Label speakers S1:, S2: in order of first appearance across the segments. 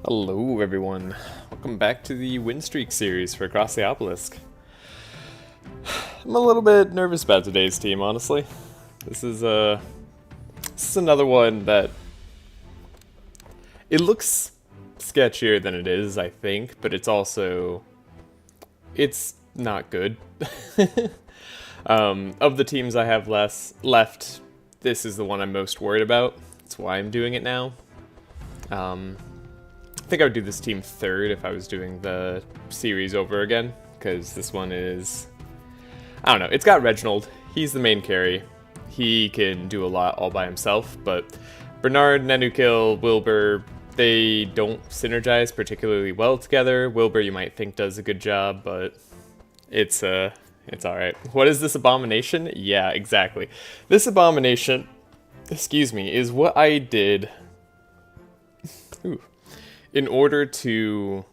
S1: Hello everyone, welcome back to the Winstreak series for Across the Obelisk. I'm a little bit nervous about today's team, honestly. This is another one that it looks sketchier than it is, I think, but it's not good. Of the teams I have left, this is the one I'm most worried about. That's why I'm doing it now. I think I would do this team third if I was doing the series over again, because this one is, I don't know, it's got Reginald. He's the main carry. He can do a lot all by himself, but Bernard, Nenukil, Wilbur, they don't synergize particularly well together. Wilbur, you might think, does a good job, but it's alright. What is this abomination? Yeah, exactly. This abomination, excuse me, is what I did in order to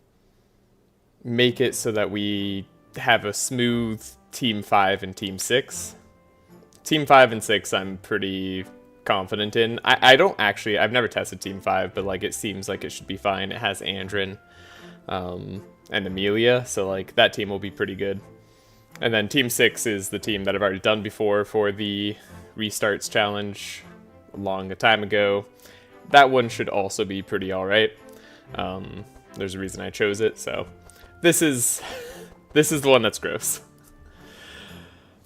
S1: make it so that we have a smooth Team 5 and Team 6. Team 5 and 6 I'm pretty confident in. I've never tested Team 5, but like it seems like it should be fine. It has Andrin and Amelia, so like that team will be pretty good. And then Team 6 is the team that I've already done before for the Restarts challenge a long time ago. That one should also be pretty alright. There's a reason I chose it, so this is the one that's gross.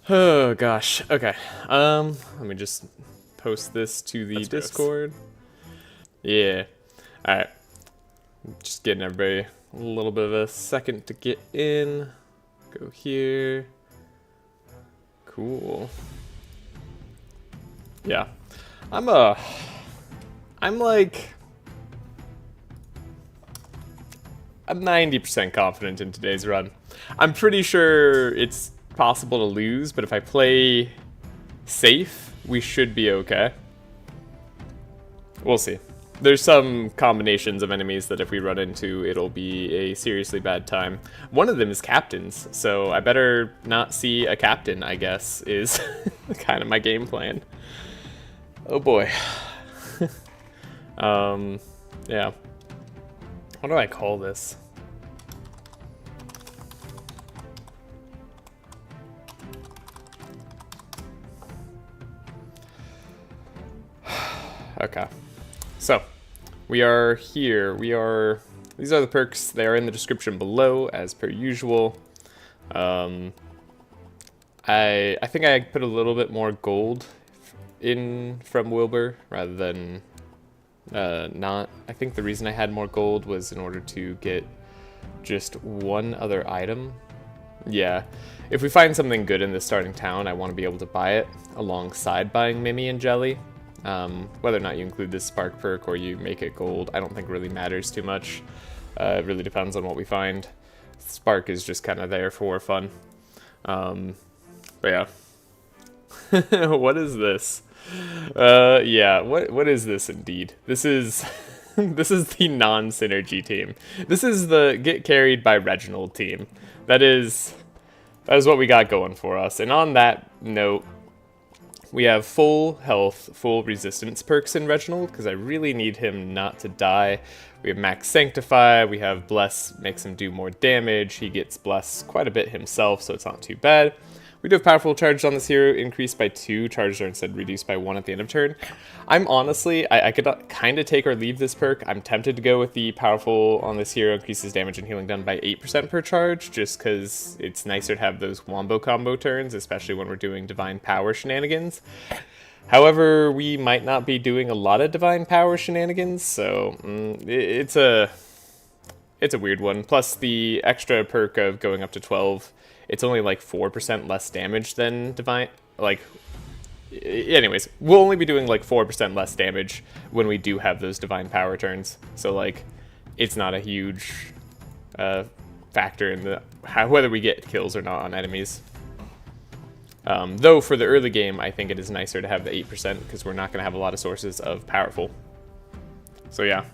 S1: Oh gosh. Okay. Let me just post this to the Discord. Gross. Yeah. Alright. Just getting everybody a little bit of a second to get in. Go here. Cool. Yeah. I'm 90% confident in today's run. I'm pretty sure it's possible to lose, but if I play safe, we should be okay. We'll see. There's some combinations of enemies that if we run into, it'll be a seriously bad time. One of them is captains, so I better not see a captain, I guess, is kind of my game plan. Oh boy. Yeah. What do I call this? Okay. So, we are here. These are the perks. They are in the description below, as per usual. I think I put a little bit more gold in from Wilbur, rather than not. I think the reason I had more gold was in order to get just one other item. Yeah, if we find something good in the starting town, I want to be able to buy it alongside buying Mimi and Jelly. Whether or not you include this spark perk or you make it gold, I don't think really matters too much. It really depends on what we find. Spark is just kind of there for fun. But yeah. What is this? Yeah, what is this indeed? This is this is the non-synergy team. This is the get carried by Reginald team. That is what we got going for us. And on that note, we have full health, full resistance perks in Reginald, because I really need him not to die. We have max sanctify, we have bless, makes him do more damage. He gets bless quite a bit himself, so it's not too bad. We do have powerful charges on this hero, increased by 2. Charges are instead reduced by 1 at the end of turn. I'm honestly, I could kind of take or leave this perk. I'm tempted to go with the powerful on this hero, increases damage and healing done by 8% per charge, just because it's nicer to have those wombo combo turns, especially when we're doing divine power shenanigans. However, we might not be doing a lot of divine power shenanigans, so it's a weird one. Plus the extra perk of going up to 12. It's only like 4% less damage than divine, like, anyways, we'll only be doing like 4% less damage when we do have those divine power turns. So like, it's not a huge factor in whether we get kills or not on enemies. Though for the early game, I think it is nicer to have the 8% because we're not going to have a lot of sources of powerful. So yeah.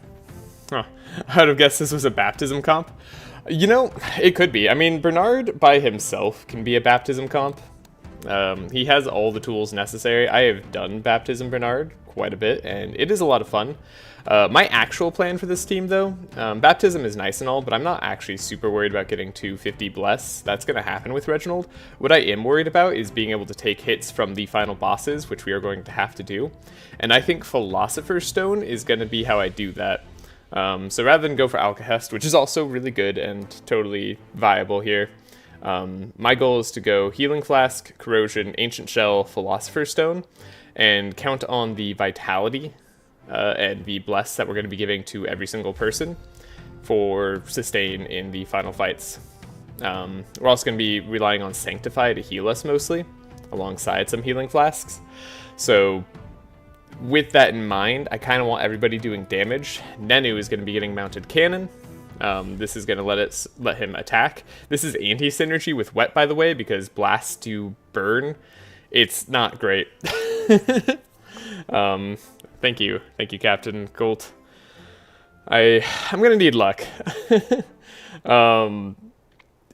S1: Huh. I'd have guessed this was a baptism comp. You know, it could be. I mean, Bernard by himself can be a baptism comp. He has all the tools necessary. I have done Baptism Bernard quite a bit, and it is a lot of fun. My actual plan for this team, though, Baptism is nice and all, but I'm not actually super worried about getting to 50 Bless. That's going to happen with Reginald. What I am worried about is being able to take hits from the final bosses, which we are going to have to do. And I think Philosopher's Stone is going to be how I do that. So rather than go for Alcahest, which is also really good and totally viable here, my goal is to go Healing Flask, Corrosion, Ancient Shell, Philosopher's Stone, and count on the Vitality and the Bless that we're going to be giving to every single person for sustain in the final fights. We're also going to be relying on Sanctify to heal us mostly, alongside some Healing Flasks. So with that in mind, I kind of want everybody doing damage. Nenu is going to be getting Mounted Cannon. This is going to let him attack. This is anti-synergy with Wet, by the way, because blasts do burn. It's not great. Thank you, Captain Colt. I'm going to need luck.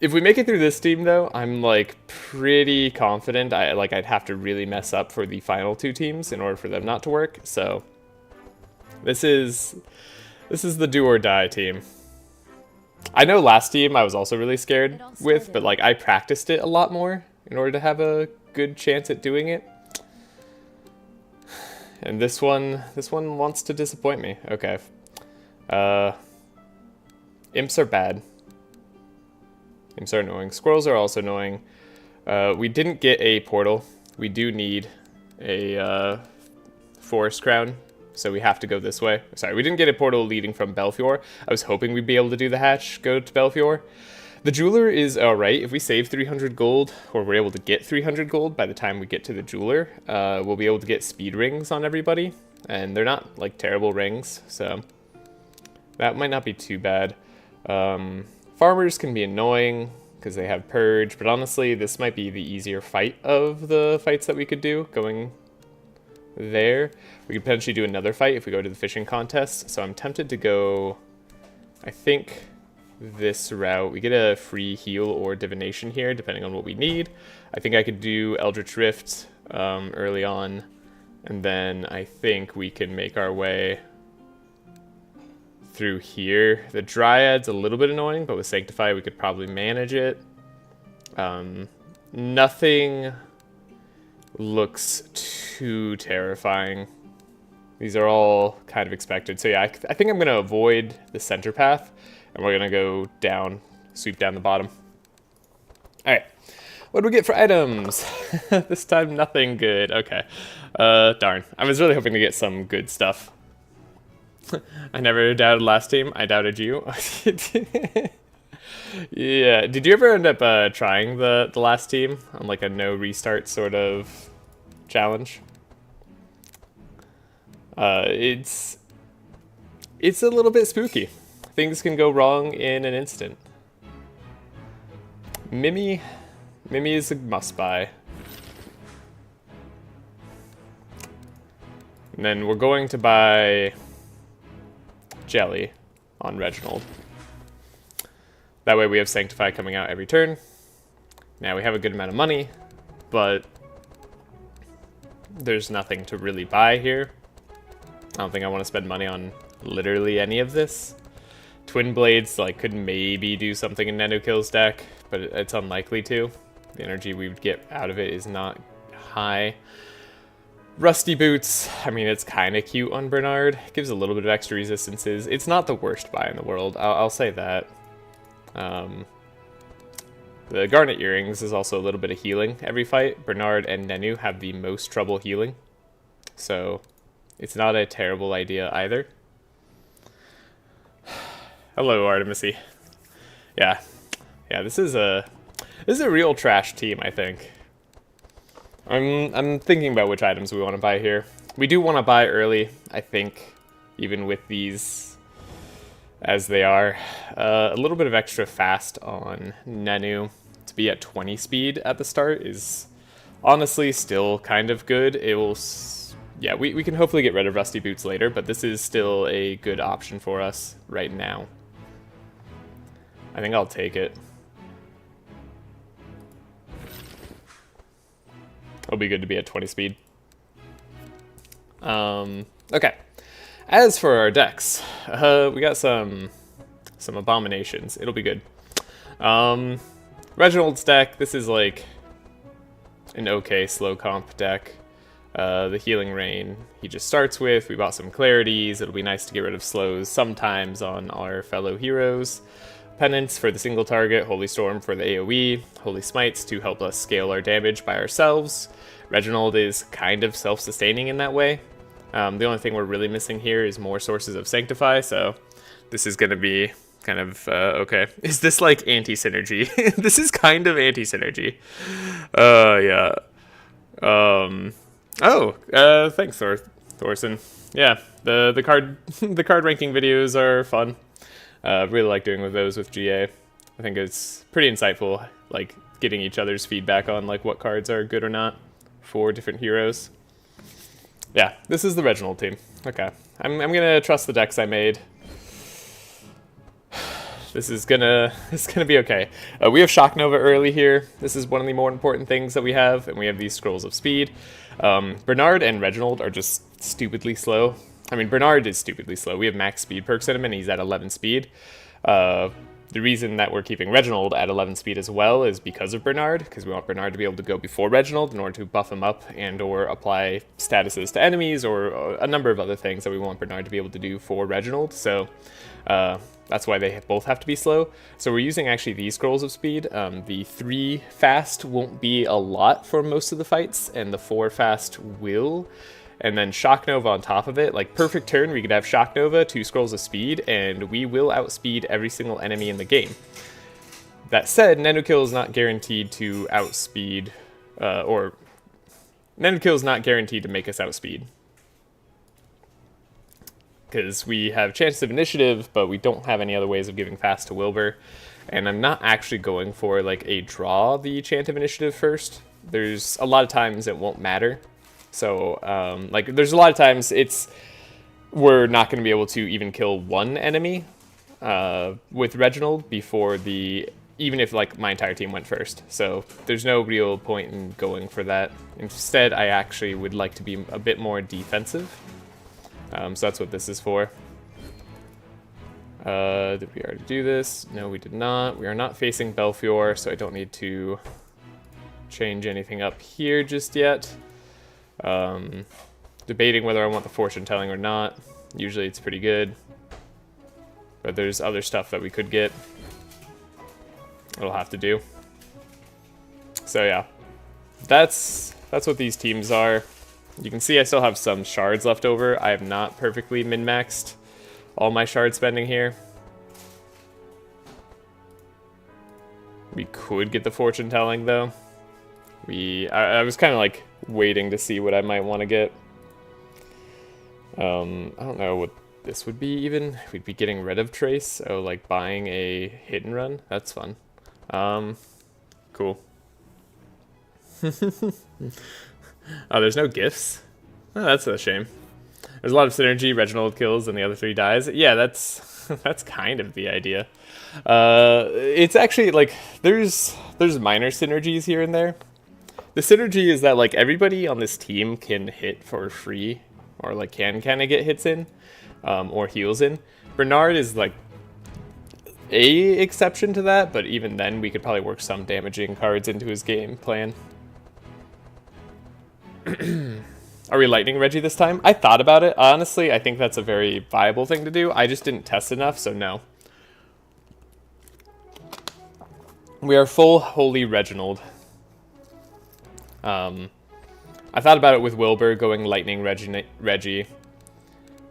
S1: If we make it through this team, though, I'm like pretty confident. I'd have to really mess up for the final two teams in order for them not to work. So this is the do or die team. I know last team I was also really scared with, but like I practiced it a lot more in order to have a good chance at doing it. And this one wants to disappoint me. Okay. Imps are bad. Imps are annoying. Squirrels are also annoying. We didn't get a portal. We do need a forest crown, so we have to go this way. Sorry, we didn't get a portal leading from Belfior. I was hoping we'd be able to do the hatch, go to Belfior. The jeweler is alright. If we save 300 gold, or we're able to get 300 gold by the time we get to the jeweler, we'll be able to get speed rings on everybody. And they're not, like, terrible rings, so that might not be too bad. Farmers can be annoying because they have purge, but honestly, this might be the easier fight of the fights that we could do, going there. We could potentially do another fight if we go to the fishing contest, so I'm tempted to go, I think, this route. We get a free heal or divination here, depending on what we need. I think I could do Eldritch Rift early on, and then I think we can make our way through here. The Dryad's a little bit annoying, but with Sanctify we could probably manage it. Nothing looks too terrifying. These are all kind of expected. So yeah, I think I'm going to avoid the center path, and we're going to go down, sweep down the bottom. Alright, what do we get for items? This time nothing good. Okay, darn. I was really hoping to get some good stuff. I never doubted last team. I doubted you. Yeah. Did you ever end up trying the last team on like a no restart sort of challenge? It's a little bit spooky. Things can go wrong in an instant. Mimi is a must buy. And then we're going to buy Jelly on Reginald. That way we have Sanctify coming out every turn. Now we have a good amount of money, but there's nothing to really buy here. I don't think I want to spend money on literally any of this. Twin Blades could maybe do something in Nenu Kill's deck, but it's unlikely to. The energy we would get out of it is not high. Rusty Boots, I mean, it's kind of cute on Bernard. It gives a little bit of extra resistances. It's not the worst buy in the world, I'll say that. The Garnet Earrings is also a little bit of healing every fight. Bernard and Nenu have the most trouble healing, so it's not a terrible idea either. Hello, Artemisy. Yeah, this is a real trash team, I think. I'm thinking about which items we want to buy here. We do want to buy early, I think, even with these as they are. A little bit of extra fast on Nenu to be at 20 speed at the start is honestly still kind of good. It will, yeah, we can hopefully get rid of Rusty Boots later, but this is still a good option for us right now. I think I'll take it. It'll be good to be at 20 speed. Okay. As for our decks, we got some abominations. It'll be good. Reginald's deck, this is like an okay slow comp deck. The Healing Rain he just starts with. We bought some Clarities. It'll be nice to get rid of slows sometimes on our fellow heroes. Penance for the single target, Holy Storm for the AoE, Holy Smites to help us scale our damage by ourselves. Reginald is kind of self-sustaining in that way. The only thing we're really missing here is more sources of Sanctify, so this is going to be kind of, okay. Is this like anti-synergy? This is kind of anti-synergy. Yeah. Thanks, Thorson. Yeah, the card the card ranking videos are fun. Really like doing those with GA. I think it's pretty insightful, like getting each other's feedback on like what cards are good or not for different heroes. Yeah, this is the Reginald team. Okay, I'm gonna trust the decks I made. This is gonna be okay. We have Shock Nova early here. This is one of the more important things that we have, and we have these Scrolls of Speed. Bernard and Reginald are just stupidly slow. I mean, Bernard is stupidly slow. We have max speed perks in him, and he's at 11 speed. The reason that we're keeping Reginald at 11 speed as well is because of Bernard, because we want Bernard to be able to go before Reginald in order to buff him up and or apply statuses to enemies or a number of other things that we want Bernard to be able to do for Reginald. So that's why they both have to be slow. So we're using actually these Scrolls of Speed. The 3 fast won't be a lot for most of the fights, and the 4 fast will. And then Shock Nova on top of it. Like, perfect turn, we could have Shock Nova, 2 Scrolls of Speed, and we will outspeed every single enemy in the game. That said, Nenukill is not guaranteed to outspeed, Nenukill is not guaranteed to make us outspeed. Because we have chances of initiative, but we don't have any other ways of giving fast to Wilbur. And I'm not actually going for, like, a draw the chant of initiative first. There's a lot of times it won't matter. So, like, there's a lot of times we're not going to be able to even kill one enemy with Reginald before even if, like, my entire team went first. So there's no real point in going for that. Instead, I actually would like to be a bit more defensive. So that's what this is for. Did we already do this? No, we did not. We are not facing Belfior, so I don't need to change anything up here just yet. Debating whether I want the fortune telling or not. Usually it's pretty good, but there's other stuff that we could get. It'll have to do. So yeah, that's what these teams are. You can see I still have some shards left over. I have not perfectly min-maxed all my shard spending here. We could get the fortune telling though. I was kind of like waiting to see what I might want to get. I don't know what this would be even. We'd be getting rid of Trace. Oh, like buying a hit and run. That's fun. Cool. Oh, there's no gifts? Oh, that's a shame. There's a lot of synergy. Reginald kills and the other 3 dies. Yeah, that's kind of the idea. It's actually like there's minor synergies here and there. The synergy is that like everybody on this team can hit for free, or like can kind of get hits in, or heals in. Bernard is like a exception to that, but even then we could probably work some damaging cards into his game plan. Are we lightning Reggie this time? I thought about it. Honestly, I think that's a very viable thing to do. I just didn't test enough, so no. We are full Holy Reginald. I thought about it with Wilbur going lightning Reggie.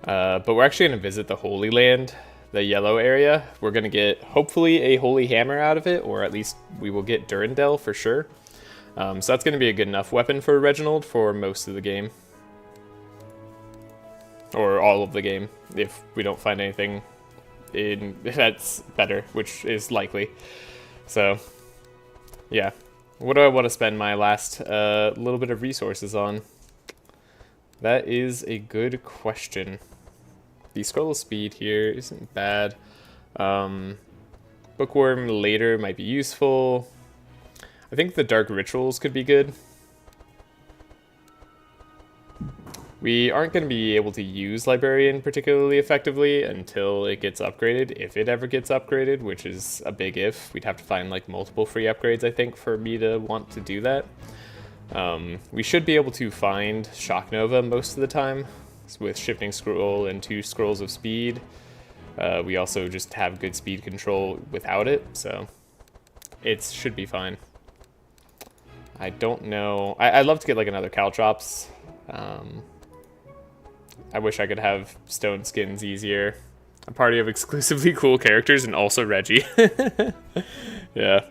S1: But we're actually going to visit the Holy Land, the yellow area. We're going to get, hopefully, a Holy Hammer out of it, or at least we will get Durandal for sure. So that's going to be a good enough weapon for Reginald for most of the game. Or all of the game, if we don't find anything that's better, which is likely. So, yeah. What do I want to spend my last little bit of resources on? That is a good question. The Scroll of Speed here isn't bad. Bookworm later might be useful. I think the Dark Rituals could be good. We aren't going to be able to use Librarian particularly effectively until it gets upgraded, if it ever gets upgraded, which is a big if. We'd have to find like multiple free upgrades, I think, for me to want to do that. We should be able to find Shock Nova most of the time with Shifting Scroll and 2 Scrolls of Speed. We also just have good speed control without it, so it should be fine. I don't know. I'd love to get like another Caltrops. I wish I could have stone skins easier. A party of exclusively cool characters and also Reggie. Yeah.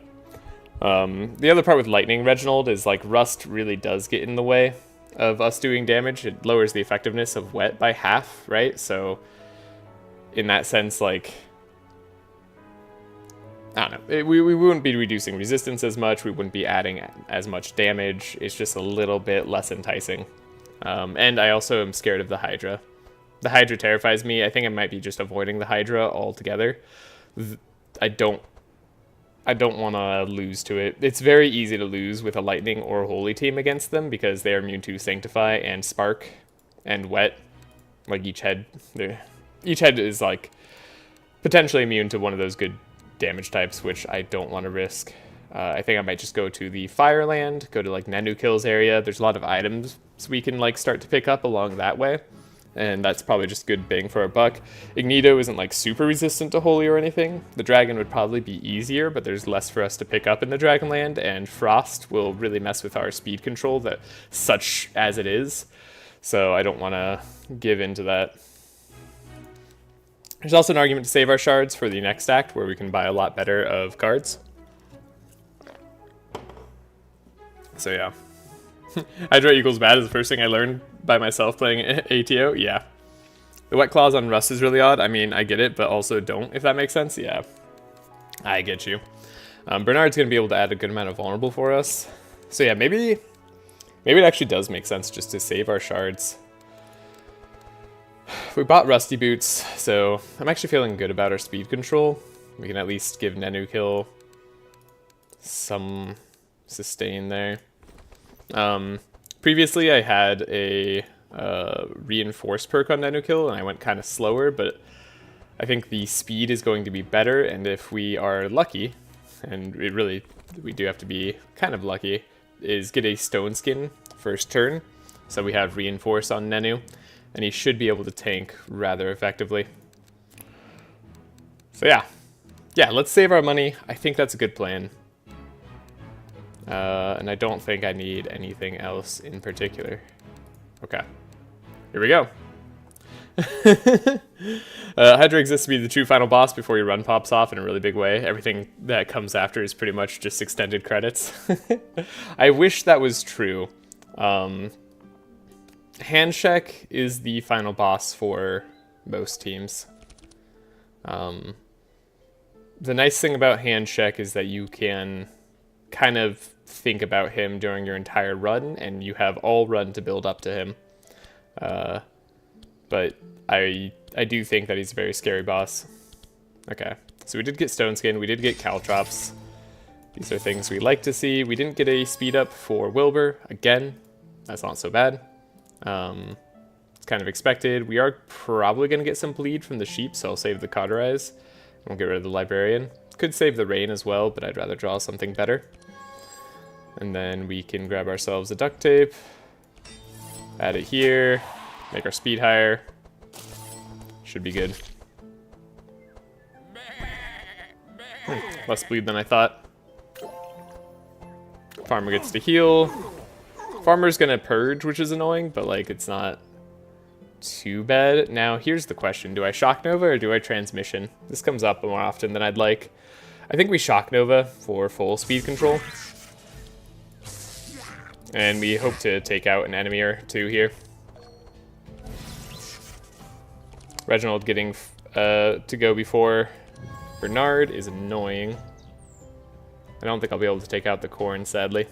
S1: The other part with Lightning Reginald is like Rust really does get in the way of us doing damage. It lowers the effectiveness of Wet by half, right? So in that sense, like, I don't know. We wouldn't be reducing resistance as much. We wouldn't be adding as much damage. It's just a little bit less enticing. And I also am scared of the Hydra. The Hydra terrifies me. I think I might be just avoiding the Hydra altogether. I don't want to lose to it. It's very easy to lose with a Lightning or Holy team against them because they are immune to Sanctify and Spark and Wet. Like each head is like potentially immune to one of those good damage types, which I don't want to risk. I think I might just go to the Fireland, go to like Nenu Kills area. There's a lot of items we can like start to pick up along that way, and that's probably just good bang for our buck. Ignito isn't like super resistant to Holy or anything. The Dragon would probably be easier, but there's less for us to pick up in the Dragonland, and Frost will really mess with our speed control, that such as it is. So I don't want to give into that. There's also an argument to save our shards for the next act, where we can buy a lot better of cards. So yeah. Hydra equals bad is the first thing I learned by myself playing ATO. Yeah. The Wet Claws on Rust is really odd. I mean, I get it, but also don't, if that makes sense. Yeah. I get you. Bernard's going to be able to add a good amount of vulnerable for us. So yeah, maybe it actually does make sense just to save our shards. We bought Rusty Boots, so I'm actually feeling good about our speed control. We can at least give Nenu Kill some sustain there. Previously I had a reinforced perk on Nenu Kill, and I went kind of slower, but I think the speed is going to be better, and if we are lucky, and we do have to be kind of lucky, is get a Stone Skin first turn. So we have Reinforce on Nenu, and he should be able to tank rather effectively. So yeah, let's save our money. I think that's a good plan. And I don't think I need anything else in particular. Okay, here we go. Hydra exists to be the true final boss before your run pops off in a really big way. Everything that comes after is pretty much just extended credits. I wish that was true. Handshake is the final boss for most teams. The nice thing about Handshake is that you can kind of think about him during your entire run, and you have all run to build up to him. But I do think that he's a very scary boss. Okay, so we did get Stone Skin, we did get Caltrops. These are things we like to see. We didn't get a speed up for Wilbur. Again, that's not so bad. It's kind of expected. We are probably going to get some bleed from the sheep, so I'll save the Cauterize. We'll get rid of the Librarian. Could save the Rain as well, but I'd rather draw something better. And then we can grab ourselves a Duct Tape, add it here, make our speed higher. Should be good. Less bleed than I thought. Farmer gets to heal. Farmer's gonna purge, which is annoying, but like it's not too bad. Now here's the question: do I Shock Nova or do I Transmission? This comes up more often than I'd like. I think we Shock Nova for full speed control. And we hope to take out an enemy or two here. Reginald getting to go before Bernard is annoying. I don't think I'll be able to take out the Corn, sadly.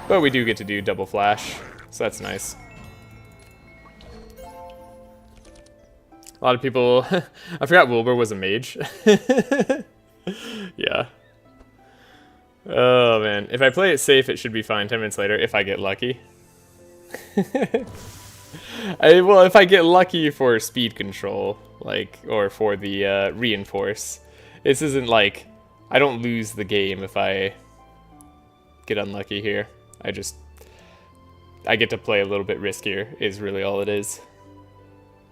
S1: But we do get to do double flash, so that's nice. A lot of people... I forgot Wilbur was a mage. Yeah. Oh, man. If I play it safe, it should be fine 10 minutes later, if I get lucky. Well, if I get lucky for speed control, like, or for the reinforce, this isn't like I don't lose the game if I get unlucky here. I get to play a little bit riskier is really all it is.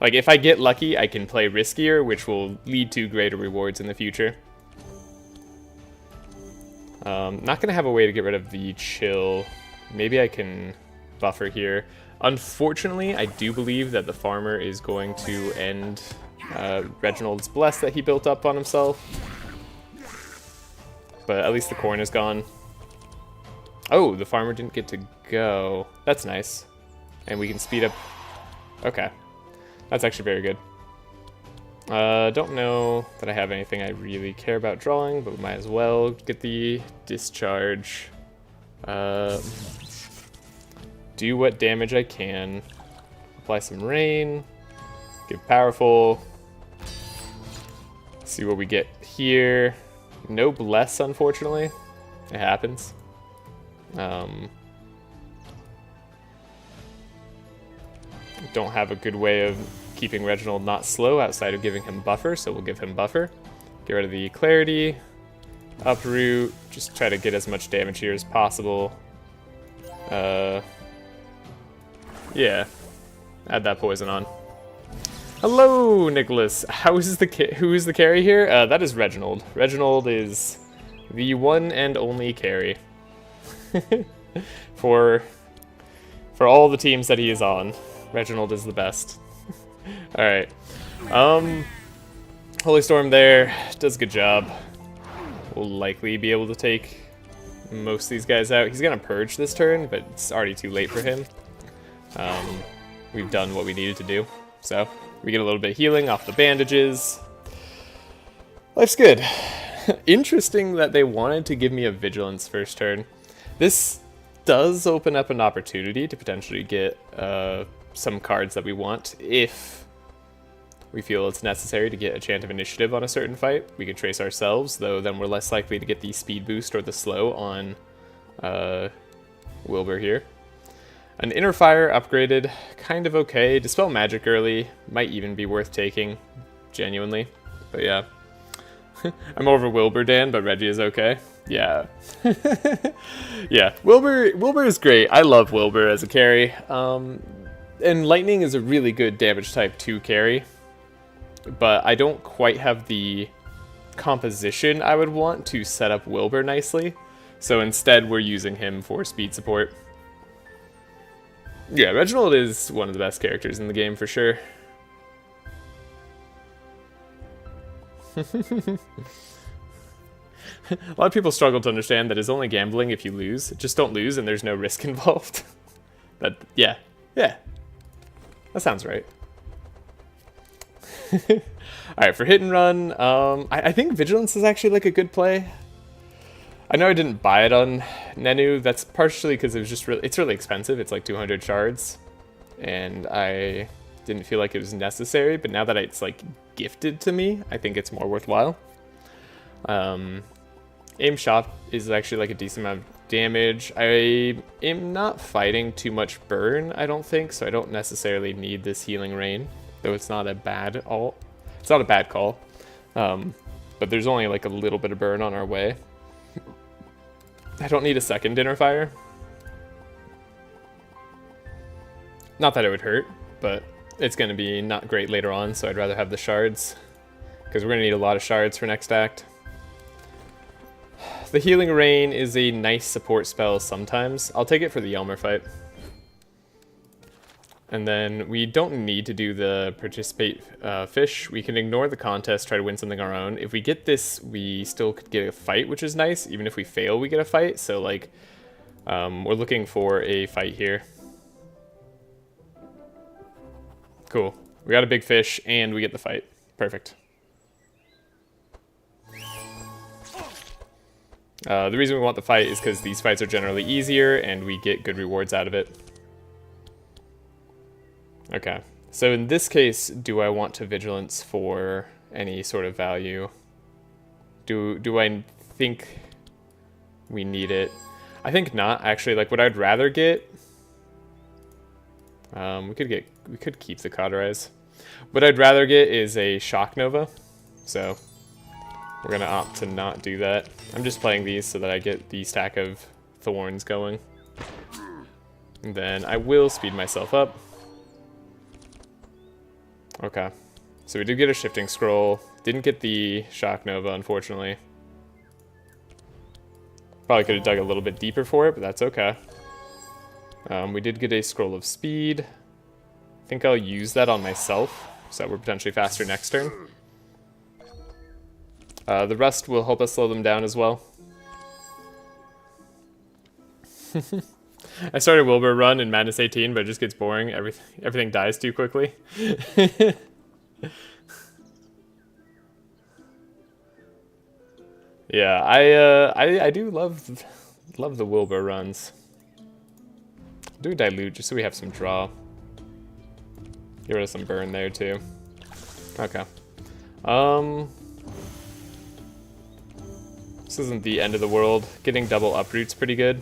S1: Like, if I get lucky, I can play riskier, which will lead to greater rewards in the future. Not gonna have a way to get rid of the chill. Maybe I can buffer here. Unfortunately, I do believe that the farmer is going to end Reginald's bless that he built up on himself. But at least the corn is gone. Oh, the farmer didn't get to go. That's nice. And we can speed up. Okay. That's actually very good. Don't know that I have anything I really care about drawing, but we might as well get the discharge. Do what damage I can. Apply some rain. Get powerful. See what we get here. No bless, unfortunately. It happens. Don't have a good way of keeping Reginald not slow outside of giving him buffer, so we'll give him buffer. Get rid of the clarity. Uproot. Just try to get as much damage here as possible. Yeah. Add that poison on. Hello, Nicholas. Who is the carry here? That is Reginald. Reginald is the one and only carry. For all the teams that he is on, Reginald is the best. Alright. Holy Storm there. Does a good job. We'll likely be able to take most of these guys out. He's gonna purge this turn, but it's already too late for him. We've done what we needed to do. So, we get a little bit of healing off the bandages. Life's good. Interesting that they wanted to give me a Vigilance first turn. This does open up an opportunity to potentially get some cards that we want if we feel it's necessary to get a chant of initiative on a certain fight. We could trace ourselves, though then we're less likely to get the speed boost or the slow on Wilbur here. An Inner Fire upgraded, kind of okay. Dispel Magic early, might even be worth taking, genuinely. But yeah. I'm over Wilbur, Dan, but Reggie is okay. Yeah. Yeah, Wilbur is great. I love Wilbur as a carry. And Lightning is a really good damage type to carry. But I don't quite have the composition I would want to set up Wilbur nicely. So instead, we're using him for speed support. Yeah, Reginald is one of the best characters in the game for sure. A lot of people struggle to understand that it's only gambling if you lose. Just don't lose and there's no risk involved. Yeah. That sounds right. Alright, for hit and run, I think Vigilance is actually like a good play. I know I didn't buy it on Nenu. That's partially because it's really expensive. It's like 200 shards. And I didn't feel like it was necessary, but now that it's like gifted to me, I think it's more worthwhile. Aim shot is actually like a decent amount of damage. I am not fighting too much burn, I don't think, so I don't necessarily need this healing rain, though it's not a bad ult. It's not a bad call, but there's only like a little bit of burn on our way. I don't need a second Inner Fire. Not that it would hurt, but it's going to be not great later on, so I'd rather have the shards, because we're going to need a lot of shards for next act. The Healing Rain is a nice support spell sometimes. I'll take it for the Yelmer fight. And then we don't need to do the Participate Fish. We can ignore the contest, try to win something our own. If we get this, we still could get a fight, which is nice. Even if we fail, we get a fight. So, like, we're looking for a fight here. Cool. We got a big fish, and we get the fight. Perfect. The reason we want the fight is because these fights are generally easier, and we get good rewards out of it. Okay, so in this case, do I want to Vigilance for any sort of value? Do I think we need it? I think not, actually. Like, what I'd rather get We could keep the Cauterize. What I'd rather get is a Shock Nova, so we're gonna opt to not do that. I'm just playing these so that I get the stack of thorns going. And then I will speed myself up. Okay, so we did get a Shifting Scroll. Didn't get the Shock Nova, unfortunately. Probably could have dug a little bit deeper for it, but that's okay. We did get a Scroll of Speed. I think I'll use that on myself, so we're potentially faster next turn. The Rust will help us slow them down as well. I started Wilbur run in Madness 18, but it just gets boring. Everything dies too quickly. Yeah, I do love the Wilbur runs. Do dilute just so we have some draw. Get rid of some burn there too. Okay. This isn't the end of the world. Getting double uproot's pretty good.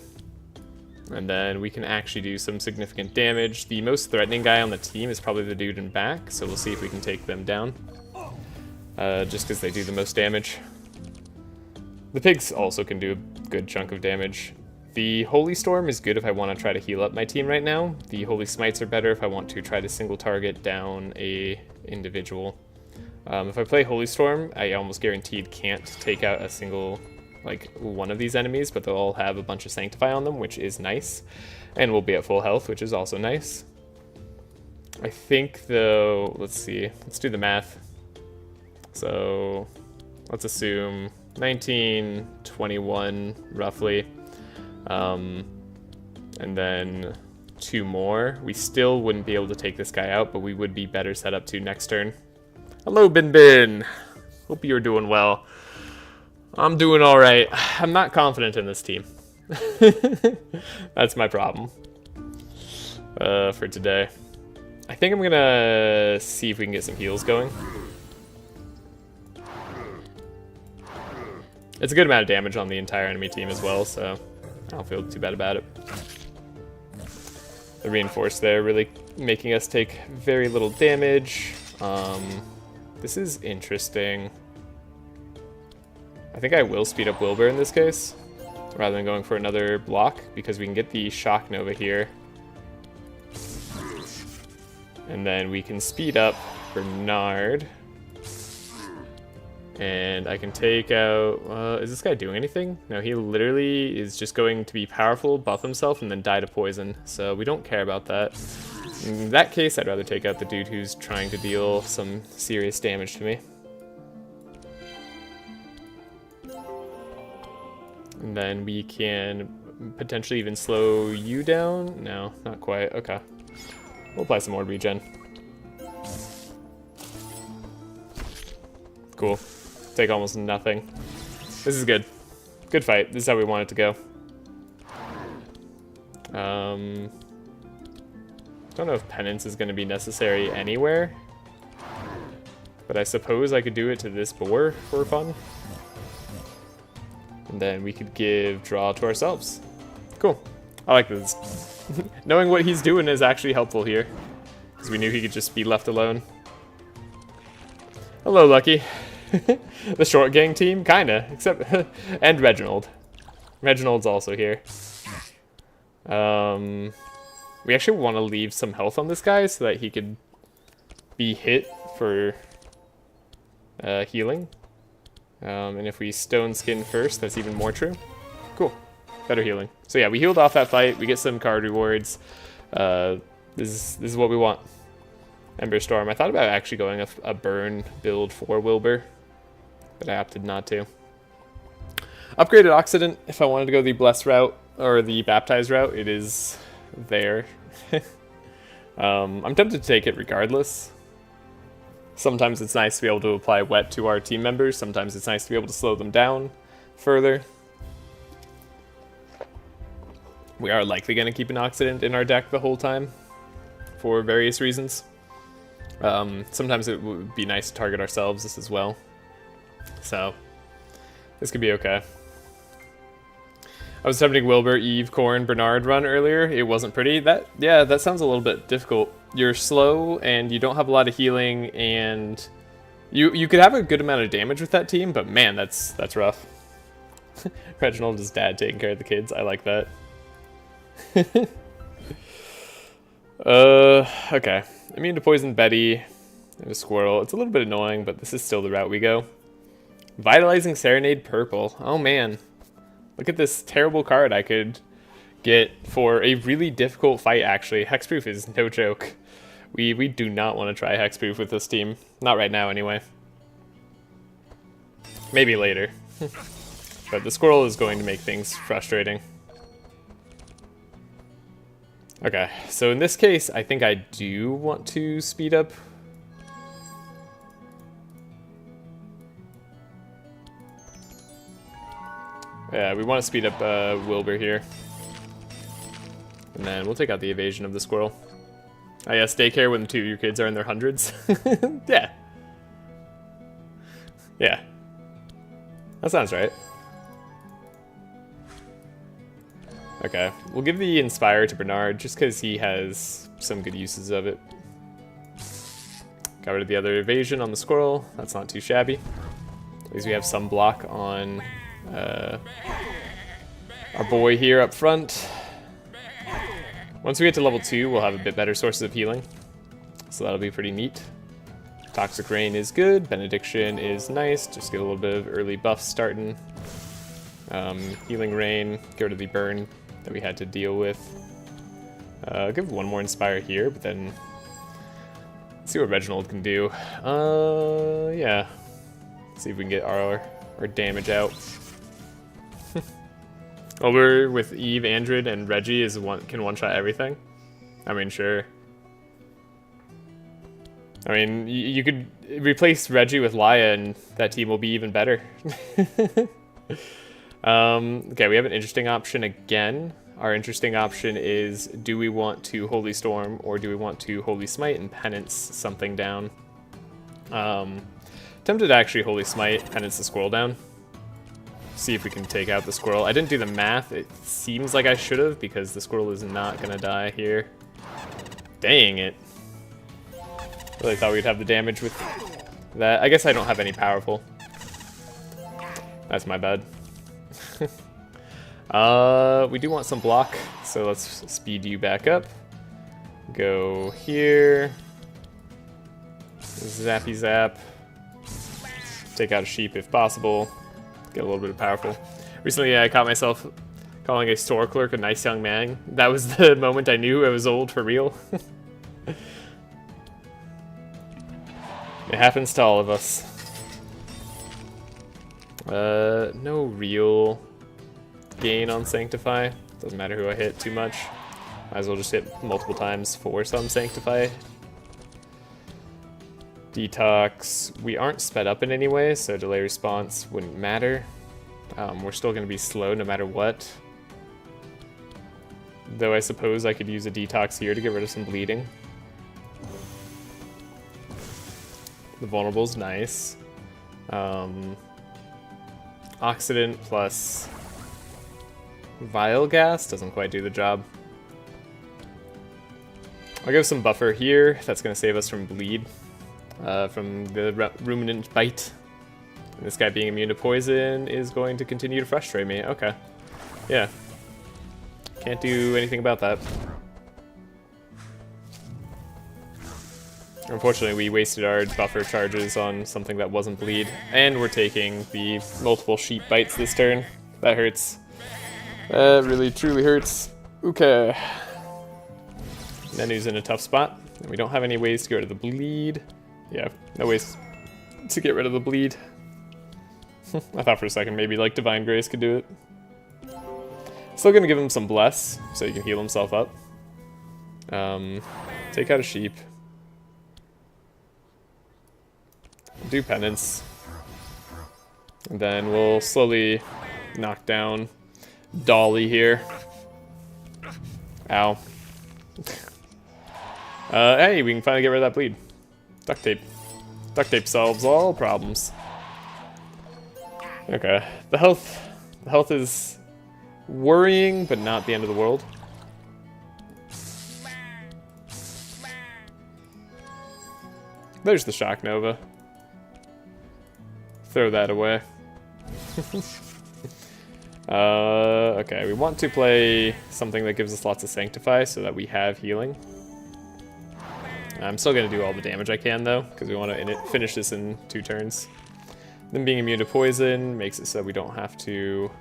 S1: And then we can actually do some significant damage. The most threatening guy on the team is probably the dude in back, so we'll see if we can take them down. Just because they do the most damage. The pigs also can do a good chunk of damage. The Holy Storm is good if I want to try to heal up my team right now. The Holy Smites are better if I want to try to single target down a individual. If I play Holy Storm, I almost guaranteed can't take out a single, like, one of these enemies, but they'll all have a bunch of Sanctify on them, which is nice. And we'll be at full health, which is also nice. I think, though, let's see, let's do the math. So, let's assume 19, 21, roughly. And then 2 more. We still wouldn't be able to take this guy out, but we would be better set up to next turn. Hello, Bin Bin. Hope you're doing well. I'm doing all right. I'm not confident in this team. That's my problem for today. I think I'm gonna see if we can get some heals going. It's a good amount of damage on the entire enemy team as well, so I don't feel too bad about it. The reinforce there really making us take very little damage. This is interesting. I think I will speed up Wilbur in this case, rather than going for another block, because we can get the Shock Nova here. And then we can speed up Bernard. And I can take out... is this guy doing anything? No, he literally is just going to be powerful, buff himself, and then die to poison. So we don't care about that. In that case, I'd rather take out the dude who's trying to deal some serious damage to me. And then we can potentially even slow you down. No, not quite. Okay. We'll apply some more regen. Cool. Take almost nothing. This is good. Good fight. This is how we want it to go. Don't know if penance is going to be necessary anywhere, but I suppose I could do it to this boar for fun. And then we could give draw to ourselves. Cool. I like this. Knowing what he's doing is actually helpful here, because we knew he could just be left alone. Hello, Lucky. The short gang team? Kinda, except... and Reginald. Reginald's also here. We actually want to leave some health on this guy so that he could be hit for healing. And if we stone skin first, that's even more true. Cool. Better healing. So yeah, we healed off that fight. We get some card rewards. This is what we want. Ember Storm. I thought about actually going a burn build for Wilbur, but I opted not to. Upgraded Occident, if I wanted to go the Bless route, or the Baptize route, it is there. I'm tempted to take it regardless. Sometimes it's nice to be able to apply Wet to our team members. Sometimes it's nice to be able to slow them down further. We are likely going to keep an Occident in our deck the whole time for various reasons. Sometimes it would be nice to target ourselves this as well. So, this could be okay. I was attempting Wilbur, Eve, Corn, Bernard run earlier. It wasn't pretty. Yeah, that sounds a little bit difficult. You're slow and you don't have a lot of healing, and you could have a good amount of damage with that team, but man, that's rough. Reginald is dad taking care of the kids. I like that. Okay. Immune to poison Betty and a squirrel. It's a little bit annoying, but this is still the route we go. Vitalizing Serenade purple. Oh man. Look at this terrible card I could get for a really difficult fight, actually. Hexproof is no joke. We do not want to try Hexproof with this team. Not right now, anyway. Maybe later. But the squirrel is going to make things frustrating. Okay, so in this case, I think I do want to speed up. Yeah, we want to speed up Wilbur here. And then we'll take out the evasion of the squirrel. I guess daycare when the 2 of your kids are in their hundreds. Yeah. Yeah. That sounds right. Okay, we'll give the Inspire to Bernard just because he has some good uses of it. Got rid of the other evasion on the squirrel. That's not too shabby. At least we have some block on our boy here up front. Once we get to level 2, we'll have a bit better sources of healing. So that'll be pretty neat. Toxic Rain is good. Benediction is nice. Just get a little bit of early buffs starting. Healing Rain. Get rid of the burn that we had to deal with. I'll give one more Inspire here, but then see what Reginald can do. Yeah. See if we can get our damage out. Over with Eve, Andred, and Reggie can one-shot everything. I mean, sure. I mean, you could replace Reggie with Laya, and that team will be even better. Okay, we have an interesting option again. Our interesting option is, do we want to Holy Storm, or do we want to Holy Smite and Penance something down? Tempted to actually Holy Smite, Penance the squirrel down. See if we can take out the squirrel. I didn't do the math. It seems like I should have, because the squirrel is not gonna die here. Dang it. Really thought we'd have the damage with that. I guess I don't have any powerful. That's my bad. We do want some block, so let's speed you back up. Go here. Zappy zap. Take out a sheep if possible. Get a little bit of powerful. Recently, I caught myself calling a store clerk a nice young man. That was the moment I knew I was old for real. It happens to all of us. No real gain on Sanctify. Doesn't matter who I hit too much. Might as well just hit multiple times for some Sanctify. Detox. We aren't sped up in any way, so delay response wouldn't matter. We're still going to be slow no matter what. Though I suppose I could use a detox here to get rid of some bleeding. The vulnerable's nice. Oxidant plus Vile Gas doesn't quite do the job. I'll give some buffer here. That's going to save us from bleed. From the ruminant bite. And this guy being immune to poison is going to continue to frustrate me. Okay. Yeah. Can't do anything about that. Unfortunately, we wasted our buffer charges on something that wasn't bleed. And we're taking the multiple sheep bites this turn. That hurts. That really, truly hurts. Okay. Nenu's in a tough spot. And we don't have any ways to get rid of the bleed. Yeah, no ways to get rid of the bleed. I thought for a second maybe like Divine Grace could do it. Still gonna give him some bless so he can heal himself up. Take out a sheep. Do penance. And then we'll slowly knock down Dolly here. Ow. Hey, we can finally get rid of that bleed. Duct tape. Duct tape solves all problems. Okay. The health is worrying, but not the end of the world. There's the Shock Nova. Throw that away. Okay, we want to play something that gives us lots of Sanctify so that we have healing. I'm still going to do all the damage I can, though, because we want to finish this in 2 turns. Them being immune to poison makes it so that we don't have to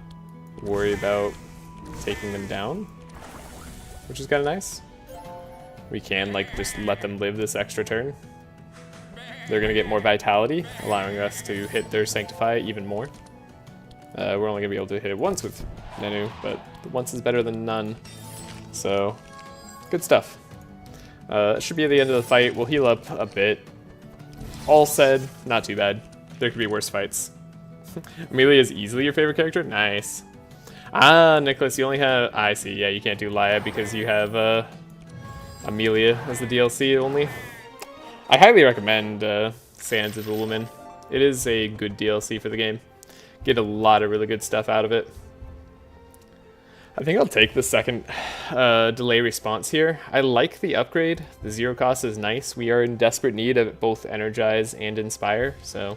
S1: worry about taking them down, which is kind of nice. We can, like, just let them live this extra turn. They're going to get more vitality, allowing us to hit their Sanctify even more. We're only going to be able to hit it once with Nenu, but once is better than none. So, good stuff. It should be at the end of the fight. We'll heal up a bit. All said, not too bad. There could be worse fights. Amelia is easily your favorite character? Nice. Ah, Nicholas, you only have... I see, yeah, you can't do Laia because you have Amelia as the DLC only. I highly recommend Sands of Ulumin. It is a good DLC for the game. Get a lot of really good stuff out of it. I think I'll take the second delay response here. I like the upgrade. The 0 cost is nice. We are in desperate need of both Energize and Inspire, so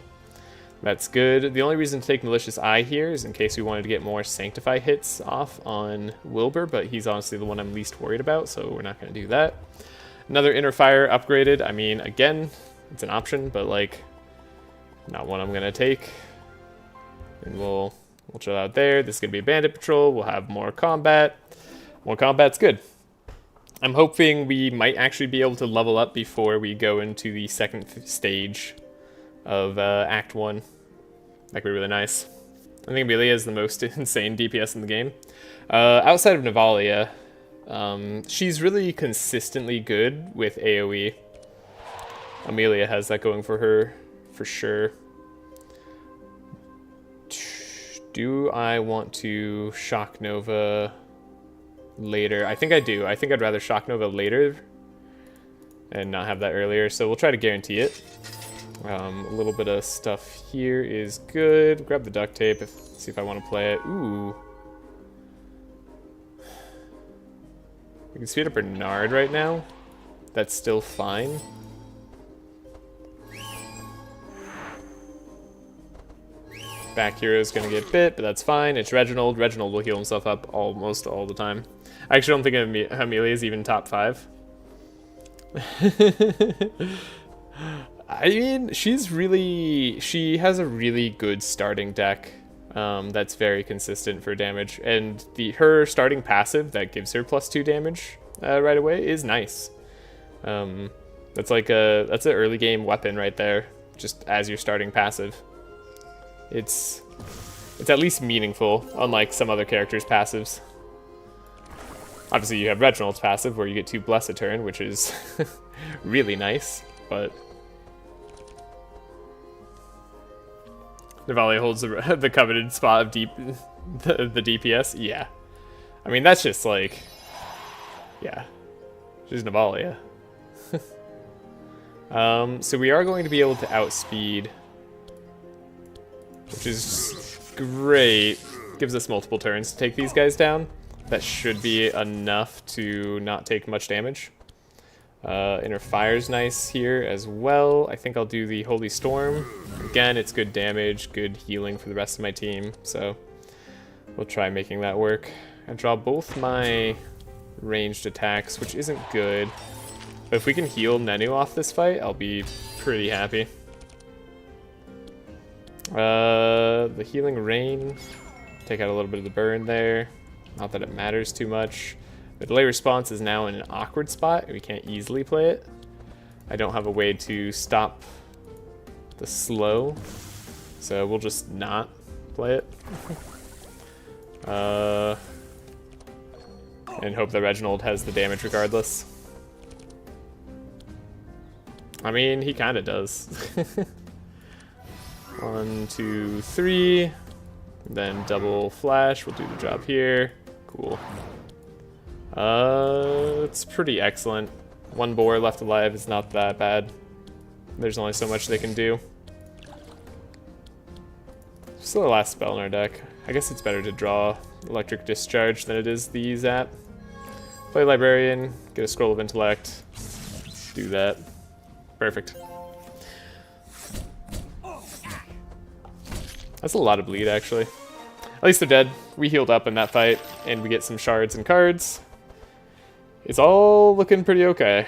S1: that's good. The only reason to take Malicious Eye here is in case we wanted to get more Sanctify hits off on Wilbur, but he's honestly the one I'm least worried about, so we're not going to do that. Another Inner Fire upgraded. I mean, again, it's an option, but like, not one I'm going to take. And we'll chill out there. This is going to be a Bandit Patrol. We'll have more combat. More combat's good. I'm hoping we might actually be able to level up before we go into the second stage of Act 1. That could be really nice. I think Amelia is the most insane DPS in the game. Outside of Navalia, she's really consistently good with AoE. Amelia has that going for her, for sure. Do I want to Shock Nova later? I think I do. I think I'd rather Shock Nova later and not have that earlier, so we'll try to guarantee it. A little bit of stuff here is good. Grab the duct tape, see if I want to play it. Ooh. We can speed up Bernard right now. That's still fine. Back hero is going to get bit, but that's fine. It's Reginald. Reginald will heal himself up almost all the time. I actually don't think Amelia is even top 5. I mean, she has a really good starting deck that's very consistent for damage. And her starting passive that gives her +2 damage right away is nice. That's an early game weapon right there, just as your starting passive. It's at least meaningful, unlike some other characters' passives. Obviously, you have Reginald's passive, where you get 2 Bless a turn, which is really nice, but... Navalia holds the coveted spot of the DPS? Yeah. I mean, that's just like... Yeah. She's Navalia. So we are going to be able to outspeed... which is great. Gives us multiple turns to take these guys down. That should be enough to not take much damage. Inner Fire's nice here as well. I think I'll do the Holy Storm. Again, it's good damage, good healing for the rest of my team, so we'll try making that work. I draw both my ranged attacks, which isn't good. But if we can heal Nenu off this fight, I'll be pretty happy. The Healing Rain, take out a little bit of the burn there. Not that it matters too much. The delay response is now in an awkward spot. We can't easily play it. I don't have a way to stop the slow, so we'll just not play it. And hope that Reginald has the damage regardless. I mean, he kind of does. 1, 2, 3. Then double flash. We'll do the job here. Cool. It's pretty excellent. 1 boar left alive is not that bad. There's only so much they can do. Still the last spell in our deck. I guess it's better to draw electric discharge than it is the zap. Play librarian, get a scroll of intellect, do that. Perfect. That's a lot of bleed, actually. At least they're dead. We healed up in that fight, and we get some shards and cards. It's all looking pretty okay.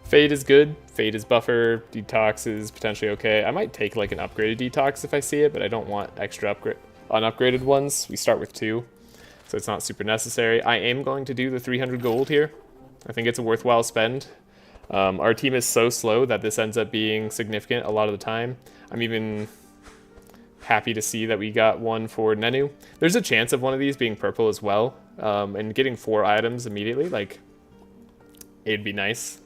S1: Fade is good. Fade is buffer. Detox is potentially okay. I might take like an upgraded detox if I see it, but I don't want extra unupgraded ones. We start with 2, so it's not super necessary. I am going to do the 300 gold here. I think it's a worthwhile spend. Our team is so slow that this ends up being significant a lot of the time. I'm even happy to see that we got one for Nenu. There's a chance of one of these being purple as well, and getting 4 items immediately, like, it'd be nice.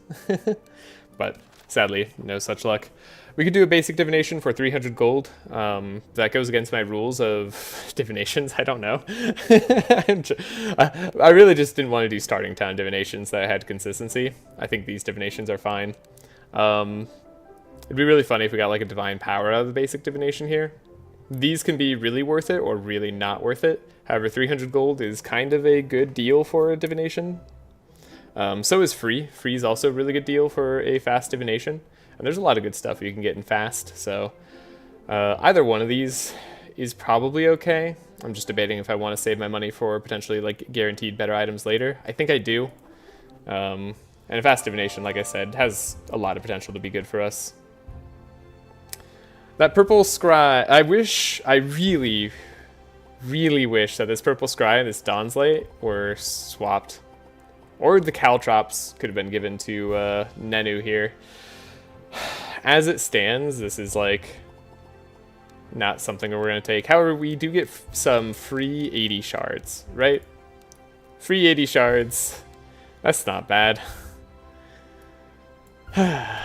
S1: But sadly, no such luck. We could do a basic divination for 300 gold. That goes against my rules of divinations. I don't know. I really just didn't want to do starting town divinations that had consistency. I think these divinations are fine. It'd be really funny if we got like a divine power out of the basic divination here. These can be really worth it or really not worth it. However, 300 gold is kind of a good deal for a divination. So is free. Free is also a really good deal for a fast divination. And there's a lot of good stuff you can get in fast, so either one of these is probably okay. I'm just debating if I want to save my money for potentially like guaranteed better items later. I think I do. And a fast divination, like I said, has a lot of potential to be good for us. That purple scry, I really wish that this purple scry and this Dawn's Light were swapped. Or the caltrops could have been given to Nenu here. As it stands, this is like not something we're going to take. However, we do get some free 80 shards, right? Free 80 shards. That's not bad. Yeah.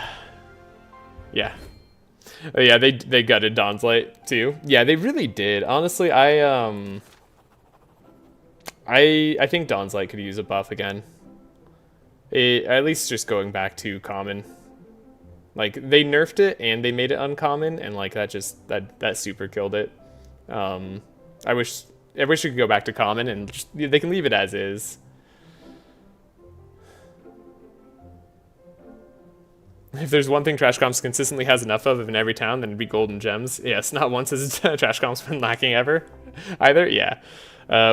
S1: Oh, yeah, they gutted Dawn's Light too. Yeah, they really did. Honestly, I think Dawn's Light could use a buff again. At least just going back to common. Like, they nerfed it and they made it uncommon, and like that super killed it. I wish we could go back to common and just, they can leave it as is. If there's one thing Trash Comps consistently has enough of in every town, then it'd be gold and gems. Yes, not once has Trash Comps been lacking ever, either. Yeah,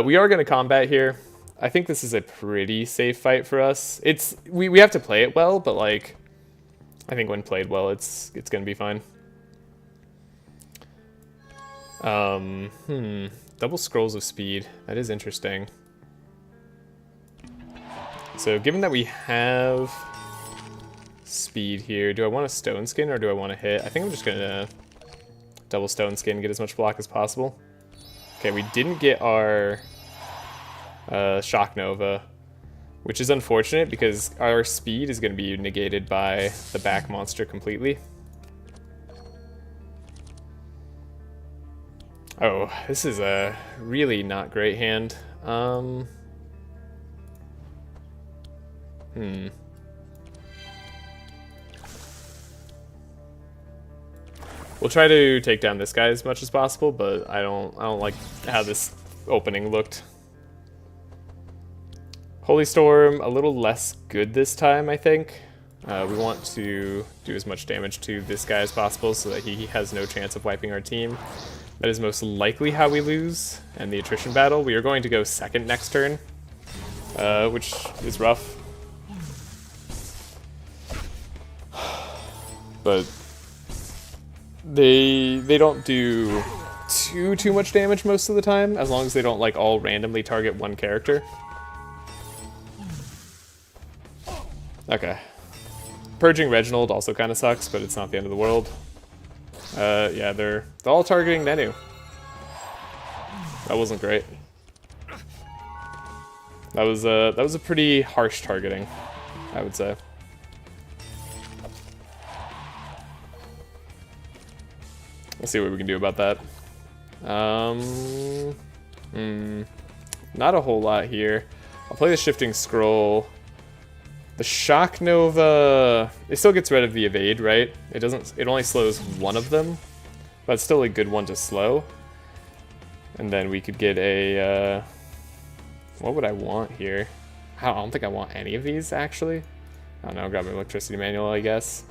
S1: we are going to combat here. I think this is a pretty safe fight for us. We have to play it well, but like, I think when played well, it's going to be fine. Double scrolls of speed. That is interesting. So given that we have speed here, do I want a stone skin or do I want to hit? I think I'm just going to double stone skin, get as much block as possible. Okay, we didn't get our shock nova, which is unfortunate because our speed is going to be negated by the back monster completely. Oh, this is a really not great hand. We'll try to take down this guy as much as possible, but I don't like how this opening looked. Holy Storm, a little less good this time, I think. We want to do as much damage to this guy as possible so that he has no chance of wiping our team. That is most likely how we lose in the attrition battle. We are going to go second next turn, which is rough. But they don't do too much damage most of the time, as long as they don't like all randomly target one character. Okay. Purging Reginald also kind of sucks, but it's not the end of the world. Yeah, they're all targeting Nenu. That wasn't great. That was a pretty harsh targeting, I would say. Let's see what we can do about that. Not a whole lot here. I'll play the Shifting Scroll. The Shock Nova, it still gets rid of the evade, right? It only slows one of them, but it's still a good one to slow. And then we could get a, what would I want here? I don't think I want any of these, actually. I don't know, grab my electricity manual, I guess.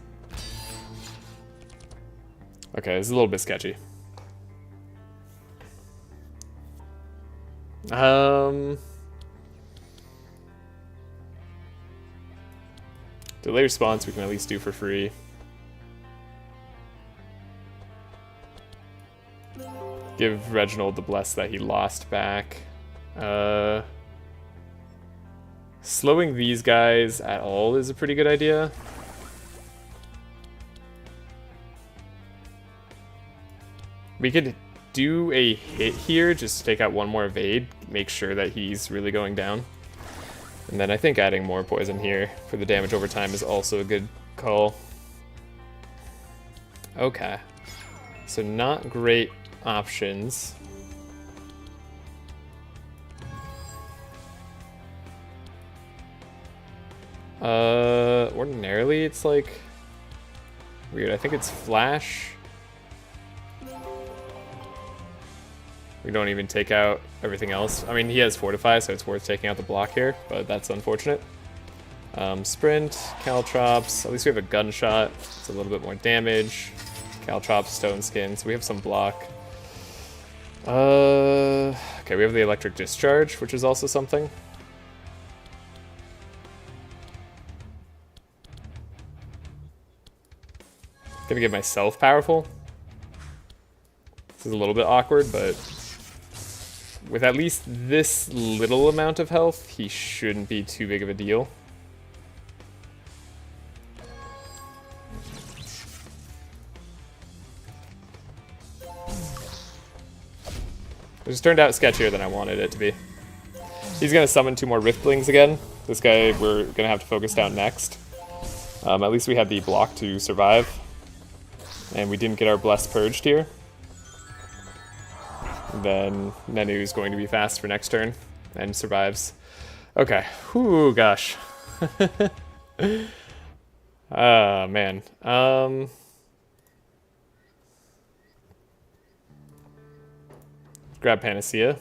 S1: Okay, this is a little bit sketchy. Delay response we can at least do for free. Give Reginald the bless that he lost back. Slowing these guys at all is a pretty good idea. We could do a hit here just to take out one more evade, make sure that he's really going down. And then I think adding more poison here for the damage over time is also a good call. Okay. So not great options. Ordinarily it's like weird. I think it's flash. We don't even take out everything else. I mean, he has Fortify, so it's worth taking out the block here, but that's unfortunate. Sprint, Caltrops, at least we have a gunshot. It's a little bit more damage. Caltrops, Stone Skin, so we have some block. Okay, we have the Electric Discharge, which is also something. Gonna give myself Powerful. This is a little bit awkward, but with at least this little amount of health, he shouldn't be too big of a deal. It just turned out sketchier than I wanted it to be. He's going to summon 2 more Riftlings again. This guy we're going to have to focus down next. At least we had the block to survive. And we didn't get our Blessed Purged here. Then Nenu's going to be fast for next turn and survives. Okay. Whew, gosh. Oh, man. Grab Panacea.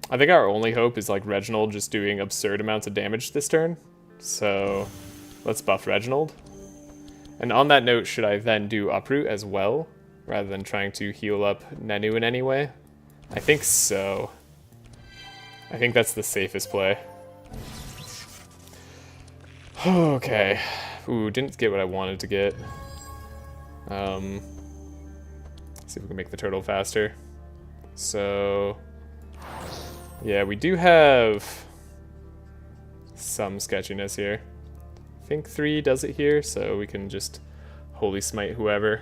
S1: I think our only hope is like Reginald just doing absurd amounts of damage this turn. So let's buff Reginald. And on that note, should I then do Uproot as well, rather than trying to heal up Nenu in any way? I think so. I think that's the safest play. Okay. Ooh, didn't get what I wanted to get. Let's see if we can make the turtle faster. So, yeah, we do have some sketchiness here. I think 3 does it here, so we can just Holy Smite whoever.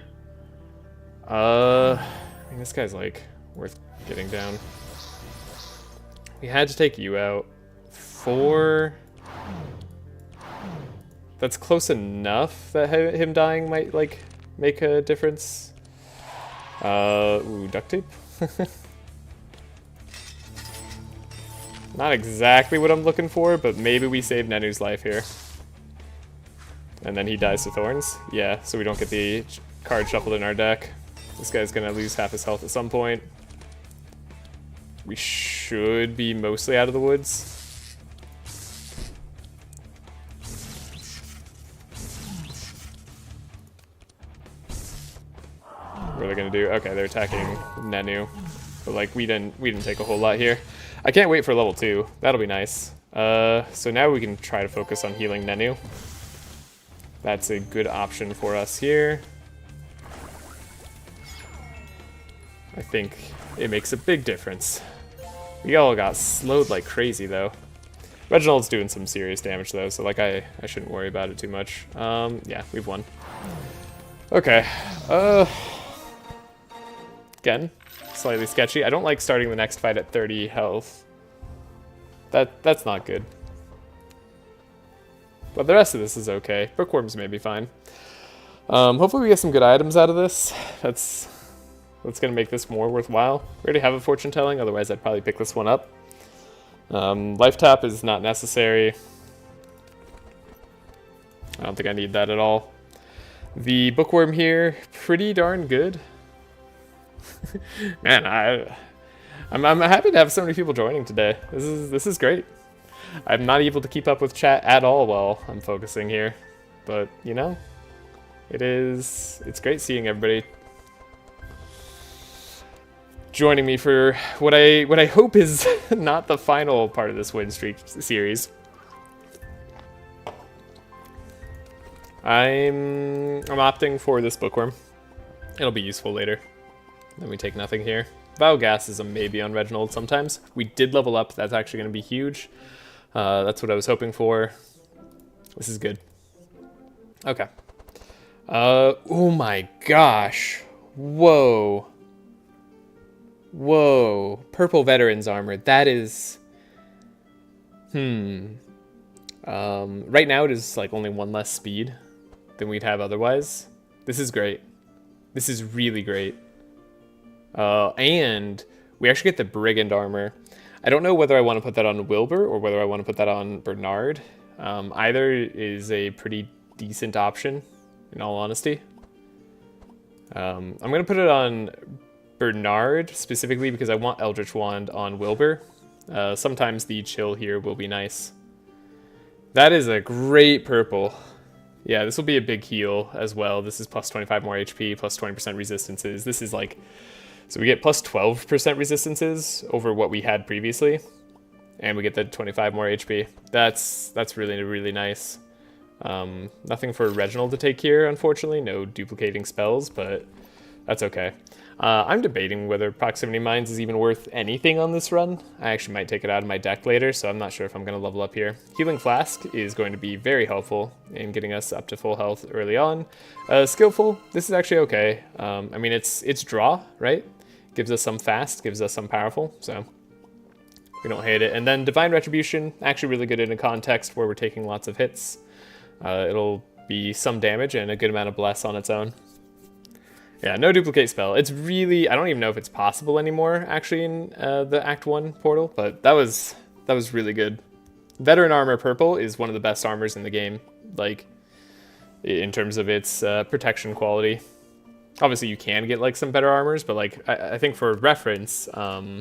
S1: I mean, this guy's like worth getting down. We had to take you out. 4. That's close enough that him dying might like make a difference. Ooh, duct tape. Not exactly what I'm looking for, but maybe we save Nenu's life here. And then he dies to Thorns. Yeah, so we don't get the card shuffled in our deck. This guy's gonna lose half his health at some point. We should be mostly out of the woods. What are they gonna do? Okay, they're attacking Nenu. But like we didn't take a whole lot here. I can't wait for level 2. That'll be nice. So now we can try to focus on healing Nenu. That's a good option for us here. I think it makes a big difference. We all got slowed like crazy though. Reginald's doing some serious damage though, so like I shouldn't worry about it too much. Yeah, we've won. Okay. Again, slightly sketchy. I don't like starting the next fight at 30 health. That's not good. But the rest of this is okay. Bookworms may be fine. Hopefully we get some good items out of this. That's going to make this more worthwhile. We already have a fortune telling, otherwise I'd probably pick this one up. Life tap is not necessary. I don't think I need that at all. The bookworm here, pretty darn good. Man, I'm happy to have so many people joining today. This is great. I'm not able to keep up with chat at all while I'm focusing here, but you know, it's great seeing everybody joining me for what I hope is not the final part of this Winstreak series. I'm opting for this bookworm. It'll be useful later. Then we take nothing here. Biogas is a maybe on Reginald sometimes. We did level up. That's actually going to be huge. That's what I was hoping for. This is good. Okay. Oh my gosh. Whoa. Whoa. Purple Veteran's Armor. That is... Right now it is like only one less speed than we'd have otherwise. This is great. This is really great. And we actually get the Brigand Armor. I don't know whether I want to put that on Wilbur or whether I want to put that on Bernard. Either is a pretty decent option, in all honesty. I'm going to put it on Bernard, specifically because I want Eldritch Wand on Wilbur. Sometimes the chill here will be nice. That is a great purple. Yeah, this will be a big heal as well. This is plus 25 more HP, plus 20% resistances. This is like... So we get plus 12% resistances over what we had previously. And we get the 25 more HP. That's really, really nice. Nothing for Reginald to take here, unfortunately. No duplicating spells, but that's okay. I'm debating whether Proximity Mines is even worth anything on this run. I actually might take it out of my deck later, so I'm not sure if I'm going to level up here. Healing Flask is going to be very helpful in getting us up to full health early on. Skillful, this is actually okay. I mean, it's draw, right? Gives us some fast, gives us some powerful, so we don't hate it. And then Divine Retribution, actually really good in a context where we're taking lots of hits. It'll be some damage and a good amount of bless on its own. Yeah, no duplicate spell. It's really, I don't even know if it's possible anymore, actually, in the Act 1 portal, but that was really good. Veteran Armor Purple is one of the best armors in the game, like, in terms of its protection quality. Obviously, you can get, like, some better armors, but, like, I think for reference, I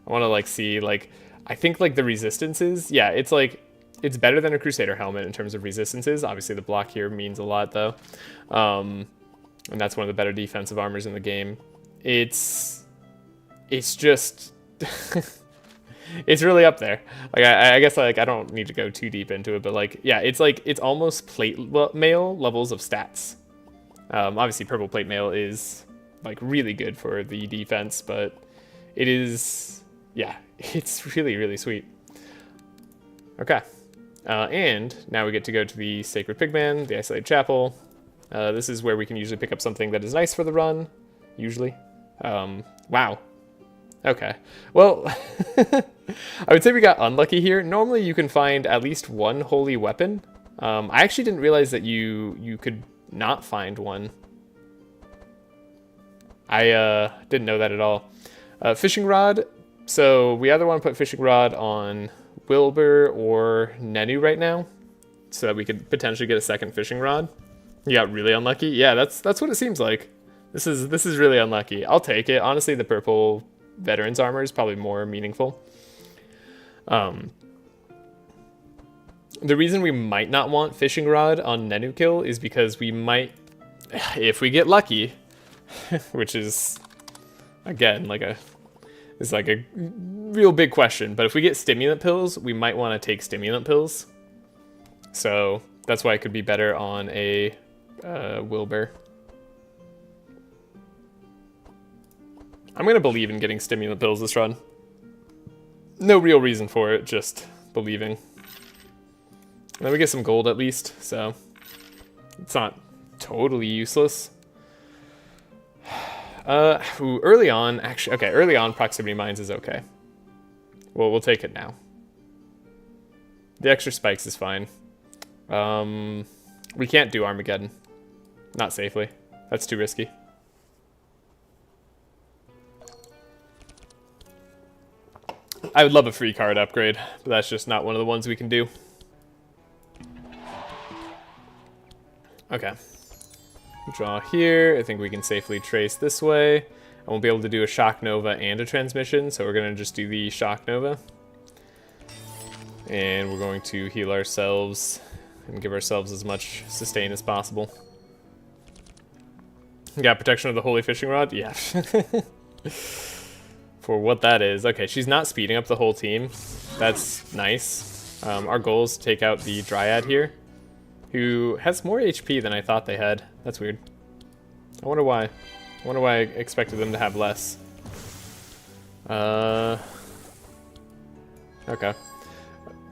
S1: want to, like, see, like, I think, like, the resistances, yeah, it's, like, it's better than a Crusader helmet in terms of resistances. Obviously, the block here means a lot, though. And that's one of the better defensive armors in the game. It's just... it's really up there. Like, I guess, like, I don't need to go too deep into it, but, like, yeah, it's, like, it's almost plate mail levels of stats. Obviously, purple plate mail is, like, really good for the defense, but it is... yeah, it's really, really sweet. Okay. And now we get to go to the Sacred Pigman, the Isolated Chapel. This is where we can usually pick up something that is nice for the run, usually. Wow. Okay. Well, I would say we got unlucky here. Normally you can find at least one holy weapon. I actually didn't realize that you could not find one. I didn't know that at all. Fishing Rod. So we either want to put Fishing Rod on Wilbur or Nenu right now, so that we could potentially get a second Fishing Rod. You got really unlucky? Yeah, that's what it seems like. This is really unlucky. I'll take it. Honestly, the purple Veteran's Armor is probably more meaningful. The reason we might not want Fishing Rod on Nenu kill is because we might, if we get lucky, which is, again, like a real big question, but if we get stimulant pills, we might want to take stimulant pills. So that's why it could be better on a Wilbur. I'm going to believe in getting stimulant pills this run. No real reason for it, just believing. And then we get some gold at least, so it's not totally useless. Early on, actually, okay, early on, Proximity Mines is okay. Well, we'll take it now. The extra spikes is fine. We can't do Armageddon. Not safely. That's too risky. I would love a free card upgrade, but that's just not one of the ones we can do. Okay. Draw here. I think we can safely trace this way. I won't be able to do a Shock Nova and a transmission, so we're going to just do the Shock Nova. And we're going to heal ourselves and give ourselves as much sustain as possible. Got protection of the Holy Fishing Rod? Yeah. For what that is. Okay, she's not speeding up the whole team. That's nice. Our goal is to take out the Dryad here, who has more HP than I thought they had. That's weird. I wonder why. I wonder why I expected them to have less. Okay.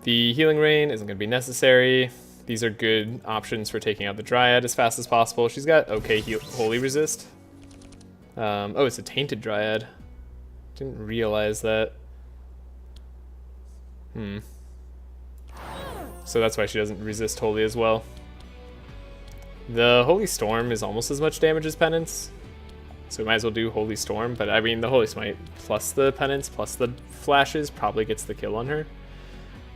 S1: The Healing Rain isn't going to be necessary. These are good options for taking out the Dryad as fast as possible. She's got okay Holy Resist. Oh, it's a Tainted Dryad. Didn't realize that. So that's why she doesn't resist Holy as well. The Holy Storm is almost as much damage as Penance, so we might as well do Holy Storm, but I mean the Holy Smite plus the Penance plus the flashes probably gets the kill on her.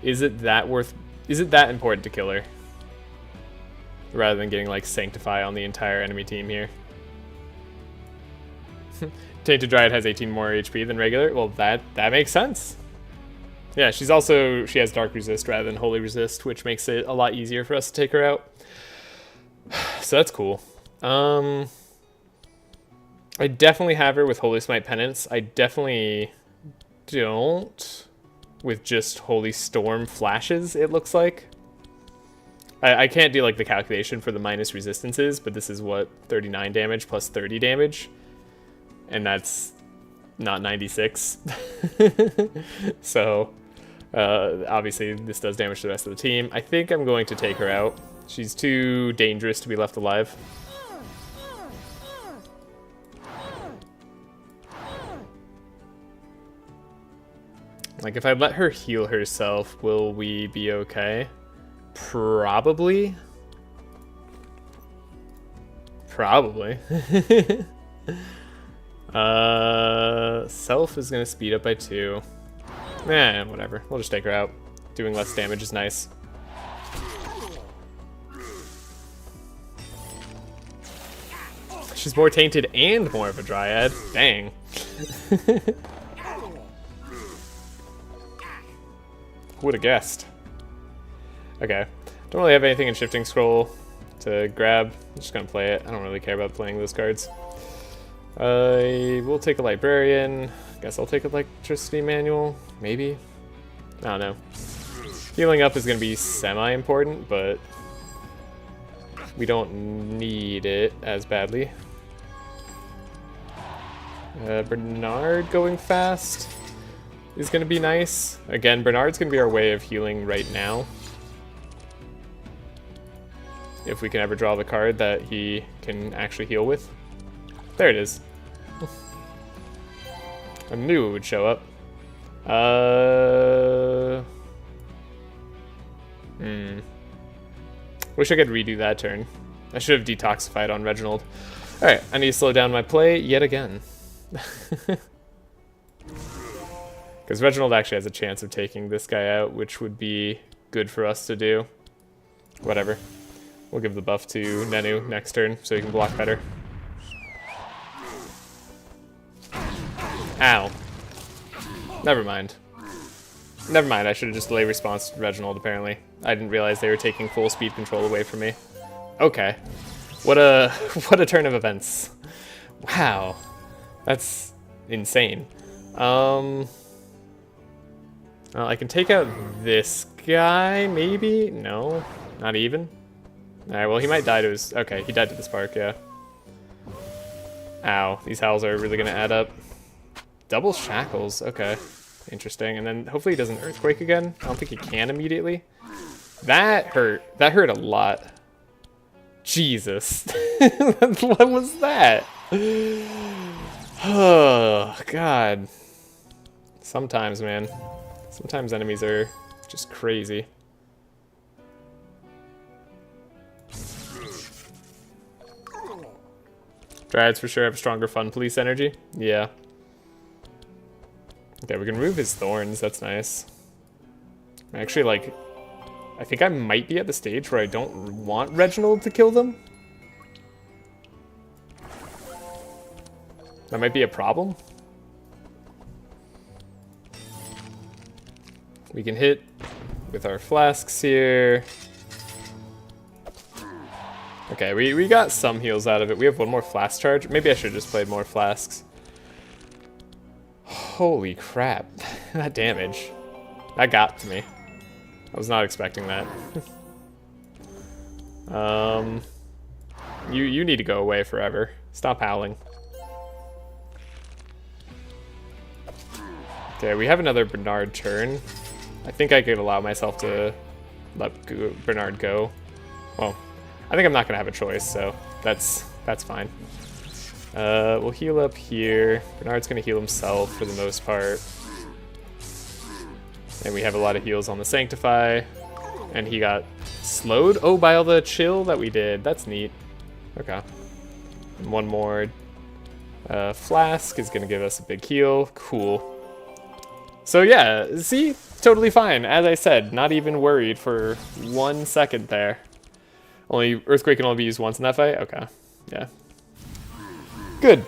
S1: Is it that important to kill her? Rather than getting like Sanctify on the entire enemy team here. Tainted Dryad has 18 more HP than regular. Well, that makes sense. Yeah, she has Dark Resist rather than Holy Resist, which makes it a lot easier for us to take her out. So that's cool. I definitely have her with Holy Smite Penance. I definitely don't with just Holy Storm flashes, it looks like. I can't do like the calculation for the minus resistances, but this is what, 39 damage plus 30 damage. And that's not 96. So obviously this does damage to the rest of the team. I think I'm going to take her out. She's too dangerous to be left alive. Like if I let her heal herself, will we be okay? Probably. Probably. Self is gonna speed up by 2. Whatever. We'll just take her out. Doing less damage is nice. She's more tainted and more of a Dryad. Dang. Who would have guessed? Okay. Don't really have anything in Shifting Scroll to grab. I'm just gonna play it. I don't really care about playing those cards. I will take a Librarian. Guess I'll take Electricity Manual. Maybe. I don't know. Healing up is gonna be semi-important, but we don't need it as badly. Bernard going fast is gonna be nice. Again, Bernard's gonna be our way of healing right now. If we can ever draw the card that he can actually heal with. There it is. I knew it would show up. Wish I could redo that turn. I should have detoxified on Reginald. Alright, I need to slow down my play yet again. Because Reginald actually has a chance of taking this guy out, which would be good for us to do. Whatever. We'll give the buff to Nenu next turn so he can block better. Ow. Never mind. Never mind, I should have just delay response to Reginald, apparently. I didn't realize they were taking full speed control away from me. Okay. What a turn of events. Wow. That's insane. Well, I can take out this guy, maybe? No, not even. Alright, well, he might die to his... Okay, he died to the spark, yeah. Ow, these howls are really going to add up. Double shackles, okay. Interesting, and then hopefully he doesn't earthquake again. I don't think he can immediately. That hurt. That hurt a lot. Jesus. What was that? Oh, God. Sometimes, man. Sometimes enemies are just crazy. Dryads for sure have stronger fun police energy. Yeah. Okay, we can remove his thorns. That's nice. Actually, like, I think I might be at the stage where I don't want Reginald to kill them. That might be a problem. We can hit with our flasks here. Okay, we got some heals out of it. We have one more flask charge. Maybe I should have just played more flasks. Holy crap. That damage. That got to me. I was not expecting that. You need to go away forever. Stop howling. Okay, we have another Bernard turn. I think I could allow myself to let Bernard go. Well, I think I'm not gonna have a choice, so that's fine. We'll heal up here. Bernard's gonna heal himself for the most part. And we have a lot of heals on the Sanctify. And he got slowed? Oh, by all the chill that we did. That's neat. Okay. And one more flask is gonna give us a big heal. Cool. So yeah, see? Totally fine. As I said, not even worried for 1 second there. Only Earthquake can only be used once in that fight? Okay. Yeah. Good.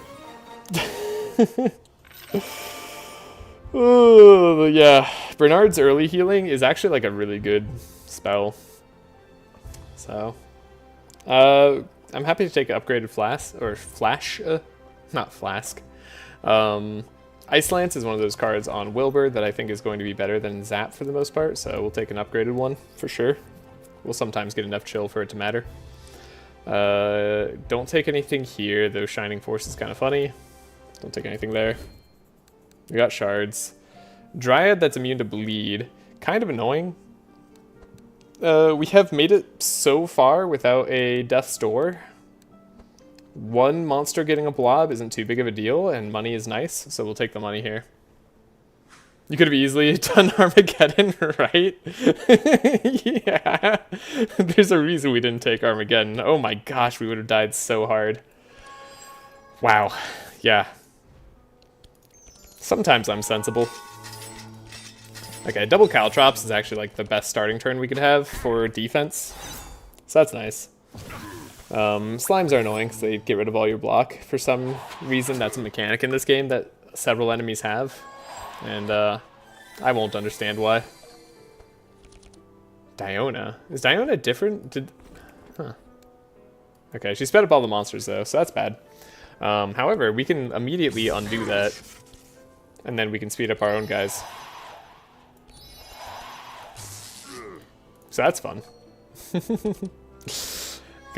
S1: Oh, yeah. Bernard's early healing is actually like a really good spell. So, I'm happy to take upgraded flash, not flask. Ice Lance is one of those cards on Wilbur that I think is going to be better than Zap for the most part, so we'll take an upgraded one for sure. We'll sometimes get enough chill for it to matter. Don't take anything here, though Shining Force is kind of funny. Don't take anything there. We got shards. Dryad that's immune to bleed. Kind of annoying. We have made it so far without a Death's Door. One monster getting a blob isn't too big of a deal, and money is nice, so we'll take the money here. You could have easily done Armageddon, right? Yeah. There's a reason we didn't take Armageddon. Oh my gosh, we would have died so hard. Wow. Yeah. Sometimes I'm sensible. Okay, double Caltrops is actually like the best starting turn we could have for defense. So that's nice. Slimes are annoying because they get rid of all your block. For some reason, that's a mechanic in this game that several enemies have. And I won't understand why. Diona. Is Diona different? Huh. Okay, she sped up all the monsters though, so that's bad. However, we can immediately undo that. And then we can speed up our own guys. So that's fun.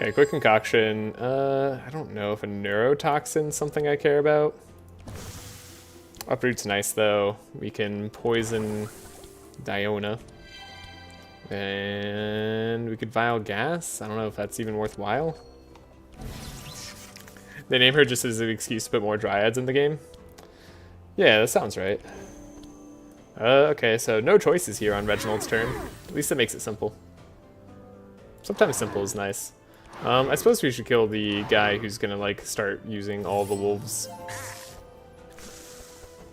S1: Okay, quick concoction. I don't know if a neurotoxin's something I care about. Uproot's nice though. We can poison Diona. And we could vial gas. I don't know if that's even worthwhile. They name her just as an excuse to put more dryads in the game. Yeah, that sounds right. Okay, so no choices here on Reginald's turn. At least it makes it simple. Sometimes simple is nice. I suppose we should kill the guy who's gonna like start using all the wolves.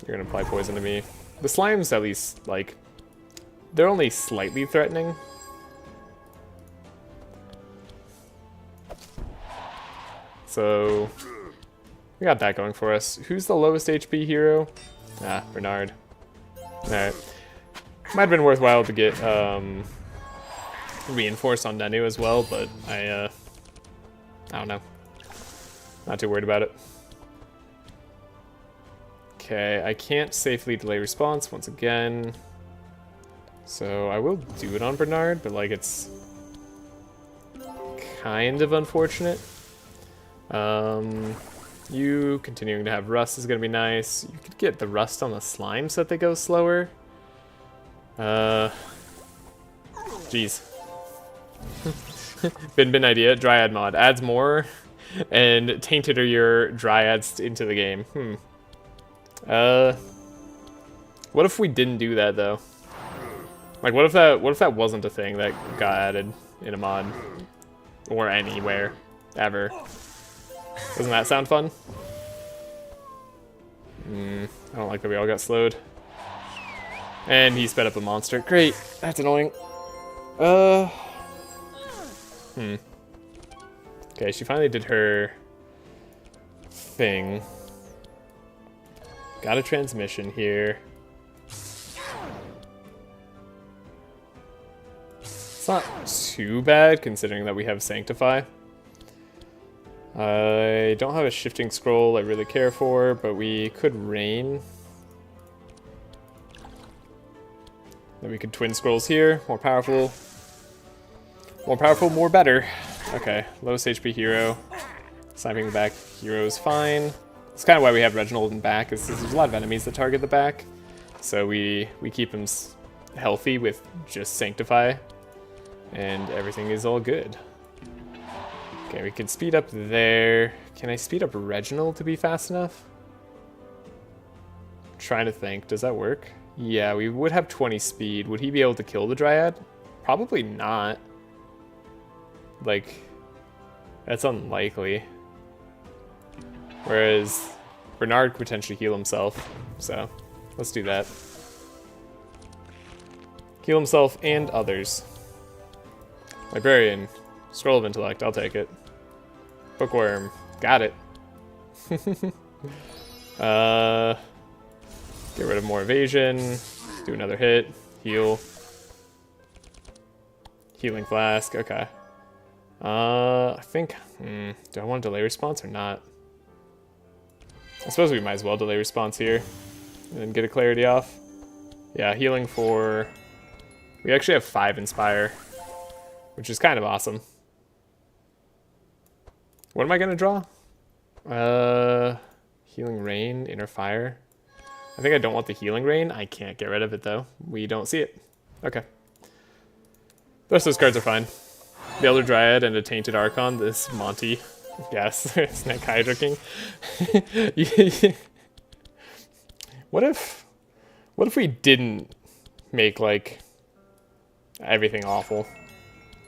S1: You're gonna apply poison to me. The slimes, at least, like, they're only slightly threatening. So, we got that going for us. Who's the lowest HP hero? Ah, Bernard. Alright. Might have been worthwhile to get reinforced on Nenu as well, but I don't know. Not too worried about it. Okay, I can't safely delay response once again. So I will do it on Bernard, but like it's kind of unfortunate. You continuing to have rust is gonna be nice. You could get the rust on the slime so that they go slower. Jeez. Bin idea, Dryad mod. Adds more and tainted are your Dryads into the game. What if we didn't do that though? Like what if that wasn't a thing that got added in a mod? Or anywhere. Ever. Doesn't that sound fun? I don't like that we all got slowed. And he sped up a monster. Great. That's annoying. Okay, she finally did her thing. Got a transmission here. It's not too bad considering that we have Sanctify. I don't have a shifting scroll I really care for, but we could Rain. Then we could twin scrolls here, more powerful. More powerful, more better. Okay, lowest HP hero. Sniping back hero is fine. That's kind of why we have Reginald in back, is there's a lot of enemies that target the back. So we keep him healthy with just Sanctify, and everything is all good. Okay, we can speed up there. Can I speed up Reginald to be fast enough? I'm trying to think, does that work? Yeah, we would have 20 speed. Would he be able to kill the Dryad? Probably not. Like, that's unlikely. Whereas Bernard could potentially heal himself. So, let's do that. Heal himself and others. Librarian. Scroll of Intellect, I'll take it. Bookworm, got it. Get rid of more evasion. Do another hit. Heal. Healing Flask, okay. I think, do I want to delay response or not? I suppose we might as well delay response here. And then get a clarity off. Yeah, healing for... We actually have 5 Inspire, which is kind of awesome. What am I gonna draw? Healing Rain, Inner Fire. I think I don't want the Healing Rain. I can't get rid of it though. We don't see it. Okay. The rest of those cards are fine. The Elder Dryad and a Tainted Archon. This Monty. Yes, Snake Hydra King. What if we didn't make like everything awful?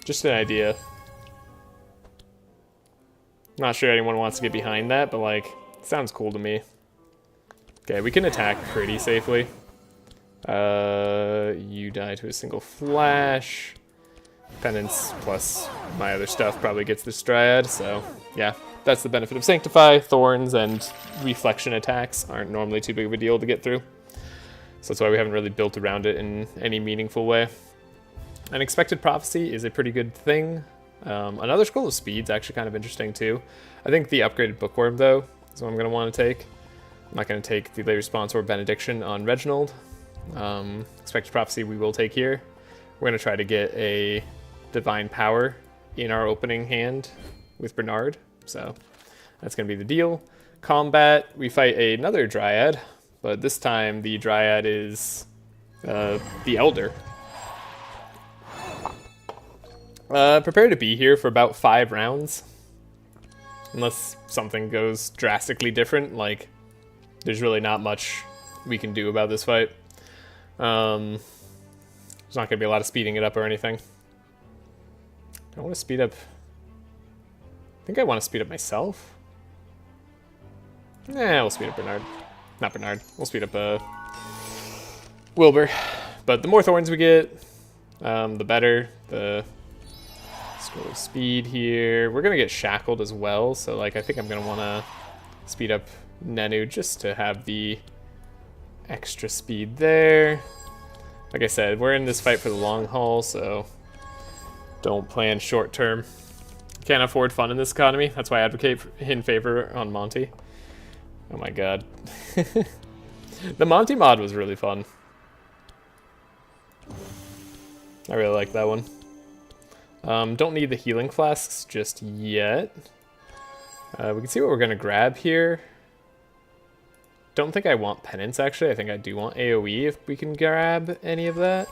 S1: Just an idea. Not sure anyone wants to get behind that, but like, sounds cool to me. Okay, we can attack pretty safely. You die to a single flash. Penance plus my other stuff probably gets this Dryad, so yeah. That's the benefit of Sanctify. Thorns and reflection attacks aren't normally too big of a deal to get through. So that's why we haven't really built around it in any meaningful way. Unexpected Prophecy is a pretty good thing. Another Scroll of Speed is actually kind of interesting too. I think the upgraded Bookworm though is what I'm going to want to take. I'm not going to take Delay Response or Benediction on Reginald. Expected Prophecy we will take here. We're going to try to get a Divine Power in our opening hand with Bernard. So that's going to be the deal. Combat, we fight another Dryad, but this time the Dryad is the Elder. Prepare to be here for about 5 rounds. Unless something goes drastically different, like there's really not much we can do about this fight. There's not going to be a lot of speeding it up or anything. I want to speed up... I think I want to speed up myself. Nah, we'll speed up Bernard. Not Bernard. We'll speed up Wilbur. But the more thorns we get, the better. The Scroll of Speed here. We're going to get shackled as well, so like I think I'm going to want to speed up Nenu just to have the extra speed there. Like I said, we're in this fight for the long haul, so don't plan short term. Can't afford fun in this economy. That's why I advocate in favor on Monty. Oh my god. The Monty mod was really fun. I really like that one. Don't need the healing flasks just yet. We can see what we're going to grab here. Don't think I want penance, actually. I think I do want AoE if we can grab any of that.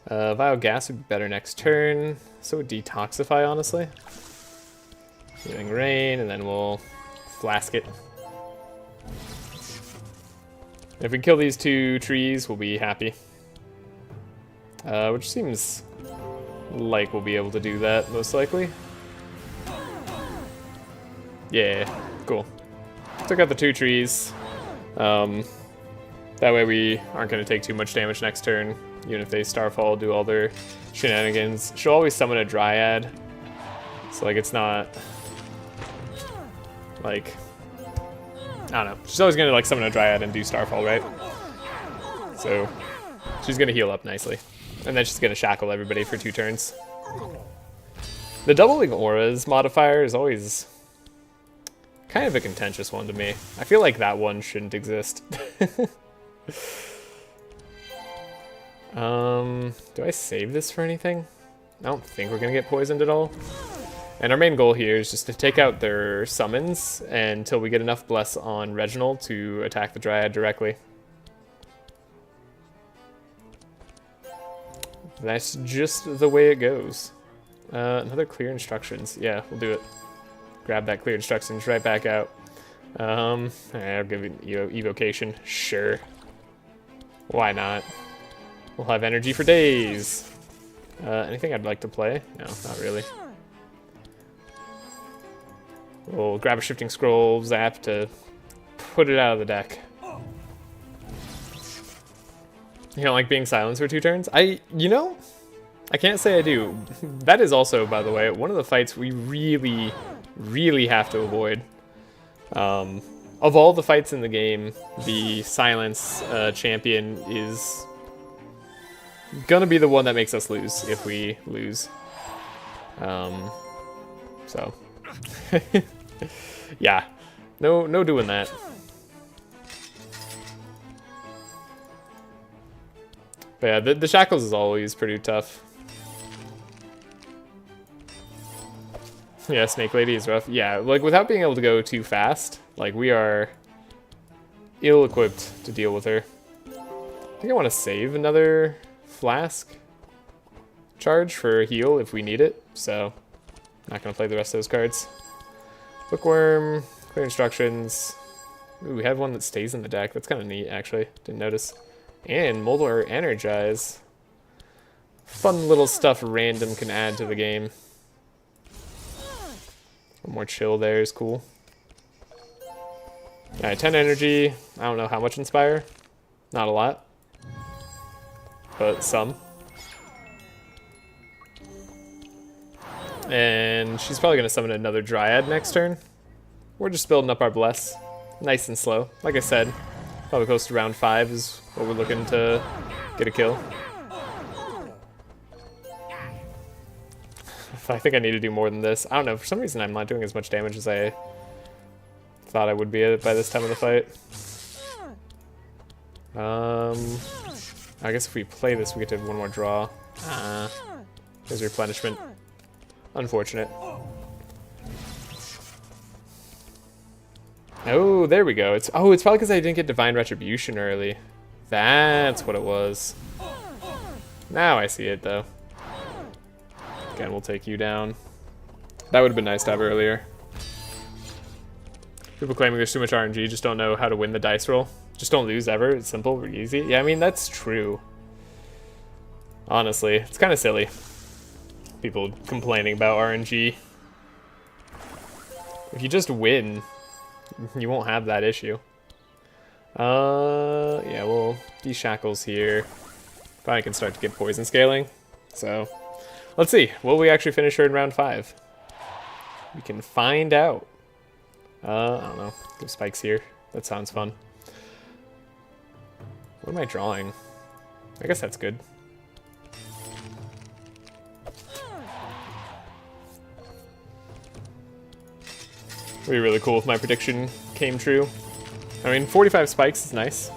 S1: Vial Gas would be better next turn. So would Detoxify, honestly. Healing Rain, and then we'll flask it. If we kill these 2 trees, we'll be happy. Which seems like we'll be able to do that, most likely. Yeah, cool. Took out the 2 trees. That way we aren't going to take too much damage next turn, even if they Starfall, do all their shenanigans. She'll always summon a Dryad, so like it's not like, I don't know. She's always going to like summon a Dryad and do Starfall, right? So she's going to heal up nicely. And then she's going to shackle everybody for 2 turns. The doubling auras modifier is always kind of a contentious one to me. I feel like that one shouldn't exist. Do I save this for anything? I don't think we're going to get poisoned at all. And our main goal here is just to take out their summons until we get enough Bless on Reginald to attack the Dryad directly. That's just the way it goes. Another clear instructions. Yeah, we'll do it. Grab that clear instructions right back out. I'll give you evocation. Sure. Why not? We'll have energy for days. Anything I'd like to play? No, not really. We'll grab a shifting scroll, zap to put it out of the deck. You don't like being silenced for 2 turns? You know, I can't say I do. That is also, by the way, one of the fights we really, really have to avoid. Of all the fights in the game, the silence champion is gonna be the one that makes us lose if we lose. So, yeah, no doing that. But yeah, the shackles is always pretty tough. Yeah, Snake Lady is rough. Yeah, like without being able to go too fast, like we are ill-equipped to deal with her. I think I want to save another flask charge for a heal if we need it, so I'm not going to play the rest of those cards. Bookworm, clear instructions. Ooh, we have one that stays in the deck. That's kind of neat, actually. Didn't notice. And Molder Energize. Fun little stuff random can add to the game. One more chill there is cool. Alright, 10 energy. I don't know how much Inspire. Not a lot. But some. And she's probably going to summon another Dryad next turn. We're just building up our Bless. Nice and slow. Like I said, probably close to round 5 is what we're looking to get a kill. I think I need to do more than this. I don't know, for some reason I'm not doing as much damage as I thought I would be by this time of the fight. I guess if we play this, we get to have one more draw. There's replenishment. Unfortunate. Oh, there we go. It's probably because I didn't get Divine Retribution early. That's what it was. Now I see it, though. Again, we'll take you down. That would have been nice to have earlier. People claiming there's too much RNG, just don't know how to win the dice roll. Just don't lose ever. It's simple, easy. Yeah, I mean, that's true. Honestly, it's kind of silly. People complaining about RNG. If you just win, you won't have that issue. Yeah, well, these shackles here. Probably can start to get poison scaling. So, let's see. Will we actually finish her in round 5? We can find out. I don't know. Give spikes here. That sounds fun. What am I drawing? I guess that's good. It'd be really cool if my prediction came true. I mean, 45 spikes is nice.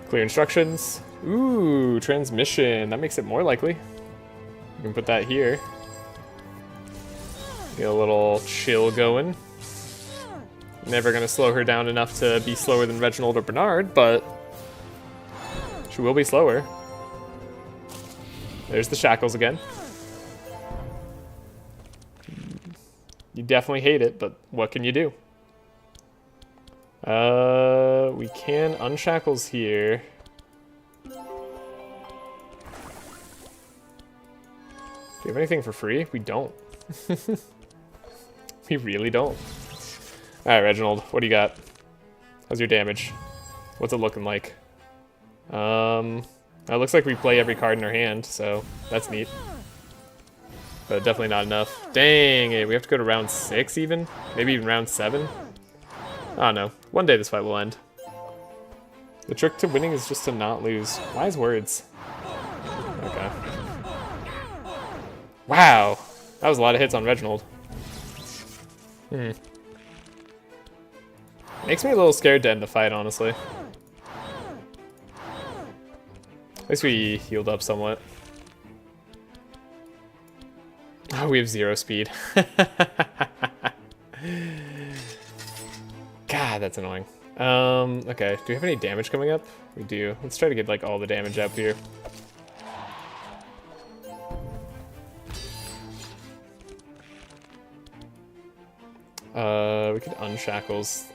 S1: Clear instructions. Ooh, transmission. That makes it more likely. We can put that here. Get a little chill going. Never gonna slow her down enough to be slower than Reginald or Bernard, but she will be slower. There's the shackles again. You definitely hate it, but what can you do? We can unshackles here. Do you have anything for free? We don't. We really don't. Alright, Reginald, what do you got? How's your damage? What's it looking like? It looks like we play every card in our hand, so that's neat. But definitely not enough. Dang it, we have to go to round 6 even? Maybe even round 7? I don't know. One day this fight will end. The trick to winning is just to not lose. Wise words. Okay. Wow! That was a lot of hits on Reginald. Makes me a little scared to end the fight, honestly. At least we healed up somewhat. Oh, we have 0 speed. God, that's annoying. Okay, do we have any damage coming up? We do. Let's try to get like all the damage up here. We could unshackles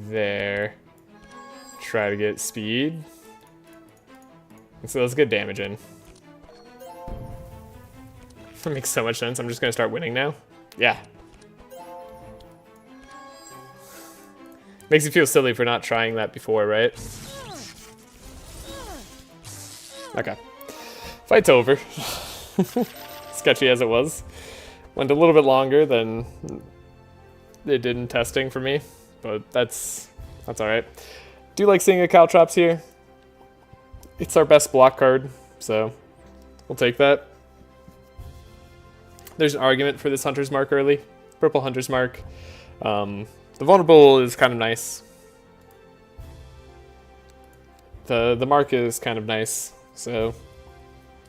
S1: there. Try to get speed. So let's get damage in. That makes so much sense. I'm just gonna start winning now. Yeah. Makes you feel silly for not trying that before, right? Okay. Fight's over. Sketchy as it was. Went a little bit longer than it did in testing for me, but that's alright. Do like seeing a Caltrops here. It's our best block card, so we'll take that. There's an argument for this Hunter's Mark early. Purple Hunter's Mark. The vulnerable is kind of nice. The mark is kind of nice, so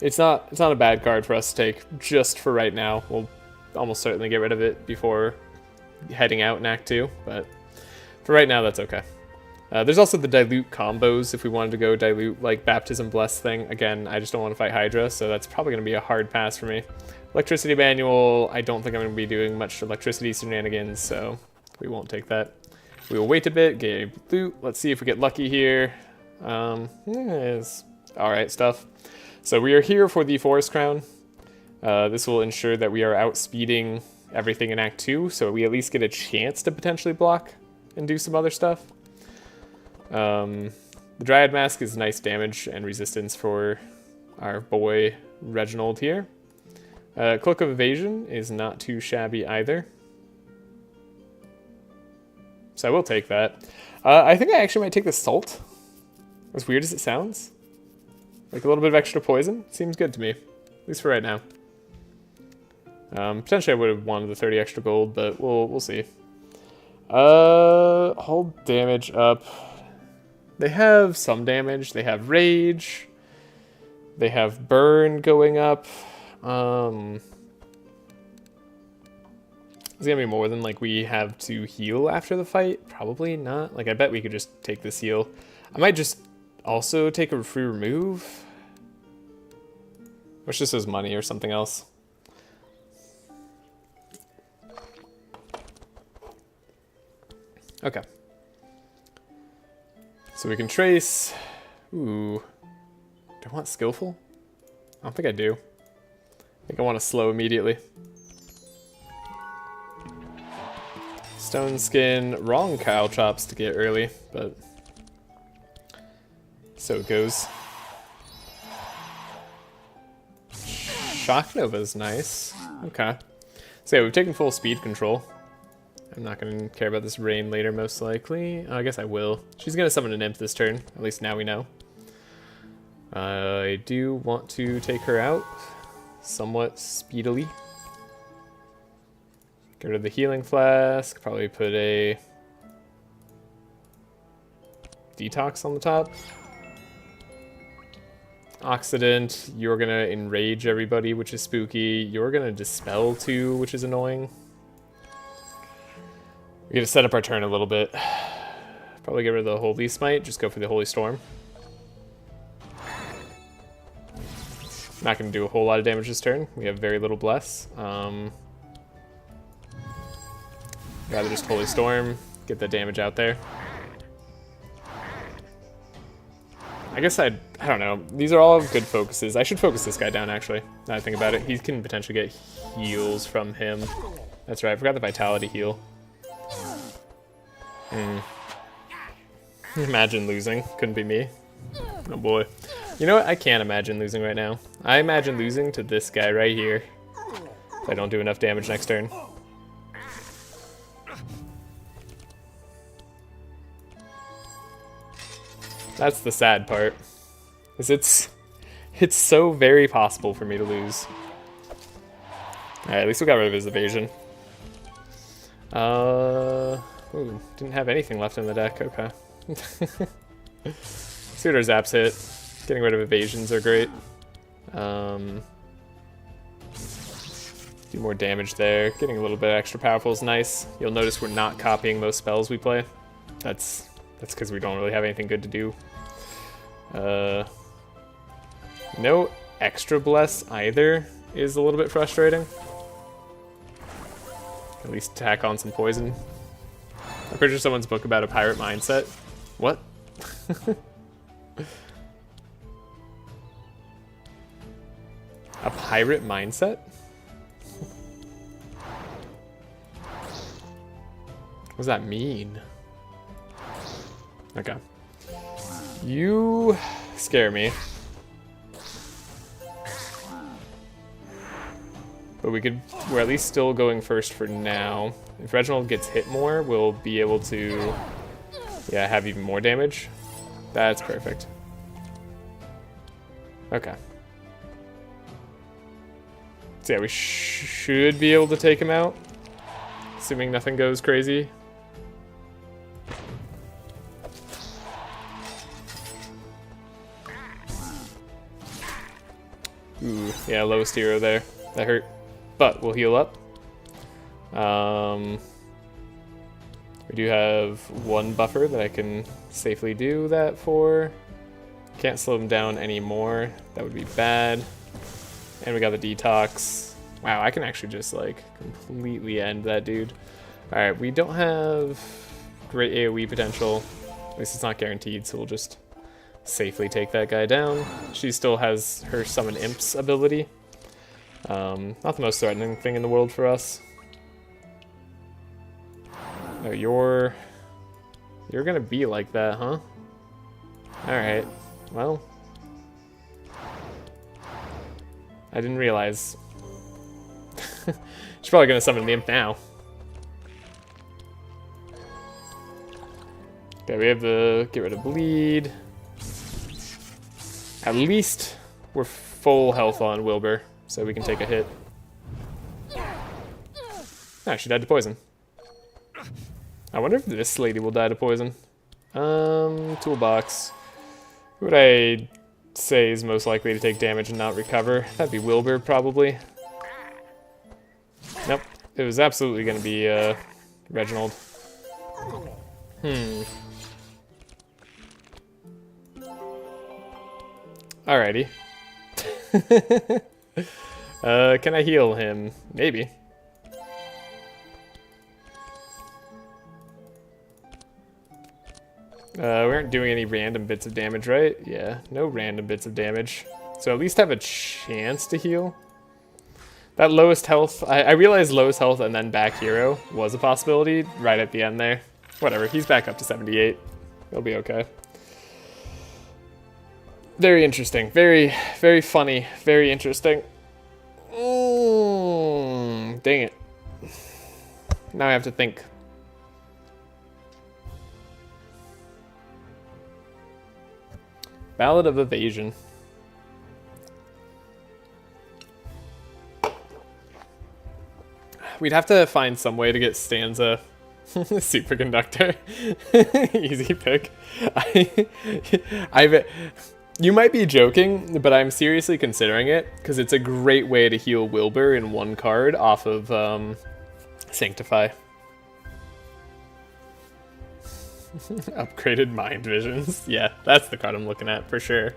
S1: it's not a bad card for us to take just for right now. We'll almost certainly get rid of it before heading out in Act 2, but for right now that's okay. There's also the dilute combos if we wanted to go dilute like Baptism Bless thing. Again, I just don't want to fight Hydra, so that's probably going to be a hard pass for me. Electricity Manual, I don't think I'm going to be doing much electricity shenanigans, so we won't take that. We will wait a bit, get a loot. Let's see if we get lucky here. It's alright stuff. So we are here for the Forest Crown. This will ensure that we are outspeeding everything in Act 2, so we at least get a chance to potentially block and do some other stuff. The Dryad Mask is nice damage and resistance for our boy Reginald here. Cloak of Evasion is not too shabby either. So I will take that. I think I actually might take the Salt. As weird as it sounds. Like a little bit of extra poison. Seems good to me. At least for right now. Potentially I would have wanted the 30 extra gold, but we'll see. Hold damage up. They have some damage. They have Rage. They have Burn going up. Is it gonna be more than like we have to heal after the fight? Probably not. Like I bet we could just take this heal. I might just also take a free remove. Which just says money or something else. Okay. So we can trace. Ooh. Do I want skillful? I don't think I do. I think I want to slow immediately. Stone Skin, wrong Caltrops to get early, but so it goes. Shock Nova's nice. Okay. So yeah, we've taken full speed control. I'm not going to care about this rain later, most likely. Oh, I guess I will. She's going to summon an imp this turn. At least now we know. I do want to take her out somewhat speedily. Get rid of the healing flask. Probably put a detox on the top. Oxidant. You're going to enrage everybody, which is spooky. You're going to dispel too, which is annoying. We're going to set up our turn a little bit. Probably get rid of the Holy Smite. Just go for the Holy Storm. Not going to do a whole lot of damage this turn. We have very little Bless. Rather just Holy Storm. Get the damage out there. I guess I don't know. These are all good focuses. I should focus this guy down, actually. Now I think about it. He can potentially get heals from him. That's right. I forgot the Vitality heal. Imagine losing. Couldn't be me. Oh boy. You know what? I can't imagine losing right now. I imagine losing to this guy right here. If I don't do enough damage next turn. That's the sad part. Is it's so very possible for me to lose. Alright, at least we got rid of his evasion. Ooh, didn't have anything left in the deck. Okay. See what our zaps hit. Getting rid of evasions are great. Do more damage there. Getting a little bit extra powerful is nice. You'll notice we're not copying most spells we play. That's because we don't really have anything good to do. No extra bless either is a little bit frustrating. At least tack on some poison. I'm pretty sure someone's book about a pirate mindset. What? A pirate mindset? What does that mean? Okay. You scare me. But we're at least still going first for now. If Reginald gets hit more, we'll be able to, yeah, have even more damage. That's perfect. Okay. So yeah, we should be able to take him out, assuming nothing goes crazy. Ooh, yeah, lowest hero there. That hurt. But we'll heal up. We do have one buffer that I can safely do that for. Can't slow him down anymore. That would be bad. And we got the detox. Wow, I can actually just like completely end that dude. Alright, we don't have great AoE potential. At least it's not guaranteed, so we'll just safely take that guy down. She still has her summon imps ability. Not the most threatening thing in the world for us. Oh, you're gonna be like that, huh? Alright, well. I didn't realize. She's probably gonna summon the imp now. Okay, we have the get rid of bleed. At least we're full health on Wilbur, so we can take a hit. Ah, she died to poison. I wonder if this lady will die to poison. Toolbox. Who would I say is most likely to take damage and not recover? That'd be Wilbur, probably. Nope. It was absolutely going to be Reginald. Alrighty. Can I heal him? Maybe. We aren't doing any random bits of damage, right? Yeah, no random bits of damage. So at least have a chance to heal. That lowest health, I realized lowest health and then back hero was a possibility right at the end there. Whatever, he's back up to 78. He'll be okay. Very interesting. Very, very funny. Very interesting. Dang it. Now I have to think. Ballad of Evasion. We'd have to find some way to get Stanza Superconductor. Easy pick. You might be joking, but I'm seriously considering it, because it's a great way to heal Wilbur in one card off of Sanctify. Upgraded Mind Visions. Yeah, that's the card I'm looking at for sure.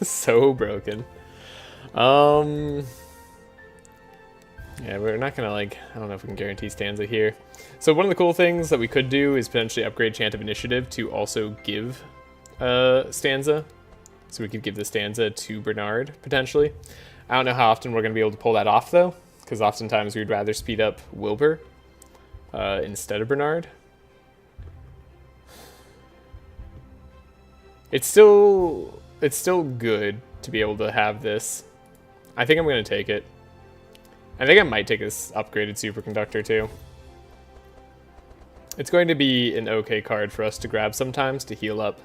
S1: So broken. Yeah, we're not gonna I don't know if we can guarantee Stanza here. So one of the cool things that we could do is potentially upgrade Chant of Initiative to also give Stanza. So we could give the Stanza to Bernard, potentially. I don't know how often we're gonna be able to pull that off though, because oftentimes we'd rather speed up Wilbur instead of Bernard. It's still good to be able to have this. I think I'm gonna take it. I think I might take this upgraded superconductor too. It's going to be an okay card for us to grab sometimes to heal up.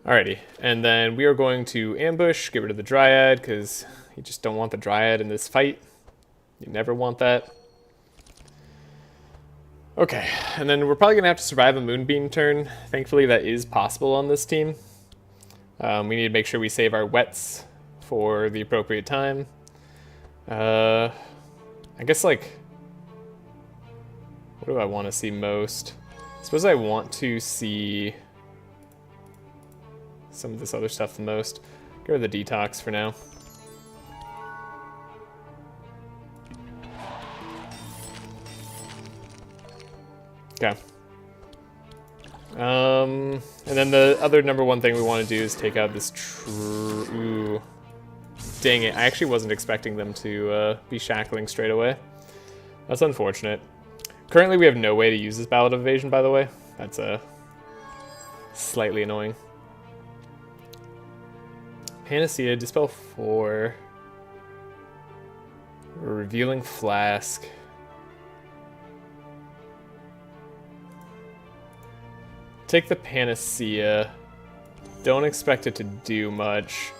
S1: Alrighty, and then we are going to ambush, get rid of the Dryad, because you just don't want the Dryad in this fight. You never want that. Okay, and then we're probably going to have to survive a Moonbeam turn. Thankfully that is possible on this team. We need to make sure we save our wets for the appropriate time. I guess, like, what do I want to see most? I suppose I want to see some of this other stuff the most. Get rid of the detox for now. Okay. And then the other number one thing we want to do is take out this ooh. Dang it, I actually wasn't expecting them to be shackling straight away. That's unfortunate. Currently we have no way to use this Ballad of Evasion, by the way. That's slightly annoying. Panacea, Dispel 4. Revealing Flask. Take the Panacea. Don't expect it to do much.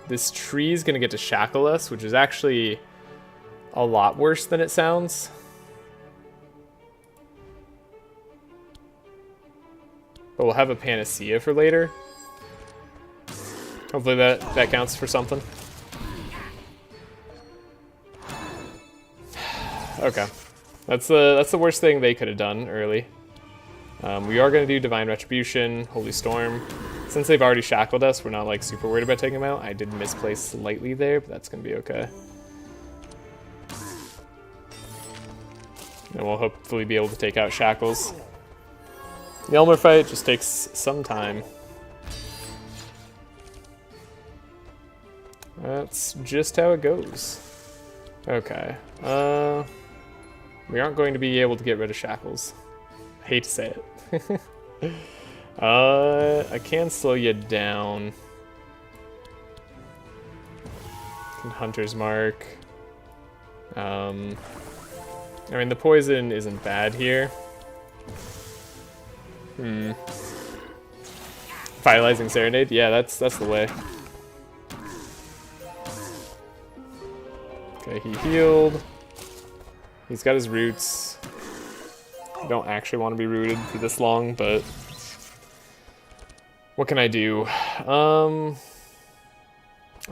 S1: This tree is going to get to shackle us, which is actually a lot worse than it sounds. But we'll have a Panacea for later. Hopefully that counts for something. Okay. That's the worst thing they could have done early. We are going to do Divine Retribution, Holy Storm. Since they've already shackled us, we're not like super worried about taking them out. I did misplace slightly there, but that's going to be okay. And we'll hopefully be able to take out shackles. The Elmer fight just takes some time. That's just how it goes. Okay. We aren't going to be able to get rid of shackles. I hate to say it. I can slow you down. Hunter's Mark. I mean, the poison isn't bad here. Vitalizing Serenade? Yeah, that's the way. Okay, he healed. He's got his roots. I don't actually want to be rooted for this long, but what can I do? I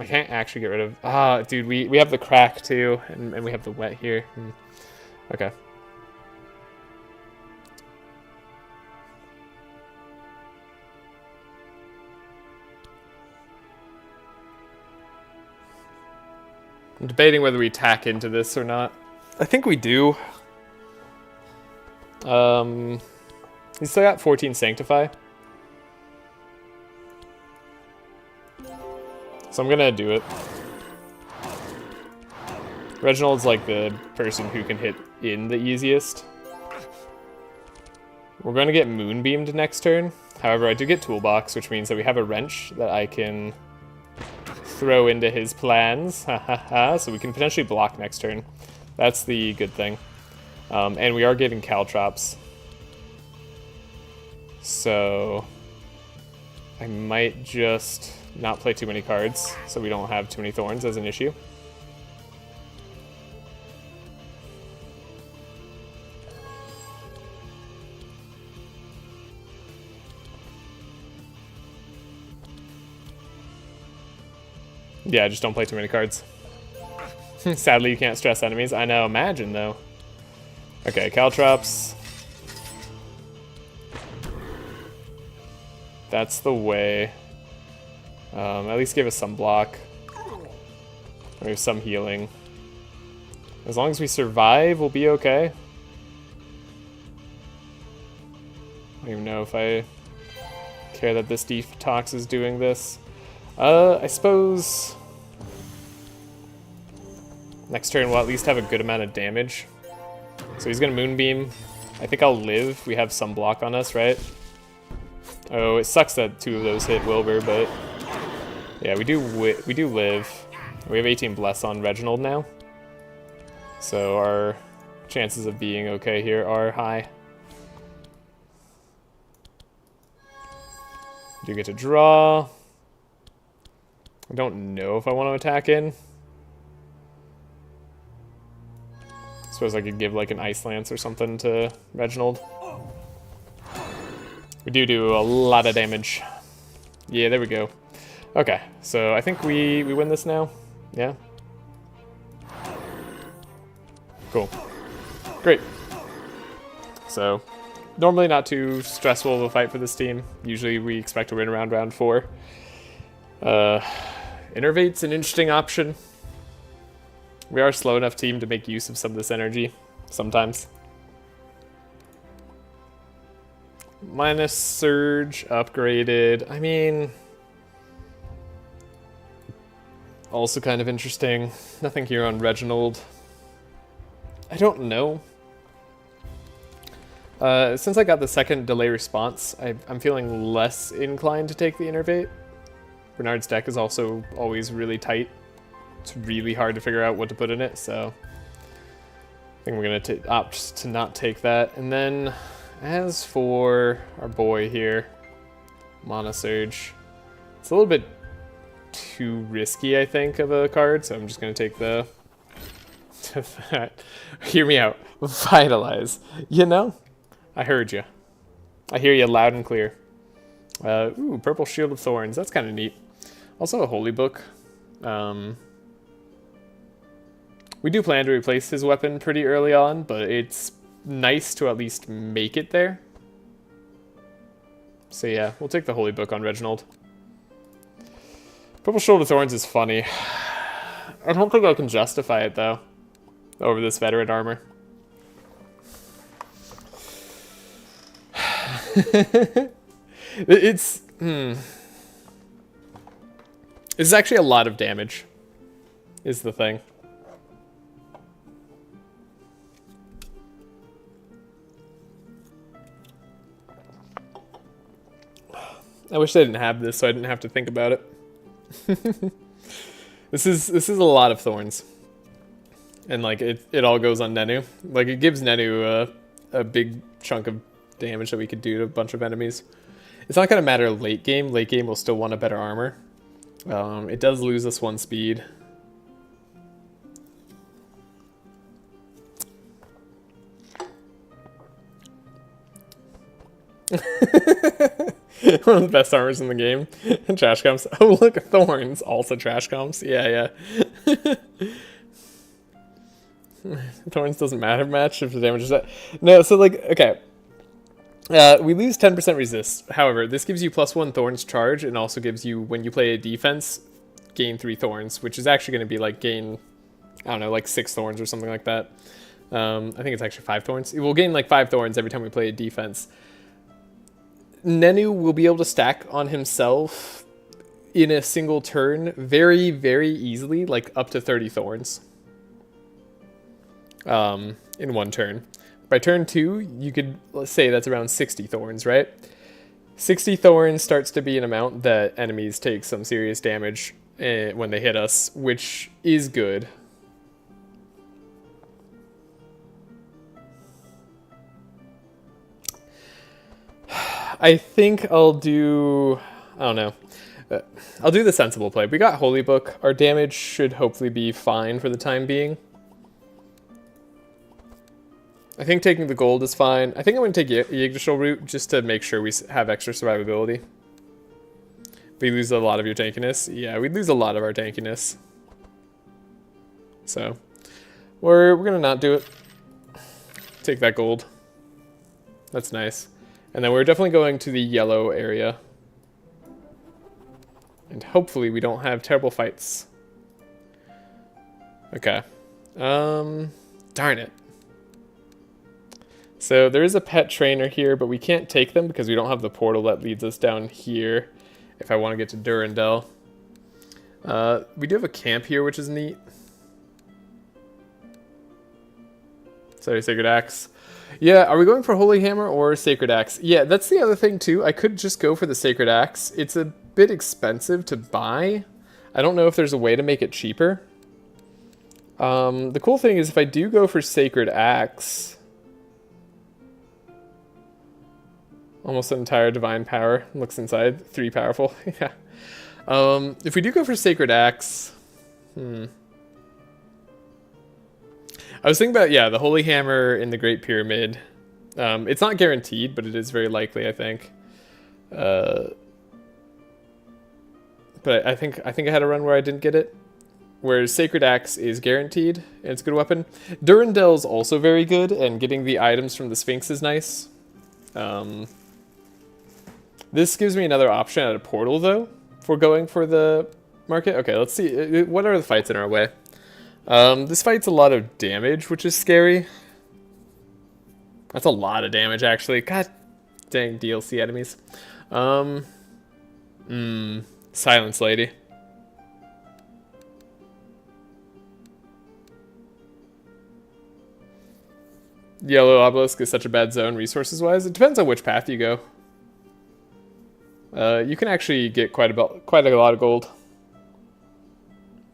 S1: can't actually get rid of... dude, we have the crack too, and we have the wet here. Okay. I'm debating whether we tack into this or not. I think we do. He's still got 14 Sanctify. So I'm gonna do it. Reginald's like the person who can hit in the easiest. We're gonna get Moonbeamed next turn. However, I do get Toolbox, which means that we have a wrench that I can throw into his plans. So we can potentially block next turn. That's the good thing. And we are getting Caltrops. So I might just not play too many cards so we don't have too many thorns as an issue. Yeah, just don't play too many cards. Sadly, you can't stress enemies. I know, imagine though. Okay, Caltrops. That's the way. At least give us some block. We have some healing. As long as we survive, we'll be okay. I don't even know if I care that this detox is doing this. I suppose next turn we'll at least have a good amount of damage. So he's gonna Moonbeam. I think I'll live. We have some block on us, right? Oh, it sucks that 2 of those hit Wilbur, but yeah, we do live. We have 18 bless on Reginald now, so our chances of being okay here are high. Do get to draw. I don't know if I want to attack in. Suppose I could give like an Ice Lance or something to Reginald. We do a lot of damage. Yeah, there we go. Okay, so I think we win this now. Yeah. Cool. Great. So, normally not too stressful of a fight for this team. Usually we expect to win around round 4. Innervate's an interesting option. We are a slow enough team to make use of some of this energy, sometimes. Minus Surge, upgraded. I mean, also kind of interesting. Nothing here on Reginald. I don't know. Since I got the second delay response, I'm feeling less inclined to take the Innervate. Bernard's deck is also always really tight. It's really hard to figure out what to put in it, so I think we're going to opt to not take that. And then, as for our boy here, Mana Surge, it's a little bit too risky, I think, of a card, so I'm just going to take the... Hear me out. Vitalize. You know? I heard you. I hear you loud and clear. Ooh, Purple Shield of Thorns. That's kind of neat. Also a Holy Book. We do plan to replace his weapon pretty early on, but it's nice to at least make it there. So yeah, we'll take the Holy Book on Reginald. Purple Shield of Thorns is funny. I don't think I can justify it, though, over this veteran armor. It's... It's actually a lot of damage, is the thing. I wish I didn't have this so I didn't have to think about it. This is a lot of thorns. And like it all goes on Nenu. Like it gives Nenu a big chunk of damage that we could do to a bunch of enemies. It's not gonna matter late game. Late game will still want a better armor. It does lose us 1 speed. One of the best armors in the game. Trash comps. Oh, look, thorns. Also trash comps. Yeah. Thorns doesn't matter much if the damage is that. No, so like, okay. We lose 10% resist. However, this gives you +1 thorns charge and also gives you, when you play a defense, gain 3 thorns, which is actually going to be like gain, I don't know, like 6 thorns or something like that. I think it's actually 5 thorns. It will gain like 5 thorns every time we play a defense. Nenu will be able to stack on himself in a single turn very, very easily, like up to 30 thorns in 1 turn. By turn 2, you could, let's say that's around 60 thorns, right? 60 thorns starts to be an amount that enemies take some serious damage when they hit us, which is good. I think I'll do, I don't know, I'll do the sensible play. We got Holy Book. Our damage should hopefully be fine for the time being. I think taking the gold is fine. I think I'm going to take Yggdrasil Root just to make sure we have extra survivability. We lose a lot of your tankiness. Yeah, we lose a lot of our tankiness. So, we're going to not do it. Take that gold. That's nice. And then we're definitely going to the yellow area. And hopefully we don't have terrible fights. Okay. Darn it. So there is a pet trainer here, but we can't take them because we don't have the portal that leads us down here if I want to get to Durandal. We do have a camp here, which is neat. Sorry, Sacred Axe. Yeah, are we going for Holy Hammer or Sacred Axe? Yeah, that's the other thing too. I could just go for the Sacred Axe. It's a bit expensive to buy. I don't know if there's a way to make it cheaper. The cool thing is if I do go for Sacred Axe, almost an entire divine power looks inside. 3 powerful. Yeah. If we do go for Sacred Axe, I was thinking about, yeah, the Holy Hammer in the Great Pyramid. It's not guaranteed, but it is very likely, I think. But I think I had a run where I didn't get it. Whereas Sacred Axe is guaranteed, and it's a good weapon. Durandel's also very good, and getting the items from the Sphinx is nice. This gives me another option at a portal, though, for going for the market. Okay, let's see. What are the fights in our way? This fight's a lot of damage, which is scary. That's a lot of damage, actually. God dang DLC enemies. Silence Lady. Yellow Obelisk is such a bad zone resources-wise. It depends on which path you go. You can actually get quite a lot of gold.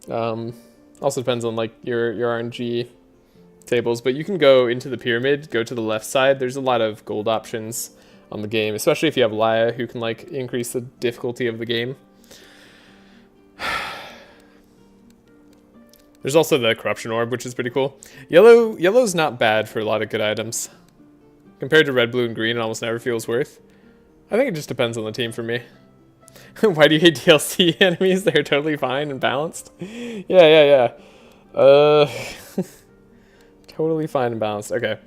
S1: Also depends on like your RNG tables, but you can go into the pyramid, go to the left side. There's a lot of gold options on the game, especially if you have Laya, who can like increase the difficulty of the game. There's also the Corruption Orb, which is pretty cool. Yellow's not bad for a lot of good items. Compared to red, blue, and green, it almost never feels worth. I think it just depends on the team for me. Why do you hate DLC enemies? They're totally fine and balanced. Yeah. Totally fine and balanced. Okay.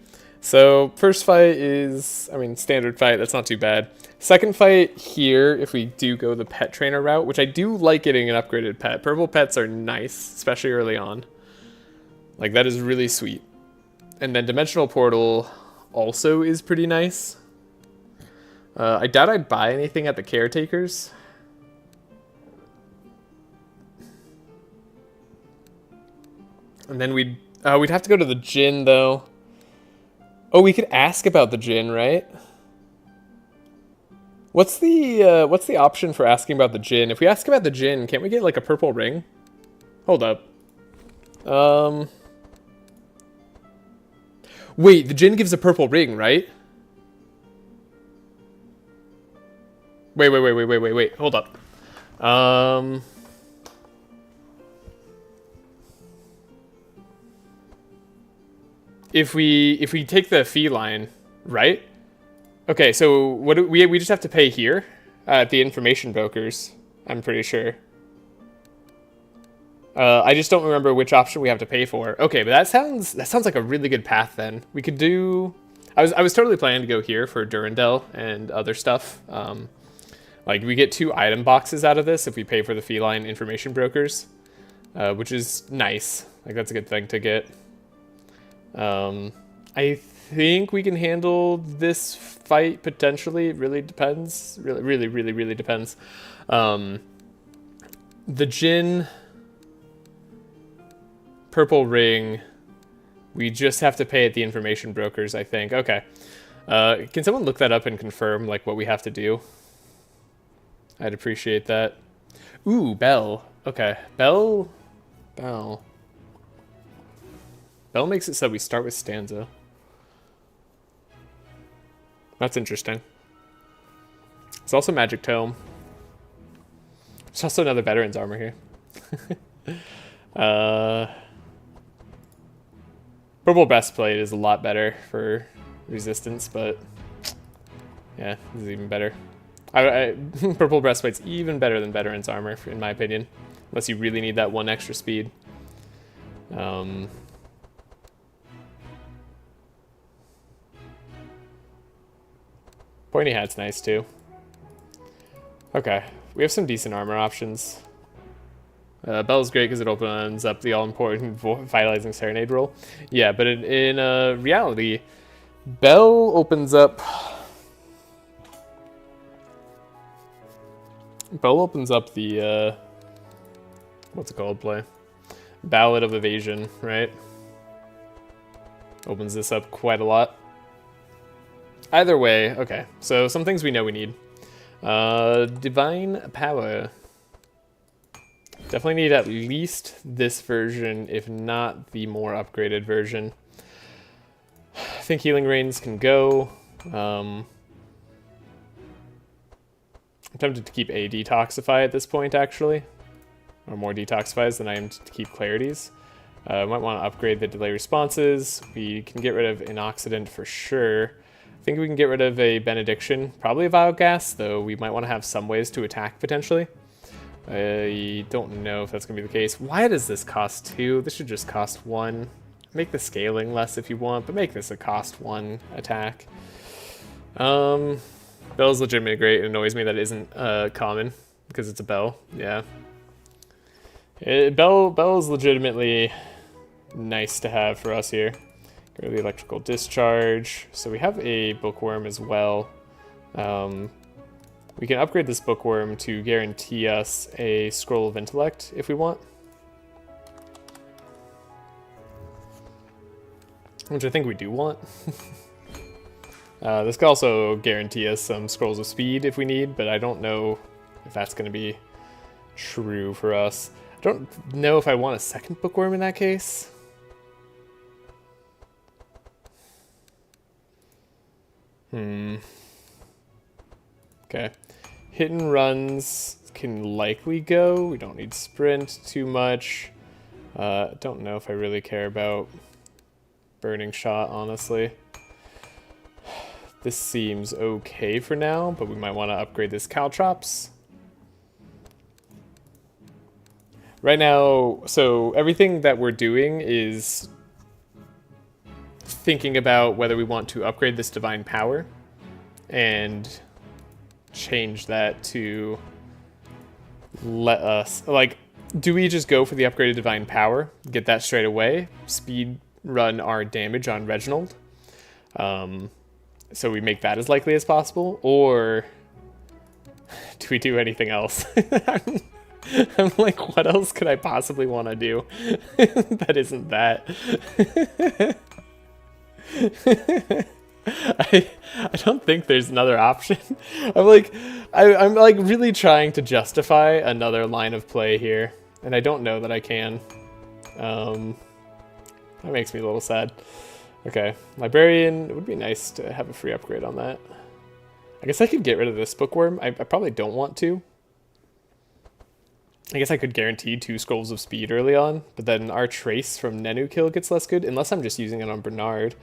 S1: So, first fight is, I mean, standard fight. That's not too bad. Second fight here, if we do go the pet trainer route, which I do like getting an upgraded pet. Purple pets are nice, especially early on. Like, that is really sweet. And then Dimensional Portal also is pretty nice. I doubt I'd buy anything at the Caretakers. And then we'd have to go to the Djinn, though. Oh, we could ask about the Djinn, right? What's the option for asking about the Djinn? If we ask about the Djinn, can't we get like a purple ring? Hold up. Wait, the Djinn gives a purple ring, right? Wait. Hold up. If we take the feline, right? Okay, so what do we just have to pay here at the information brokers, I'm pretty sure. I just don't remember which option we have to pay for. Okay, but that sounds like a really good path then. We could do I was totally planning to go here for Durandal and other stuff. Like we get 2 item boxes out of this if we pay for the feline information brokers, which is nice. Like that's a good thing to get. I think we can handle this fight potentially. It really depends. Really depends. The Djinn purple ring, we just have to pay at the information brokers, I think. Okay. Can someone look that up and confirm like what we have to do? I'd appreciate that. Ooh, Bell. Okay. Bell makes it so we start with Stanza. That's interesting. It's also Magic Tome. There's also another Veteran's Armor here. Purple Breastplate is a lot better for resistance, but yeah, this is even better. Purple Breastplate's even better than Veteran's Armor, in my opinion. Unless you really need that 1 extra speed. Pointy Hat's nice too. Okay, we have some decent armor options. Bell's great because it opens up the all-important Vitalizing Serenade roll. Yeah, but in reality, Bell opens up... the... what's it called, play? Ballad of Evasion, right? Opens this up quite a lot. Either way, okay. So some things we know we need. Divine Power. Definitely need at least this version, if not the more upgraded version. I think Healing Rains can go. I'm tempted to keep a Detoxify at this point, actually. Or more Detoxifies than I am to keep Clarities. Might want to upgrade the Delay Responses. We can get rid of Inoxidant for sure. I think we can get rid of a Benediction. Probably a Vile Gas, though we might want to have some ways to attack, potentially. I don't know if that's going to be the case. Why does this cost 2? This should just cost 1. Make the scaling less if you want, but make this a cost 1 attack. Bell's legitimately great. It annoys me that it isn't common because it's a Bell. Yeah. Bell is legitimately nice to have for us here. Go to the Electrical Discharge. So we have a Bookworm as well. We can upgrade this Bookworm to guarantee us a Scroll of Intellect if we want. Which I think we do want. This could also guarantee us some Scrolls of Speed if we need, but I don't know if that's going to be true for us. I don't know if I want a second Bookworm in that case. Okay. Hit and runs can likely go. We don't need sprint too much. Don't know if I really care about Burning Shot, honestly. This seems okay for now, but we might want to upgrade this Caltrops. Right now, so everything that we're doing is thinking about whether we want to upgrade this Divine Power and change that to let us, like, do we just go for the upgraded Divine Power, get that straight away, speed run our damage on Reginald, so we make that as likely as possible, or do we do anything else? I'm like, what else could I possibly want to do that isn't that? I don't think there's another option. I'm like really trying to justify another line of play here, and I don't know that I can. That makes me a little sad. Okay, Librarian, it would be nice to have a free upgrade on that. I guess I could get rid of this Bookworm. I probably don't want to. I guess I could guarantee 2 Scrolls of Speed early on, but then our Trace from Nenu kill gets less good, unless I'm just using it on Bernard.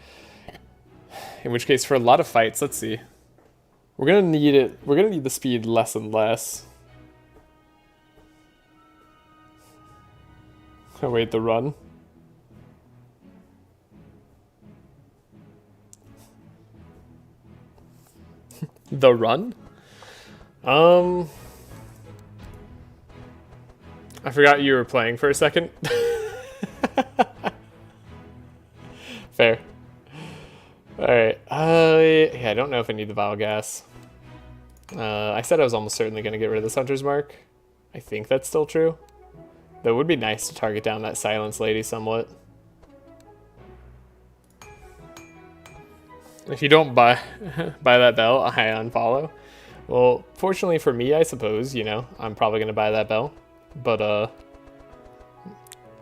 S1: In which case, for a lot of fights, let's see. We're gonna need it. We're gonna need the speed less and less. Oh wait, the run. The run? I forgot you were playing for a second. Fair. Alright, yeah, I don't know if I need the Vile Gas. I said I was almost certainly going to get rid of this Hunter's Mark. I think that's still true. Though it would be nice to target down that Silence Lady somewhat. If you don't buy that bell, I unfollow. Well, fortunately for me, I suppose, you know, I'm probably going to buy that bell. But, I'm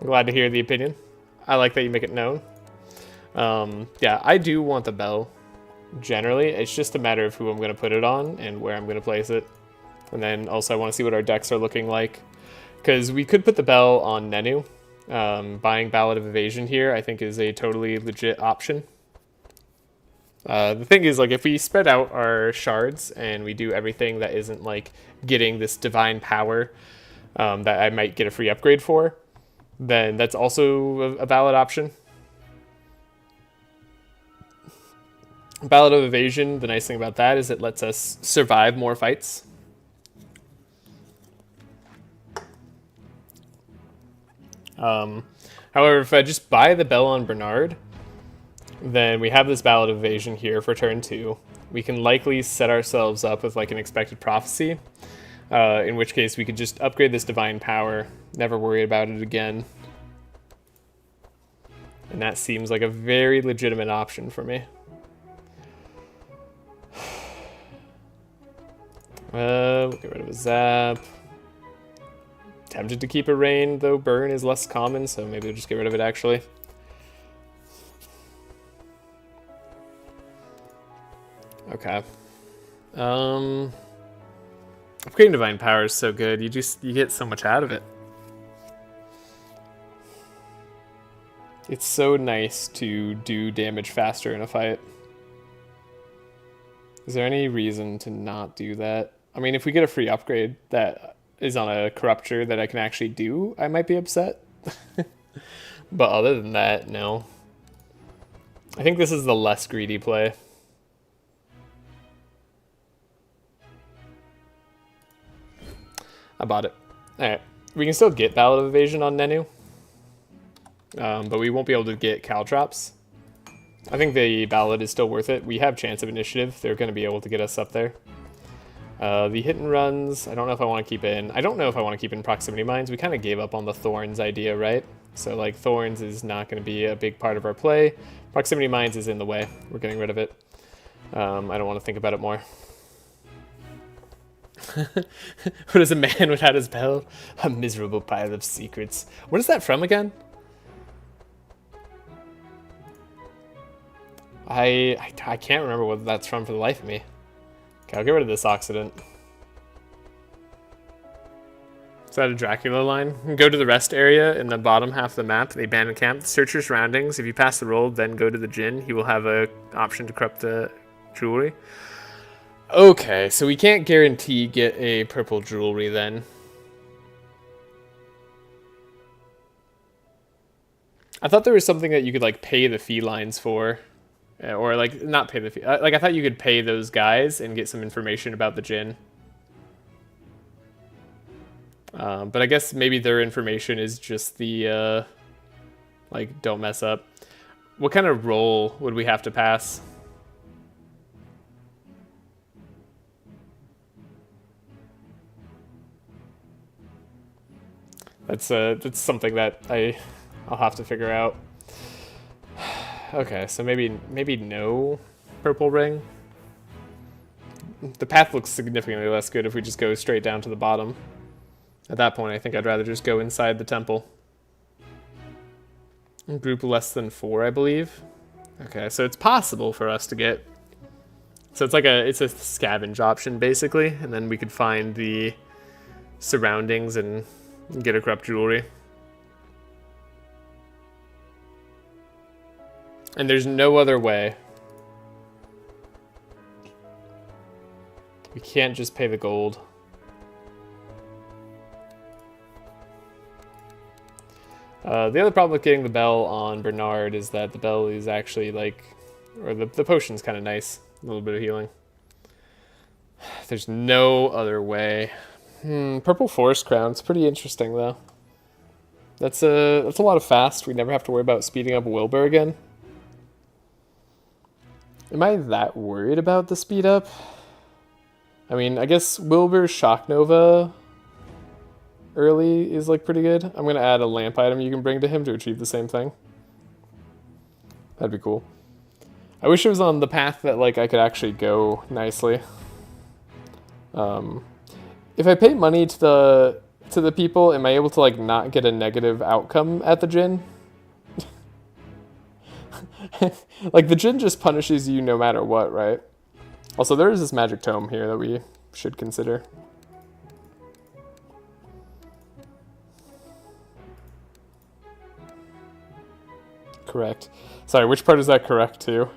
S1: glad to hear the opinion. I like that you make it known. Yeah, I do want the bell, generally. It's just a matter of who I'm going to put it on and where I'm going to place it. And then also I want to see what our decks are looking like. Because we could put the bell on Nenu. Buying Ballad of Evasion here, I think, is a totally legit option. The thing is, like, if we spread out our shards and we do everything that isn't, like, getting this Divine Power that I might get a free upgrade for, then that's also a valid option. Ballad of Evasion, the nice thing about that is it lets us survive more fights. However, if I just buy the bell on Bernard, then we have this Ballad of Evasion here for turn 2. We can likely set ourselves up with like an Expected Prophecy, in which case we could just upgrade this Divine Power, never worry about it again. And that seems like a very legitimate option for me. We'll get rid of a zap. Tempted to keep a rain, though burn is less common, so maybe we'll just get rid of it actually. Okay. Upgrading Divine Power is so good. You get so much out of it. It's so nice to do damage faster in a fight. Is there any reason to not do that? I mean, if we get a free upgrade that is on a Corrupture that I can actually do, I might be upset. But other than that, no. I think this is the less greedy play. I bought it. Alright. We can still get Ballad of Evasion on Nenu. But we won't be able to get Caltrops. I think the Ballad is still worth it. We have Chance of Initiative. They're going to be able to get us up there. The hit and runs, I don't know if I want to keep in. I don't know if I want to keep in Proximity Mines. We kind of gave up on the Thorns idea, right? So like Thorns is not going to be a big part of our play. Proximity Mines is in the way. We're getting rid of it. I don't want to think about it more. What is a man without his bell? A miserable pile of secrets. What is that from again? I can't remember what that's from for the life of me. Okay, I'll get rid of this Occident. Is that a Dracula line? Go to the rest area in the bottom half of the map, the abandoned camp. Search your surroundings. If you pass the roll, then go to the Djinn. He will have an option to corrupt the jewelry. Okay, so we can't guarantee get a purple jewelry then. I thought there was something that you could like pay the felines for. Or like not pay the fee. Like I thought you could pay those guys and get some information about the Djinn. But I guess maybe their information is just the like don't mess up. What kind of roll would we have to pass? That's something that I'll have to figure out. Okay, so maybe no purple ring. The path looks significantly less good if we just go straight down to the bottom. At that point, I think I'd rather just go inside the temple. Group less than 4, I believe. Okay, so it's possible for us to get. So it's like it's a scavenge option basically, and then we could find the surroundings and get a corrupt jewelry. And there's no other way. We can't just pay the gold. The other problem with getting the bell on Bernard is that the bell is actually like, or the potion's kind of nice. A little bit of healing. There's no other way. Purple Forest Crown's pretty interesting though. That's a lot of fast. We never have to worry about speeding up Wilbur again. Am I that worried about the speed up? I mean, I guess Wilbur's Shock Nova early is like pretty good. I'm going to add a lamp item you can bring to him to achieve the same thing. That'd be cool. I wish it was on the path that like I could actually go nicely. If I pay money to the people, am I able to like not get a negative outcome at the Djinn? Like, the Djinn just punishes you no matter what, right? Also, there is this magic tome here that we should consider. Correct. Sorry, which part is that correct to?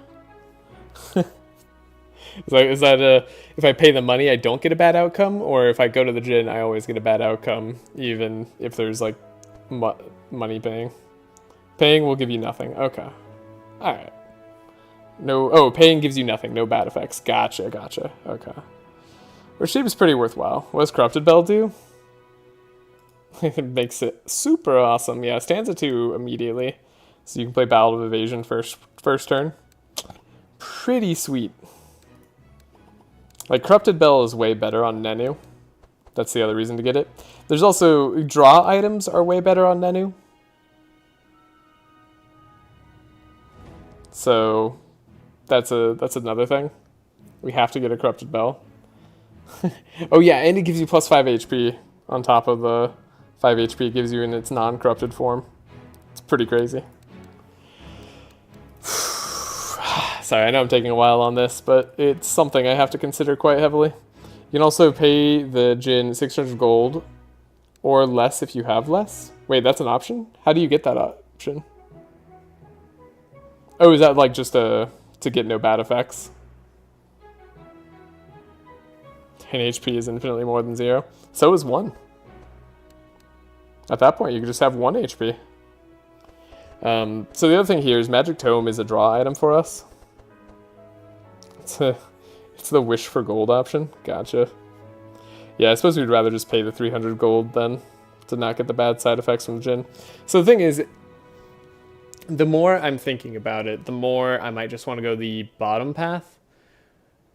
S1: Is that if I pay the money, I don't get a bad outcome? Or if I go to the Djinn, I always get a bad outcome, even if there's, like, money paying? Paying will give you nothing. Okay. Alright. No, oh, paying gives you nothing. No bad effects. Gotcha. Okay. Which seems pretty worthwhile. What does Corrupted Bell do? It makes it super awesome. Yeah, stanza 2 immediately. So you can play Ballad of Evasion first turn. Pretty sweet. Like, Corrupted Bell is way better on Nenu. That's the other reason to get it. There's also, draw items are way better on Nenu.
S2: So that's another thing. We have to get a Corrupted Bell. Oh yeah, and it gives you plus 5 HP on top of the 5 HP it gives you in its non-corrupted form. It's pretty crazy. Sorry, I know I'm taking a while on this, but it's something I have to consider quite heavily. You can also pay the Jinn 600 gold or less if you have less. Wait, that's an option? How do you get that option? Oh, is that like just to get no bad effects? 10 HP is infinitely more than 0. So is 1. At that point, you can just have 1 HP. So the other thing here is Magic Tome is a draw item for us. It's the wish for gold option. Gotcha. Yeah, I suppose we'd rather just pay the 300 gold then to not get the bad side effects from the Jinn. So the thing is, the more I'm thinking about it, the more I might just want to go the bottom path.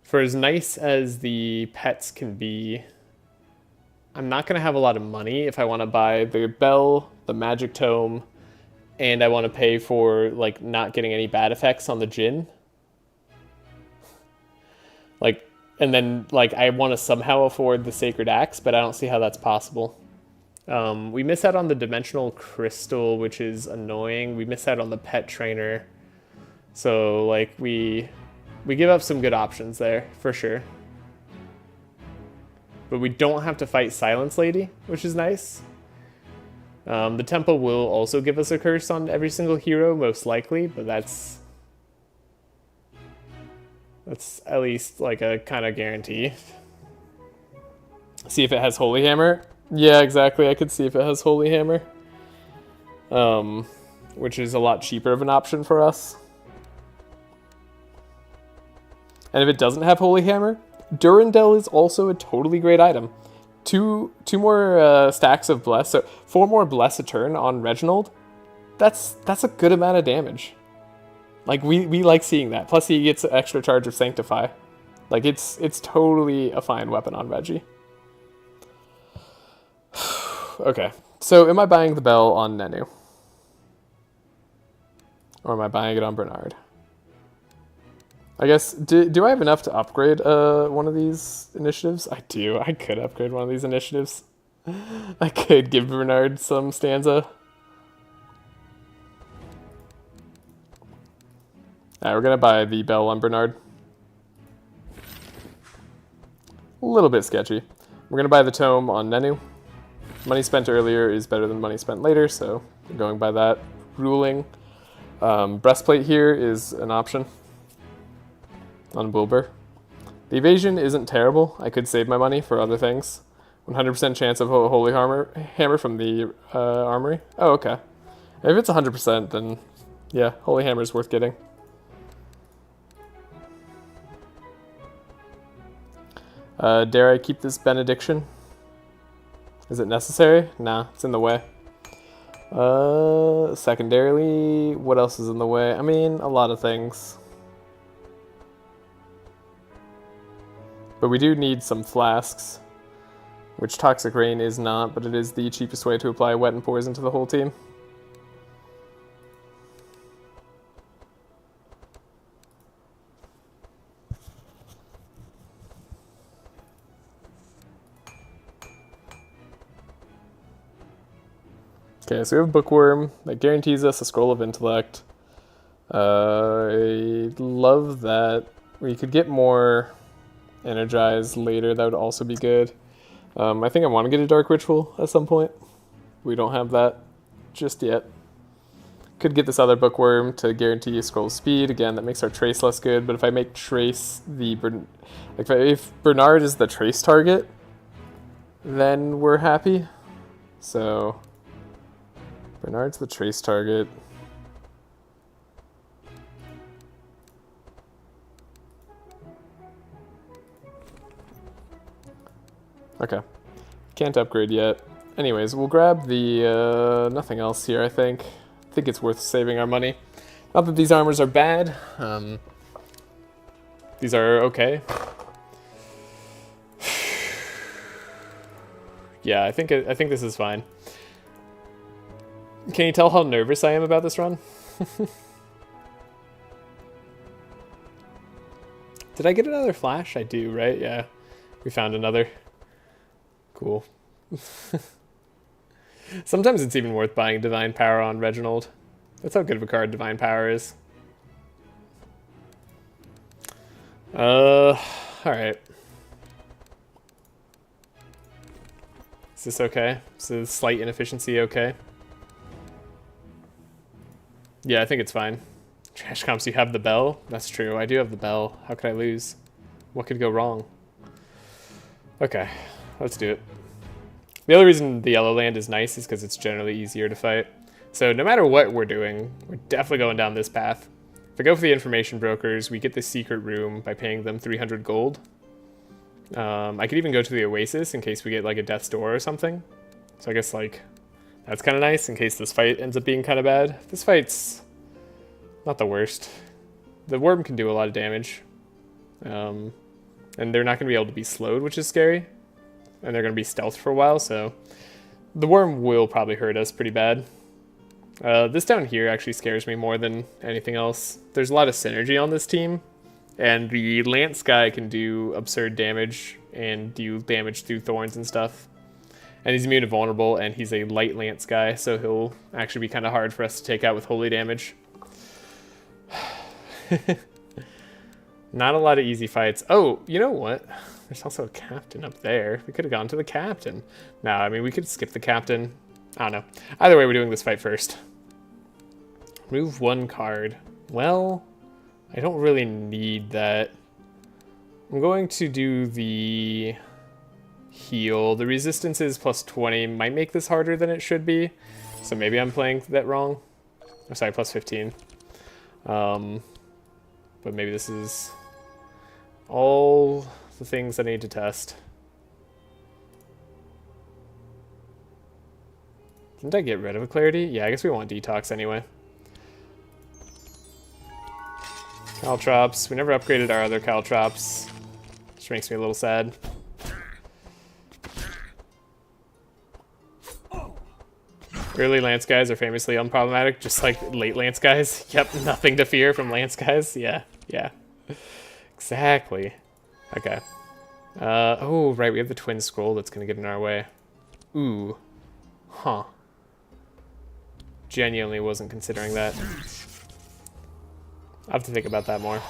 S2: For as nice as the pets can be, I'm not going to have a lot of money if I want to buy the bell, the magic tome, and I want to pay for like not getting any bad effects on the Jinn. Like, and then like I want to somehow afford the Sacred Axe, but I don't see how that's possible. We miss out on the Dimensional Crystal, which is annoying. We miss out on the Pet Trainer. So like we give up some good options there, for sure. But we don't have to fight Silence Lady, which is nice. The Temple will also give us a curse on every single hero, most likely, but that's at least like a kind of guarantee. See if it has Holy Hammer. Yeah, exactly. I could see if it has Holy Hammer. Which is a lot cheaper of an option for us. And if it doesn't have Holy Hammer, Durandal is also a totally great item. Two more stacks of Bless, so 4 more Bless a turn on Reginald. That's a good amount of damage. Like we like seeing that. Plus he gets an extra charge of Sanctify. Like it's totally a fine weapon on Reggie. Okay, so am I buying the bell on Nenu? Or am I buying it on Bernard? I guess, do I have enough to upgrade one of these initiatives? I do. I could upgrade one of these initiatives. I could give Bernard some stanza. Alright, we're going to buy the bell on Bernard. A little bit sketchy. We're going to buy the tome on Nenu. Money spent earlier is better than money spent later, so we're going by that ruling. Breastplate here is an option on Wilbur. The evasion isn't terrible. I could save my money for other things. 100% chance of Holy Hammer from the Armory. Oh, okay. If it's 100%, then yeah, Holy Hammer is worth getting. Dare I keep this benediction? Is it necessary? Nah, it's in the way. Secondarily, what else is in the way? I mean, a lot of things. But we do need some flasks, which Toxic Rain is not, but it is the cheapest way to apply Wet and Poison to the whole team. Okay, so we have Bookworm that guarantees us a Scroll of Intellect. I love that. We could get more Energize later. That would also be good. I think I want to get a Dark Ritual at some point. We don't have that just yet. Could get this other Bookworm to guarantee Scroll Speed. Again, that makes our Trace less good, but if I make Trace the... if Bernard is the Trace target, then we're happy. So... Bernard's the Trace target. Okay. Can't upgrade yet. Anyways, we'll grab the, nothing else here, I think. I think it's worth saving our money. Not that these armors are bad. These are okay. Yeah, I think this is fine. Can you tell how nervous I am about this run? Did I get another flash? I do, right? Yeah. We found another. Cool. Sometimes it's even worth buying Divine Power on Reginald. That's how good of a card Divine Power is. Alright. Is this okay? Is this slight inefficiency okay? Yeah, I think it's fine. Trash comps, you have the bell? That's true, I do have the bell. How could I lose? What could go wrong? Okay, let's do it. The other reason the yellow land is nice is because it's generally easier to fight. So no matter what we're doing, we're definitely going down this path. If I go for the information brokers, we get the secret room by paying them 300 gold. I could even go to the Oasis in case we get like a Death's Door or something. So I guess like that's kind of nice in case this fight ends up being kind of bad. This fight's not the worst. The worm can do a lot of damage. And they're not going to be able to be slowed, which is scary. And they're going to be stealthed for a while, so the worm will probably hurt us pretty bad. This down here actually scares me more than anything else. There's a lot of synergy on this team. And the Lance guy can do absurd damage and do damage through thorns and stuff. And he's immune to vulnerable, and he's a light Lance guy, so he'll actually be kind of hard for us to take out with holy damage. Not a lot of easy fights. Oh, you know what? There's also a captain up there. We could have gone to the captain. No, I mean, we could skip the captain. I don't know. Either way, we're doing this fight first. Move one card. Well, I don't really need that. I'm going to do the heal. The resistance is plus 20. Might make this harder than it should be. So maybe I'm playing that wrong. Oh, sorry, plus 15. But maybe this is all the things I need to test. Didn't I get rid of a clarity? Yeah, I guess we want detox anyway. Caltrops. We never upgraded our other caltrops, which makes me a little sad. Early Lance guys are famously unproblematic, just like late Lance guys. Yep, nothing to fear from Lance guys. Yeah, yeah. Exactly. Okay. Oh, right, we have the twin scroll that's going to get in our way. Ooh. Huh. Genuinely wasn't considering that. I'll have to think about that more.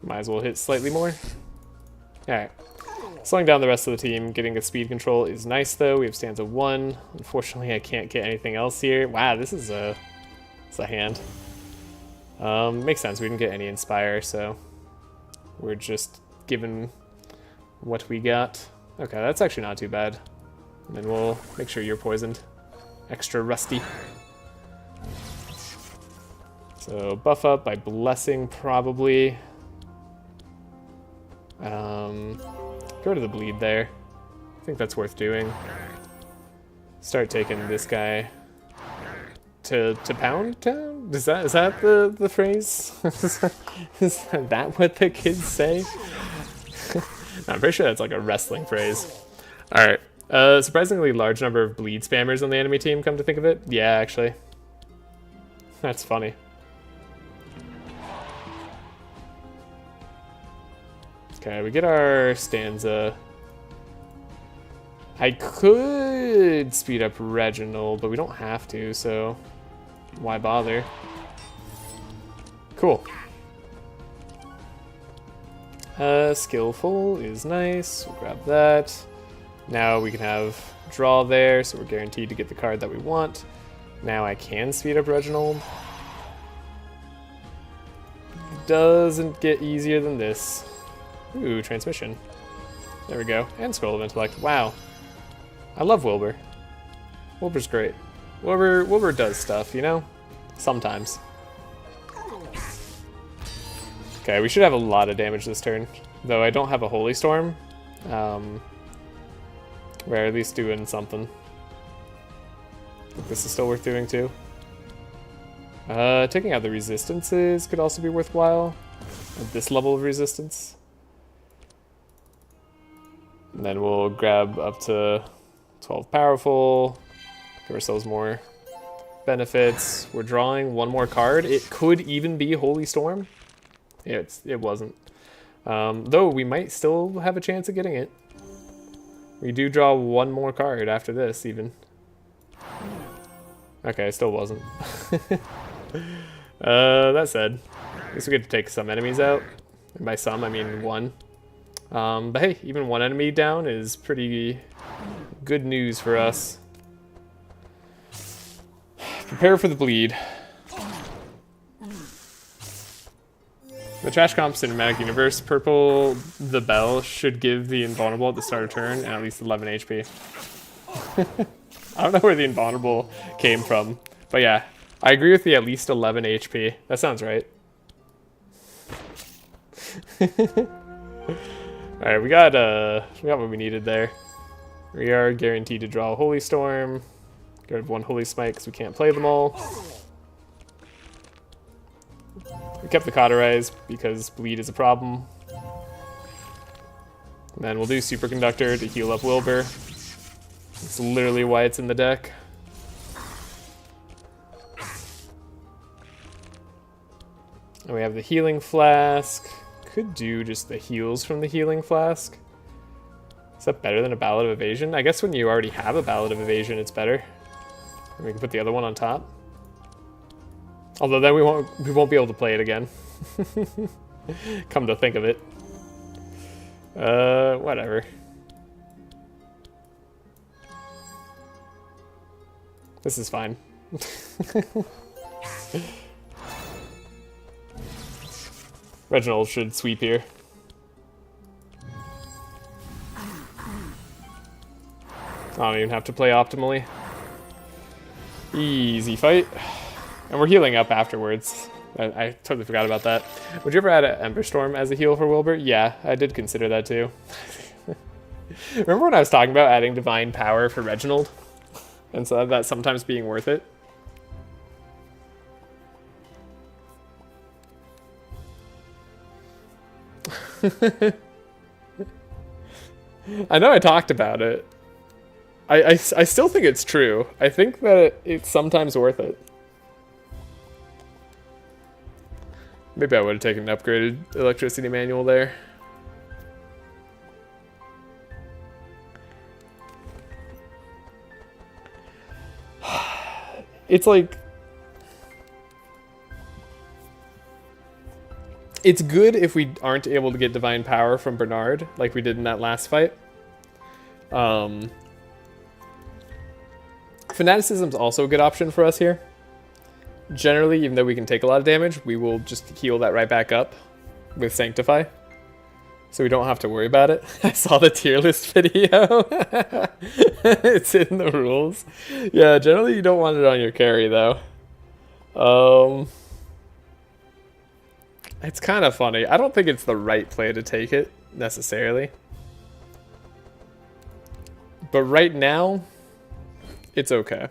S2: Might as well hit slightly more. Alright. Slowing down the rest of the team, getting a speed control is nice though. We have stanza 1. Unfortunately, I can't get anything else here. Wow, this is a hand. Makes sense. We didn't get any inspire, so we're just given what we got. Okay, that's actually not too bad. And then we'll make sure you're poisoned. Extra rusty. So buff up by blessing probably. Go to the bleed there. I think that's worth doing. Start taking this guy to Pound Town? Is that the phrase? Is that what the kids say? I'm pretty sure that's like a wrestling phrase. Alright. Surprisingly large number of bleed spammers on the enemy team, come to think of it. Yeah, actually. That's funny. Okay, we get our stanza. I could speed up Reginald, but we don't have to, so why bother? Cool. Skillful is nice. We'll grab that. Now we can have draw there, so we're guaranteed to get the card that we want. Now I can speed up Reginald. Doesn't get easier than this. Ooh, transmission. There we go. And Scroll of Intellect. Wow. I love Wilbur. Wilbur's great. Wilbur does stuff, you know? Sometimes. Okay, we should have a lot of damage this turn. Though I don't have a Holy Storm. We're at least doing something. I think this is still worth doing too. Taking out the resistances could also be worthwhile. At this level of resistance. And then we'll grab up to 12 powerful. Give ourselves more
S1: benefits. We're drawing one more card. It could even be Holy Storm. It wasn't. Though we might still have a chance of getting it. We do draw one more card after this, even. Okay, it still wasn't. That said, at least we get to take some enemies out. And by some, I mean one. But hey, even one enemy down is pretty good news for us. Prepare for the bleed. The Trashe Comp Cinematic Universe, purple, the bell, should give the invulnerable at the start of turn and at least 11 HP. I don't know where the invulnerable came from, but yeah, I agree with the at least 11 HP. That sounds right. Alright, we got what we needed there. We are guaranteed to draw a Holy Storm. Get rid of one Holy Smite because we can't play them all. We kept the Cauterize because bleed is a problem. And then we'll do Superconductor to heal up Wilbur. It's literally why it's in the deck. And we have the Healing Flask. Could do just the heals from the Healing Flask. Is that better than a Ballad of Evasion? I guess when you already have a Ballad of Evasion, it's better. And we can put the other one on top. Although then we won't be able to play it again. Come to think of it. Whatever. This is fine. Reginald should sweep here. I don't even have to play optimally. Easy fight. And we're healing up afterwards. I totally forgot about that. Would you ever add an Ember Storm as a heal for Wilbur? Yeah, I did consider that too. Remember when I was talking about adding Divine Power for Reginald? And so that sometimes being worth it? I know I talked about it. I still think it's true. I think that it's sometimes worth it. Maybe I would have taken an upgraded electricity manual there. It's like... It's good if we aren't able to get Divine Power from Bernard, like we did in that last fight. Fanaticism's also a good option for us here. Generally, even though we can take a lot of damage, we will just heal that right back up with Sanctify. So we don't have to worry about it. I saw the tier list video. It's in the rules. Yeah, generally you don't want it on your carry, though. It's kind of funny. I don't think it's the right play to take it, necessarily. But right now, it's okay.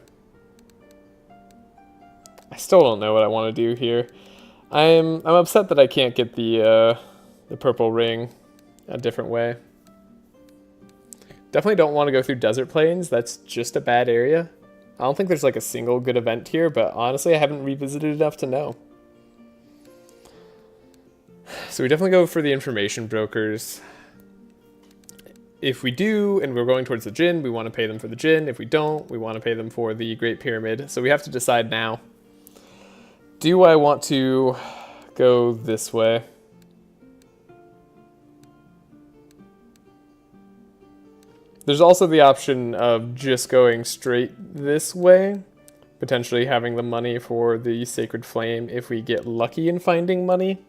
S1: I still don't know what I want to do here. I'm upset that I can't get the purple ring a different way. Definitely don't want to go through Desert Plains. That's just a bad area. I don't think there's like a single good event here, but honestly, I haven't revisited enough to know. So we definitely go for the information brokers. If we do, and we're going towards the Djinn, we want to pay them for the Djinn. If we don't, we want to pay them for the Great Pyramid. So we have to decide now. Do I want to go this way? There's also the option of just going straight this way, potentially having the money for the Sacred Flame if we get lucky in finding money,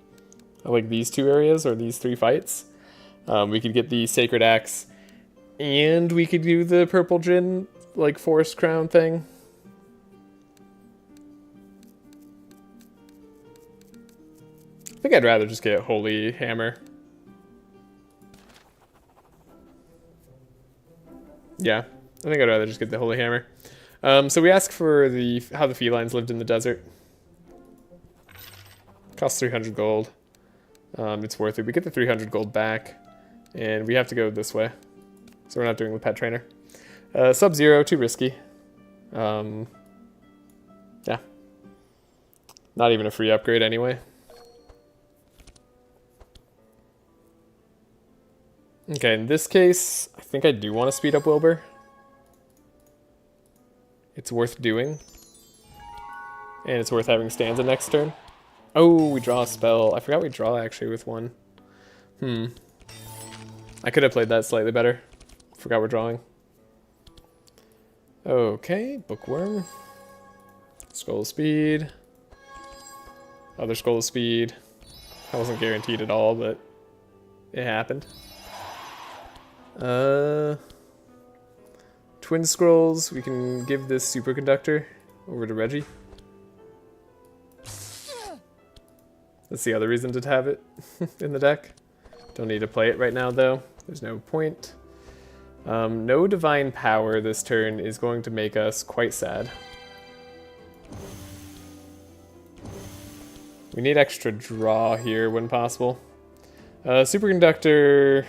S1: like these two areas or these three fights. We could get the Sacred Axe, and we could do the Purple Djinn, like Forest Crown thing. I think I'd rather just get Holy Hammer. Yeah, I think I'd rather just get the Holy Hammer. So we ask for how the felines lived in the desert. Costs 300 gold. It's worth it. We get the 300 gold back, and we have to go this way. So we're not doing the pet trainer. Sub-Zero, too risky.
S2: Yeah. Not even a free upgrade anyway. Okay, in this case, I think I do want to speed up Wilbur. It's worth doing. And it's worth having stanza next turn. Oh, we draw a spell. I forgot we draw actually with one. I could have played that slightly better. Forgot we're drawing. Okay, Bookworm. Scroll of Speed. Other Scroll of Speed. That wasn't guaranteed at all, but it happened. Twin Scrolls. We can give this Superconductor over to Reggie. That's the other reason to have it in the deck. Don't need to play it right now, though. There's no point. No Divine Power this turn is going to make us quite sad. We need extra draw here when possible. Superconductor...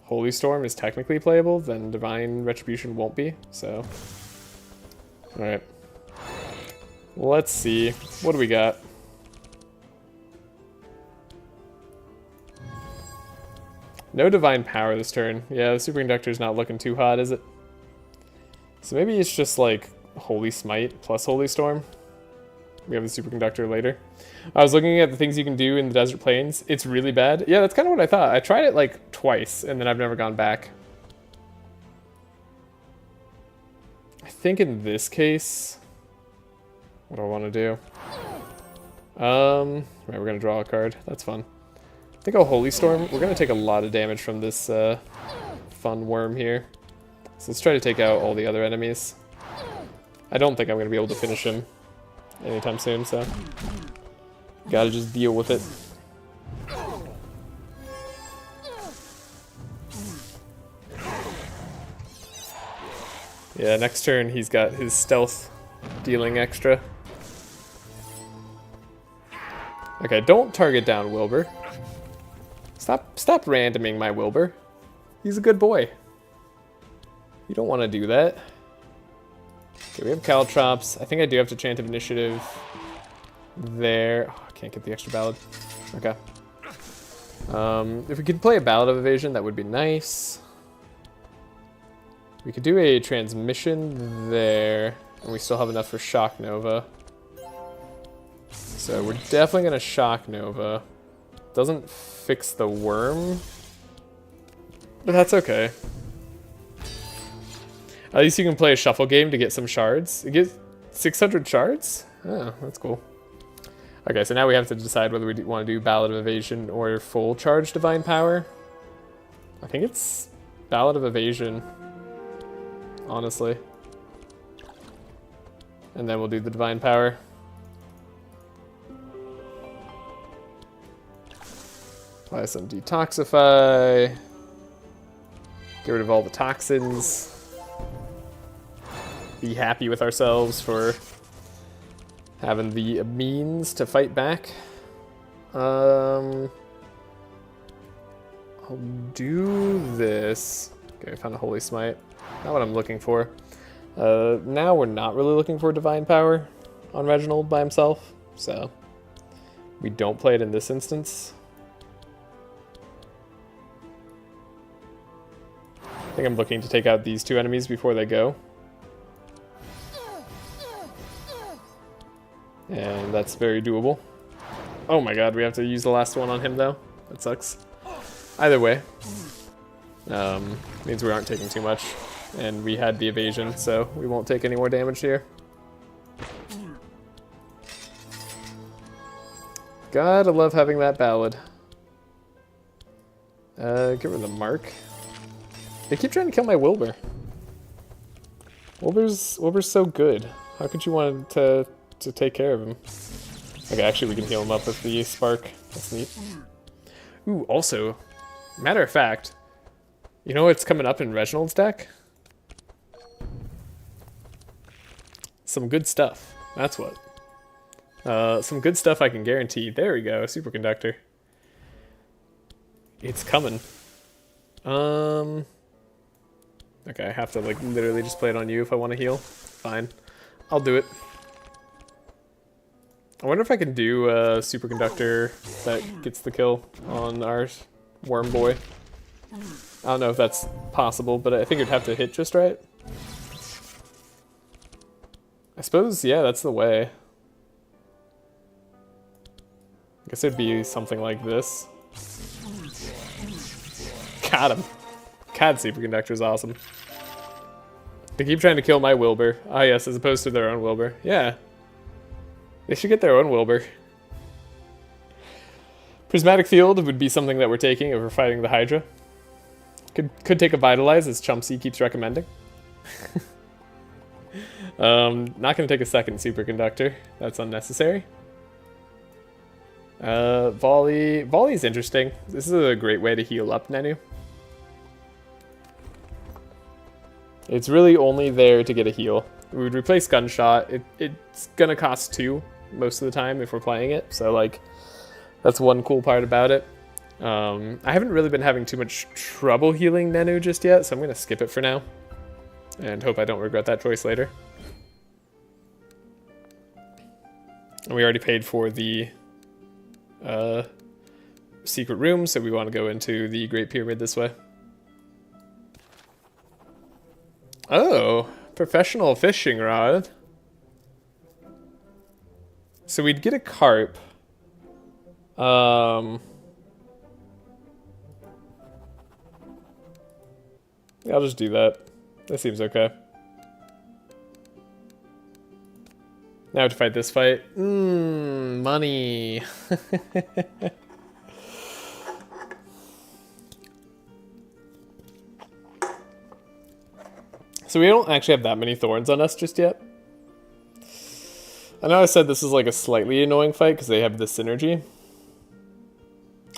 S2: Holy Storm is technically playable, then Divine Retribution won't be, so... Alright. Let's see. What do we got? No Divine Power this turn. Yeah, the Superconductor's not looking too hot, is it? So maybe it's just like Holy Smite plus Holy Storm. We have the Superconductor later. I was looking at the things you can do in the Desert Plains. It's really bad. Yeah, that's kind of what I thought. I tried it like twice, and then I've never gone back. I think in this case... What do I want to do? Right, we're going to draw a card. That's fun. I think I'll Holy Storm. We're going to take a lot of damage from this fun worm here. So let's try to take out all the other enemies. I don't think I'm going to be able to finish him anytime soon, so... Gotta just deal with it. Yeah, next turn he's got his stealth dealing extra. Okay, don't target down Wilbur. Stop randoming my Wilbur. He's a good boy. You don't want to do that. Okay, we have Caltrops. I think I do have to chant of initiative there. Oh, I can't get the extra ballad. Okay. If we could play a Ballad of Evasion, that would be nice. We could do a transmission there, and we still have enough for Shock Nova. So we're definitely going to Shock Nova. Doesn't fix the worm, but that's okay. At least you can play a shuffle game to get some shards. It gets 600 shards? Oh, that's cool. Okay, so now we have to decide whether we want to do Ballad of Evasion or full charge Divine Power. I think it's Ballad of Evasion, honestly. And then we'll do the Divine Power. Apply some Detoxify. Get rid of all the toxins. Be happy with ourselves for having the means to fight back. I'll do this. Okay, I found a Holy Smite. Not what I'm looking for. Now we're not really looking for Divine Power on Reginald by himself, so we don't play it in this instance. I think I'm looking to take out these two enemies before they go. And that's very doable. Oh my god, we have to use the last one on him though. That sucks. Either way. Means we aren't taking too much. And we had the evasion, so we won't take any more damage here. Gotta love having that ballad. Get rid of the mark. They keep trying to kill my Wilbur. Wilbur's so good. How could you want to take care of him? Okay, actually we can heal him up with the spark. That's neat. Ooh, also, matter of fact, you know what's coming up in Reginald's deck? Some good stuff. That's what. Some good stuff I can guarantee. There we go, Superconductor. It's coming. Okay, I have to like literally just play it on you if I want to heal. Fine. I'll do it. I wonder if I can do a superconductor that gets the kill on our worm boy. I don't know if that's possible, but I think it'd have to hit just right. I suppose, yeah, that's the way. I guess it'd be something like this. Got him. God, superconductor is awesome. They keep trying to kill my Wilbur. Ah, yes, as opposed to their own Wilbur. Yeah. They should get their own Wilbur. Prismatic Field would be something that we're taking if we're fighting the Hydra. Could take a Vitalize, as Chumsy keeps recommending. Not going to take a second Superconductor. That's unnecessary. Volley. Volley's interesting. This is a great way to heal up Nenu. It's really only there to get a heal. We would replace Gunshot. It's going to cost 2 most of the time if we're playing it. So, like, that's one cool part about it. I haven't really been having too much trouble healing Nenu just yet, so I'm going to skip it for now. And hope I don't regret that choice later. And we already paid for the secret room, so we want to go into the Great Pyramid this way. Oh, professional fishing rod. So we'd get a carp. Yeah, I'll just do that. That seems okay. Now to fight this fight. Money. So we don't actually have that many thorns on us just yet. I know I said this is like a slightly annoying fight because they have the synergy.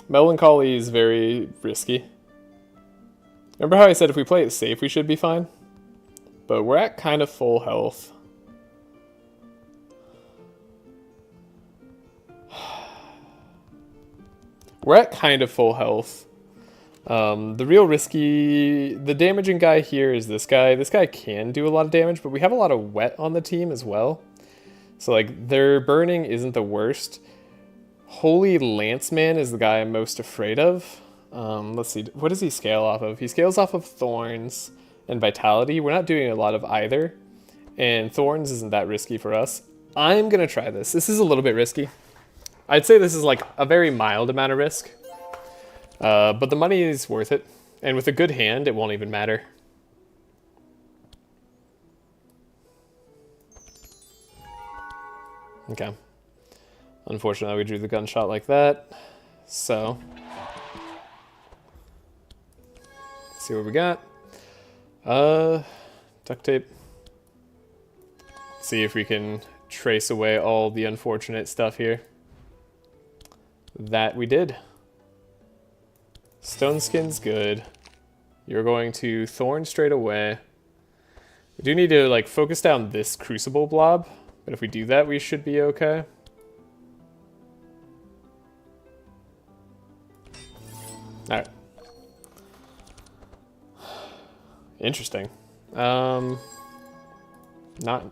S2: Melancholy is very risky. Remember how I said if we play it safe we should be fine? But we're at kind of full health. We're at kind of full health. The real risky... The damaging guy here is this guy. This guy can do a lot of damage, but we have a lot of wet on the team as well. So, like, their burning isn't the worst. Holy Lanceman is the guy I'm most afraid of. Let's see. What does he scale off of? He scales off of Thorns and Vitality. We're not doing a lot of either. And Thorns isn't that risky for us. I'm going to try this. This is a little bit risky. I'd say this is like a very mild amount of risk. But the money is worth it. And with a good hand, it won't even matter. Okay. Unfortunately, we drew the gunshot like that. So, let's see what we got. Duct tape. See if we can trace away all the unfortunate stuff here. That we did. Stone skin's good. You're going to Thorn straight away. We do need to like focus down this Crucible blob, but if we do that, we should be okay. All right. Interesting. Not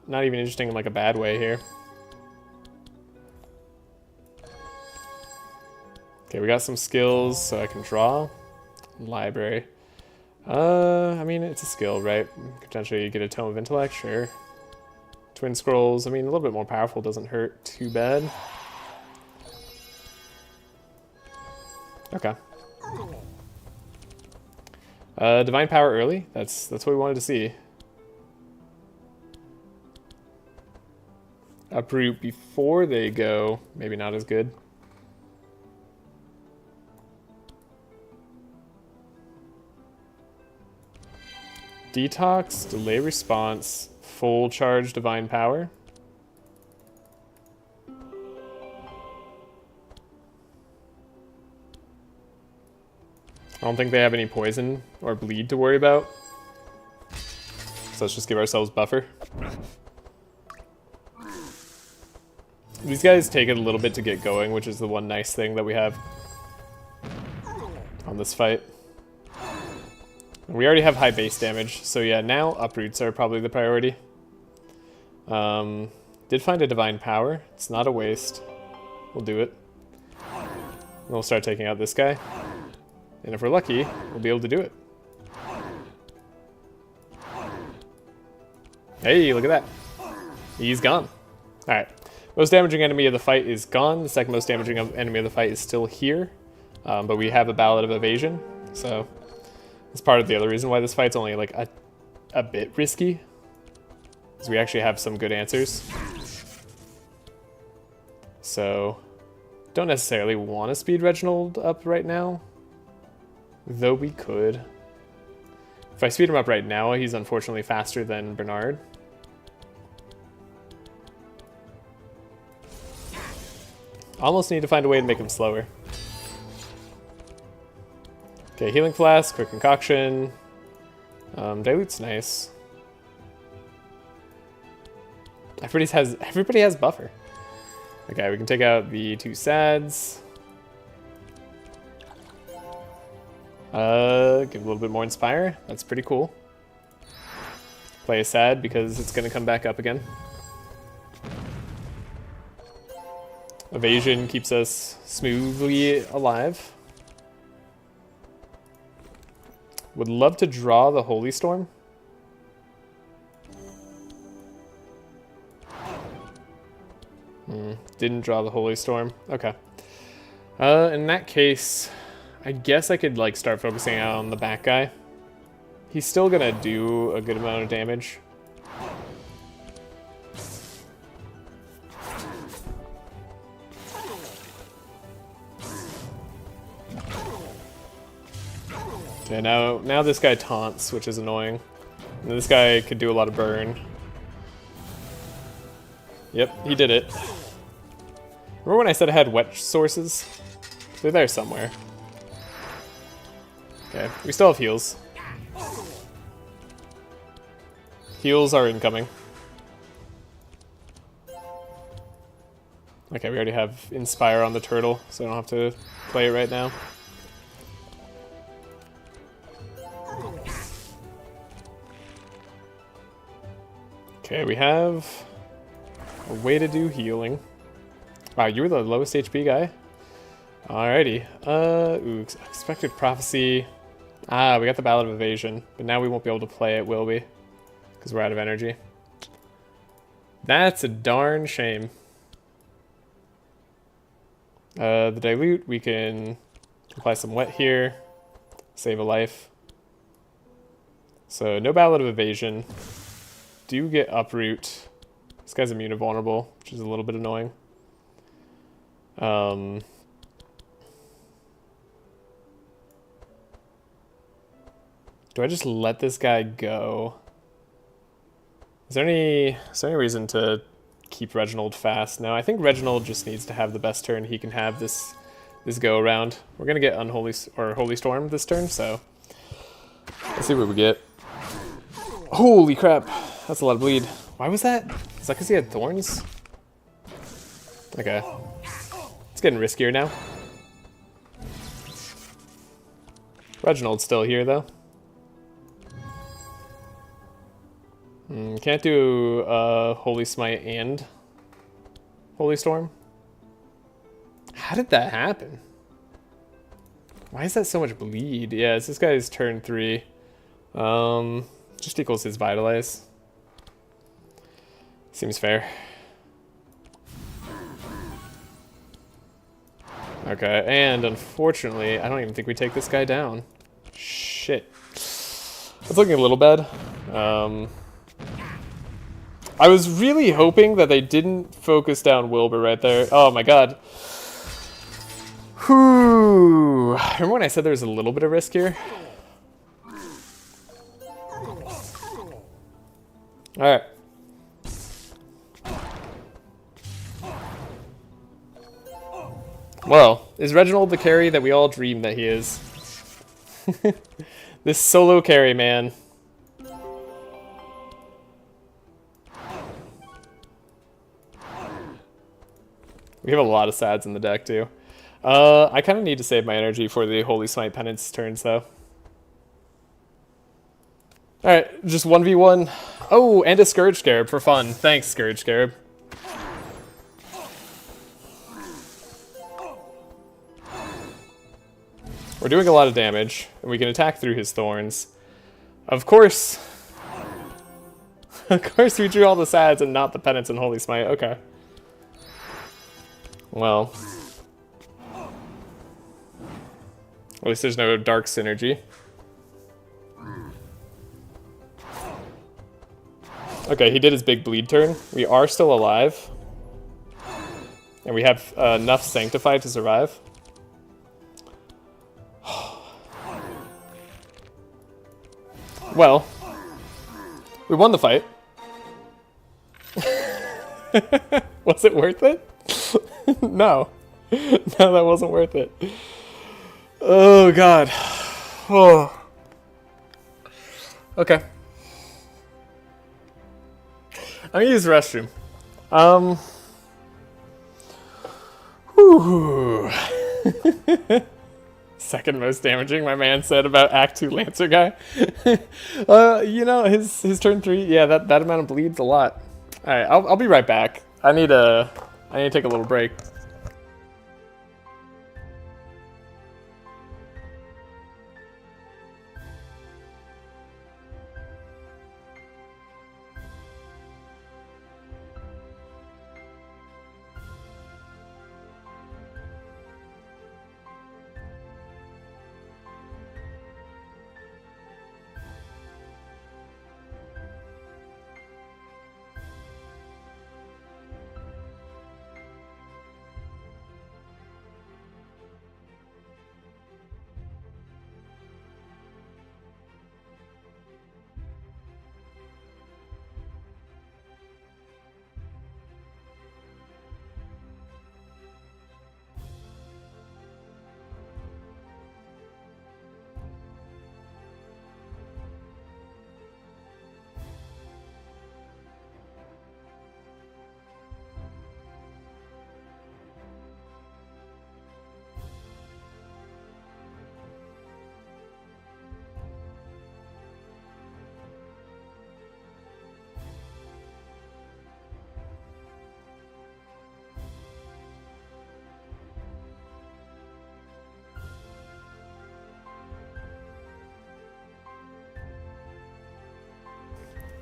S2: even interesting in like a bad way here. Okay, we got some skills, so I can draw. Library. I mean, it's a skill, right? Potentially get a Tome of Intellect, sure. Twin Scrolls, I mean, a little bit more powerful doesn't hurt too bad. Okay. Divine Power early, that's what we wanted to see. Uproot before they go, maybe not as good. Detox, delay response, full charge divine power. I don't think they have any poison or bleed to worry about. So let's just give ourselves buffer. These guys take it a little bit to get going, which is the one nice thing that we have on this fight. We already have high base damage, so yeah, now uproots are probably the priority. Did find a divine power. It's not a waste. We'll do it. And we'll start taking out this guy. And if we're lucky, we'll be able to do it. Hey, look at that. He's gone. Alright. Most damaging enemy of the fight is gone. The second most damaging enemy of the fight is still here. But we have a Ballad of Evasion. So that's part of the other reason why this fight's only like a bit risky. Because we actually have some good answers. So don't necessarily want to speed Reginald up right now. Though we could. If I speed him up right now, he's unfortunately faster than Bernard. Almost need to find a way to make him slower. Okay, Healing Flask, Quick Concoction. Dilute's nice. Everybody has buffer. Okay, we can take out the 2 sads. Give a little bit more Inspire. That's pretty cool. Play a sad because it's going to come back up again. Evasion keeps us smoothly alive. Would love to draw the Holy Storm. Didn't draw the Holy Storm. Okay. In that case, I guess I could like start focusing out on the back guy. He's still gonna do a good amount of damage. Okay, now this guy taunts, which is annoying. And this guy could do a lot of burn. Yep, he did it. Remember when I said I had wet sources? They're there somewhere. Okay, we still have heals. Heals are incoming. Okay, we already have Inspire on the turtle, so I don't have to play it right now. Okay, we have a way to do healing. Wow, you were the lowest HP guy? Alrighty. Ooh, Expected Prophecy. Ah, we got the Ballad of Evasion, but now we won't be able to play it, will we? Because we're out of energy. That's a darn shame. The Dilute, we can apply some Wet here. Save a life. So, no Ballad of Evasion. Do get Uproot. This guy's immune to vulnerable, which is a little bit annoying. Do I just let this guy go? Is there any reason to keep Reginald fast? No, I think Reginald just needs to have the best turn he can have this go around. We're gonna get Unholy or Holy Storm this turn, so let's see what we get. Holy crap, that's a lot of bleed. Why was that? Is that because he had thorns? Okay, it's getting riskier now. Reginald's still here though. Can't do Holy Smite and Holy Storm. How did that happen? Why is that so much bleed? Yeah, it's this guy's turn 3. Just equals his Vitalize. Seems fair. Okay, and unfortunately, I don't even think we take this guy down. Shit. That's looking a little bad. I was really hoping that they didn't focus down Wilbur right there. Oh my god. Whew. Remember when I said there was a little bit of risk here? Alright. Well, is Reginald the carry that we all dream that he is? This solo carry, man. We have a lot of sads in the deck, too. I kind of need to save my energy for the Holy Smite Penance turns, though. Alright, just 1v1. Oh, and a Scourge Scarab for fun. Thanks, Scourge Scarab. We're doing a lot of damage, and we can attack through his thorns. Of course. Of course we drew all the sads and not the penance and holy smite. Okay. Well. At least there's no dark synergy. Okay, he did his big bleed turn. We are still alive. And we have enough Sanctify to survive. Well, we won the fight. Was it worth it? No. No, that wasn't worth it. Oh, God. Oh. Okay. I'm gonna use the restroom. Whew. Second most damaging, my man said about Act 2 Lancer guy. You know, his turn 3, yeah, that amount of bleeds a lot. Alright, I'll be right back. I need to take a little break.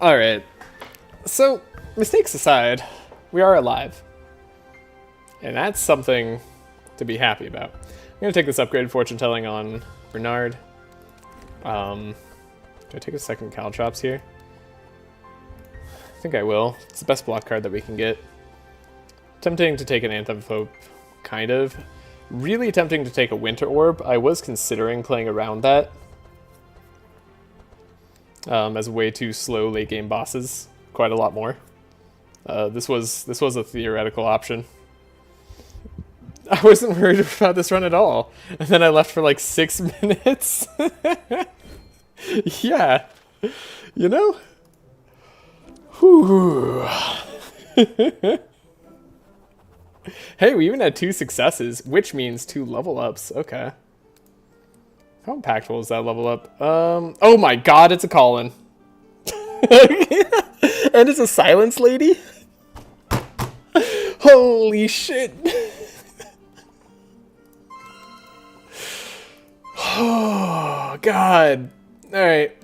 S2: Alright, so mistakes aside, we are alive. And that's something to be happy about. I'm going to take this upgraded fortune telling on Bernard. Do I take a second Caltrops here? I think I will. It's the best block card that we can get. Tempting to take an Anthem of Hope, kind of. Really tempting to take a Winter Orb. I was considering playing around that. As way too slow late game bosses, quite a lot more. This was a theoretical option. I wasn't worried about this run at all, and then I left for like 6 minutes. Yeah, you know. Whew. Hey, we even had 2 successes, which means 2 level ups. Okay. How impactful is that level up? Oh my god, it's a Colin. And it's a silence lady? Holy shit. Oh, god. Alright.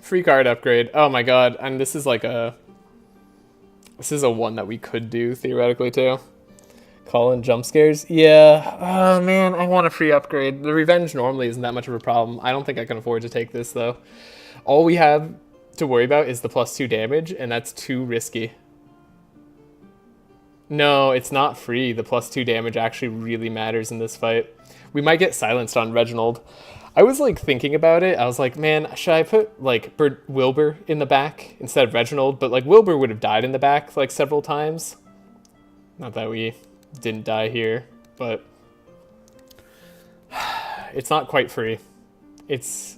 S2: Free card upgrade. Oh my god. And this is like a... This is a one that we could do, theoretically, too. Colin jump scares? Yeah. Oh, man, I want a free upgrade. The revenge normally isn't that much of a problem. I don't think I can afford to take this, though. All we have to worry about is the +2 damage, and that's too risky. No, it's not free. The +2 damage actually really matters in this fight. We might get silenced on Reginald. I was, like, thinking about it. I was like, man, should I put, like, Wilbur in the back instead of Reginald? But, like, Wilbur would have died in the back, like, several times. Not that we didn't die here, but it's not quite free. It's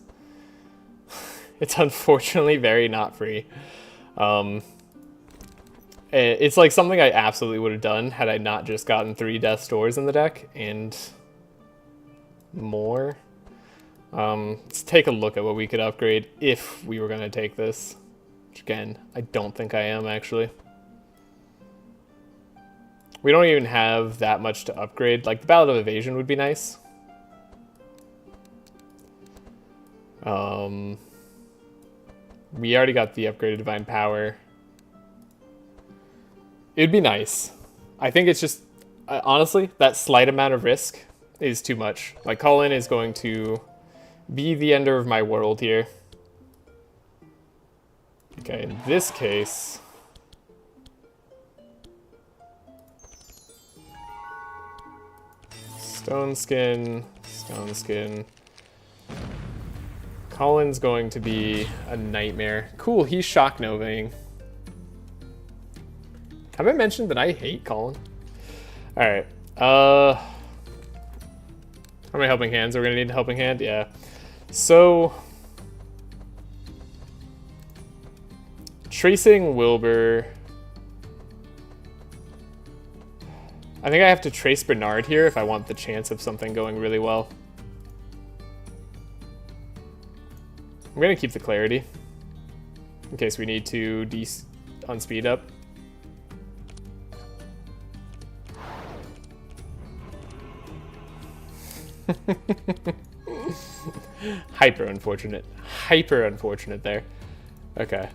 S2: unfortunately very not free. It's like something I absolutely would have done had I not just gotten 3 Death's Doors in the deck and more. Let's take a look at what we could upgrade if we were going to take this. Which again, I don't think I am actually.
S1: We don't even have that much to upgrade. Like, the Ballad of Evasion would be nice. We already got the upgraded Divine Power. It'd be nice. I think it's just, honestly, that slight amount of risk is too much. Like, Colin is going to be the ender of my world here. Okay, in this case... Stone Skin, Stone Skin. Colin's going to be a nightmare. Cool, he's Shock Novaing. Have I mentioned that I hate Colin? Alright, how many helping hands? Are we gonna need a helping hand? Yeah. So... Tracing Wilbur... I think I have to trace Bernard here if I want the chance of something going really well. I'm gonna keep the clarity in case we need to unspeed up. Hyper unfortunate. Hyper unfortunate there. Okay.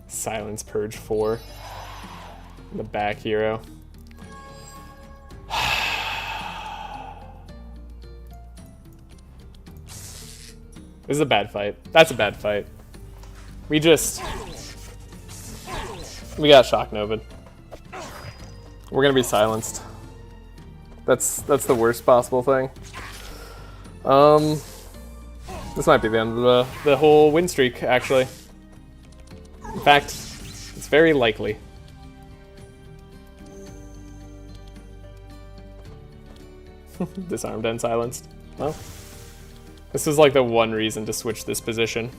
S1: Silence Purge 4. The back hero. This is a bad fight. That's a bad fight. We got Shock Novad. We're gonna be silenced. That's the worst possible thing. This might be the end of the whole win streak, actually. In fact, it's very likely. Disarmed and silenced. Well, this is like the one reason to switch this position.